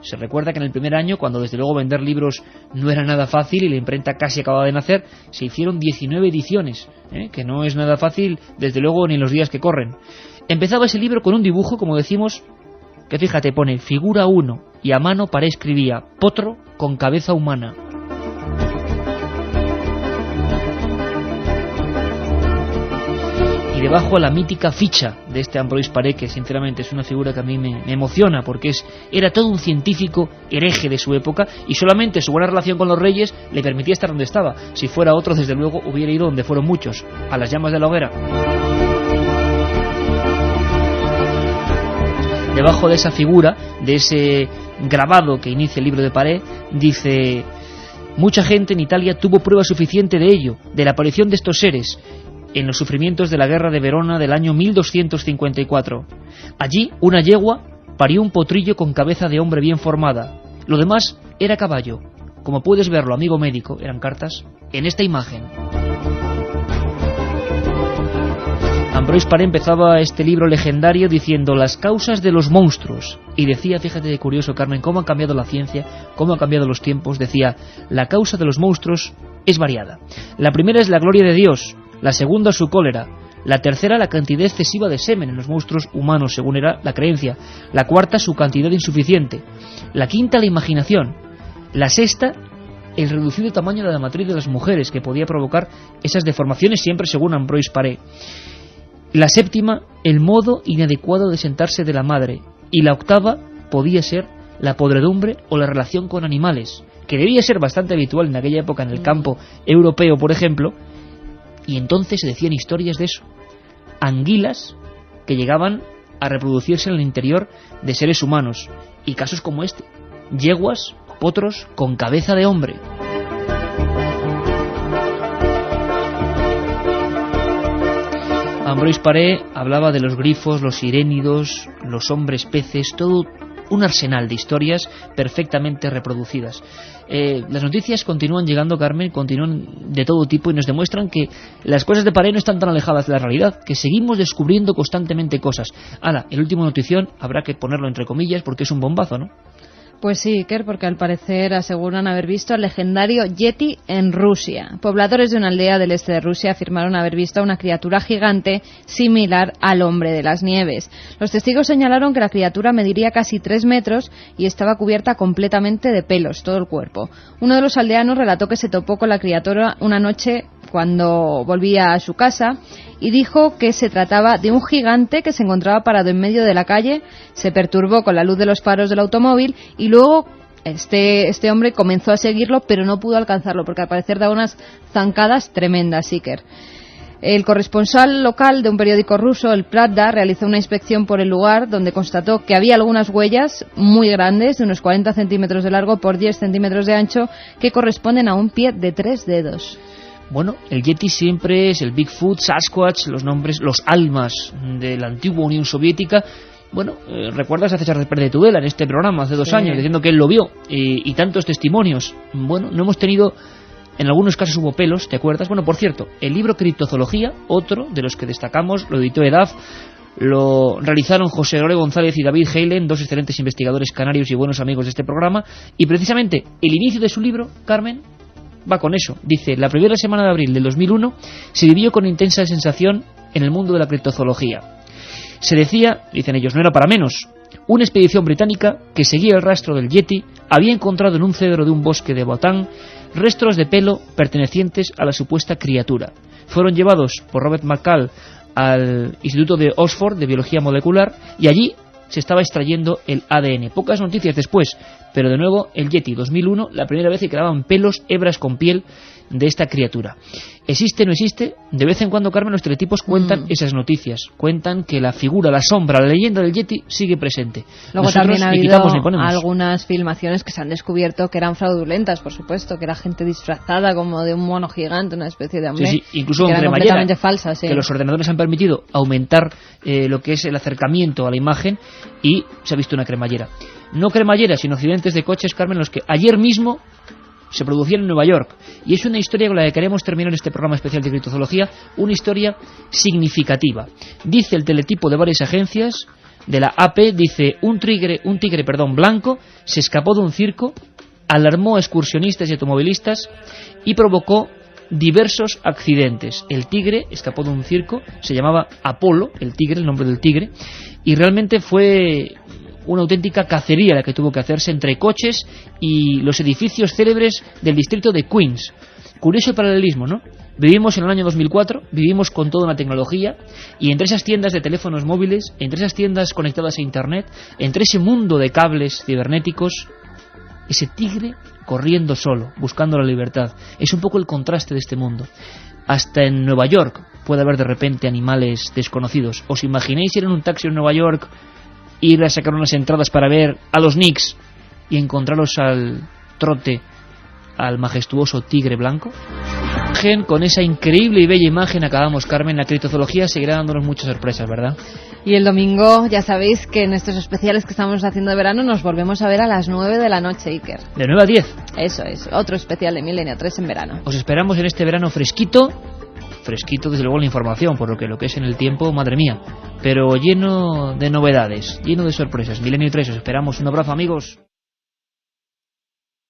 Se recuerda que en el primer año, cuando desde luego vender libros no era nada fácil y la imprenta casi acababa de nacer, se hicieron 19 ediciones, que no es nada fácil, desde luego, ni en los días que corren. Empezaba ese libro con un dibujo, como decimos, que fíjate, pone figura 1, y a mano Paré escribía potro con cabeza humana. Y debajo la mítica ficha de este Ambroise Paré, que sinceramente es una figura que a mí me emociona, porque era todo un científico hereje de su época, y solamente su buena relación con los reyes le permitía estar donde estaba. Si fuera otro, desde luego, hubiera ido donde fueron muchos, a las llamas de la hoguera. Debajo de esa figura, de ese grabado que inicia el libro de Paré, dice: mucha gente en Italia tuvo prueba suficiente de ello, de la aparición de estos seres, en los sufrimientos de la guerra de Verona del año 1254. Allí, una yegua parió un potrillo con cabeza de hombre bien formada. Lo demás era caballo. Como puedes verlo, amigo médico, eran cartas, en esta imagen. Ambroise Paré empezaba este libro legendario diciendo las causas de los monstruos. Y decía, fíjate de curioso, Carmen, cómo ha cambiado la ciencia, cómo han cambiado los tiempos. Decía, la causa de los monstruos es variada. La primera es la gloria de Dios. La segunda, su cólera. La tercera, la cantidad excesiva de semen en los monstruos humanos, según era la creencia. La cuarta, su cantidad insuficiente. La quinta, la imaginación. La sexta, el reducido tamaño de la matriz de las mujeres, que podía provocar esas deformaciones, siempre según Ambroise Paré. La séptima, el modo inadecuado de sentarse de la madre. Y la octava podía ser la podredumbre o la relación con animales, que debía ser bastante habitual en aquella época en el campo europeo, por ejemplo. Y entonces se decían historias de eso. Anguilas que llegaban a reproducirse en el interior de seres humanos. Y casos como este. Yeguas, potros con cabeza de hombre. Ambroise Paré hablaba de los grifos, los sirénidos, los hombres peces, todo un arsenal de historias perfectamente reproducidas. Las noticias continúan llegando, Carmen, continúan de todo tipo y nos demuestran que las cosas de Paré no están tan alejadas de la realidad, que seguimos descubriendo constantemente cosas. El último notición habrá que ponerlo entre comillas porque es un bombazo, ¿no? Pues sí, Iker, porque al parecer aseguran haber visto al legendario Yeti en Rusia. Pobladores de una aldea del este de Rusia afirmaron haber visto a una criatura gigante similar al hombre de las nieves. Los testigos señalaron que la criatura mediría casi 3 metros y estaba cubierta completamente de pelos, todo el cuerpo. Uno de los aldeanos relató que se topó con la criatura una noche cuando volvía a su casa y dijo que se trataba de un gigante que se encontraba parado en medio de la calle, se perturbó con la luz de los faros del automóvil y luego este hombre comenzó a seguirlo, pero no pudo alcanzarlo porque al parecer daba unas zancadas tremendas, Iker. El corresponsal local de un periódico ruso, el Pravda, realizó una inspección por el lugar donde constató que había algunas huellas muy grandes, de unos 40 centímetros de largo por 10 centímetros de ancho, que corresponden a un pie de 3 dedos. Bueno, el Yeti siempre es el Bigfoot, Sasquatch, los nombres, los almas de la antigua Unión Soviética. Bueno, ¿recuerdas a César Pérez de Tudela en este programa hace 2 años diciendo que él lo vio? Y tantos testimonios. Bueno, no hemos tenido, en algunos casos hubo pelos, ¿te acuerdas? Bueno, por cierto, el libro Criptozoología, otro de los que destacamos, lo editó EDAF, lo realizaron José Gregorio González y David Heilen, 2 excelentes investigadores canarios y buenos amigos de este programa, y precisamente el inicio de su libro, Carmen, va con eso. Dice, la primera semana de abril del 2001 se vivió con intensa sensación en el mundo de la criptozoología. Se decía, dicen ellos, no era para menos, una expedición británica que seguía el rastro del Yeti había encontrado en un cedro de un bosque de Botán restos de pelo pertenecientes a la supuesta criatura. Fueron llevados por Robert McCall al Instituto de Oxford de Biología Molecular y allí se estaba extrayendo el ADN. Pocas noticias después, pero de nuevo el Yeti 2001, la primera vez que quedaban pelos, hebras con piel de esta criatura. ¿Existe o no existe? De vez en cuando, Carmen, los teletipos cuentan esas noticias. Cuentan que la figura, la sombra, la leyenda del Yeti sigue presente. Luego Nosotros también ha habido ni algunas filmaciones que se han descubierto que eran fraudulentas, por supuesto, que era gente disfrazada como de un mono gigante, una especie de hombre. Sí, incluso que eran completamente falsas. Que los ordenadores han permitido aumentar lo que es el acercamiento a la imagen y se ha visto una cremallera. No cremallera, sino accidentes de coches, Carmen, los que ayer mismo se producían en Nueva York. Y es una historia con la que queremos terminar este programa especial de criptozoología, una historia significativa. Dice el teletipo de varias agencias, de la AP, dice, un tigre blanco se escapó de un circo, alarmó a excursionistas y automovilistas y provocó diversos accidentes. El tigre escapó de un circo, se llamaba Apolo, el tigre, el nombre del tigre, y realmente fue una auténtica cacería la que tuvo que hacerse entre coches y los edificios célebres del distrito de Queens. Curioso el paralelismo, ¿no? Vivimos en el año 2004, vivimos con toda una tecnología y entre esas tiendas de teléfonos móviles, entre esas tiendas conectadas a internet, entre ese mundo de cables cibernéticos, ese tigre corriendo solo, buscando la libertad. Es un poco el contraste de este mundo. Hasta en Nueva York puede haber de repente animales desconocidos. ¿Os imagináis ir en un taxi en Nueva York, ir a sacar unas entradas para ver a los Knicks y encontraros al trote, al majestuoso tigre blanco? Con esa increíble y bella imagen acabamos, Carmen. La criptozoología seguirá dándonos muchas sorpresas, ¿verdad? Y el domingo, ya sabéis que en estos especiales que estamos haciendo de verano nos volvemos a ver a las 9 de la noche, Iker. De 9 a 10. Eso es, otro especial de Milenio 3 en verano. Os esperamos en este verano fresquito desde luego la información, por lo que es en el tiempo, madre mía, pero lleno de novedades, lleno de sorpresas. Milenio 3, os esperamos. Un abrazo, amigos.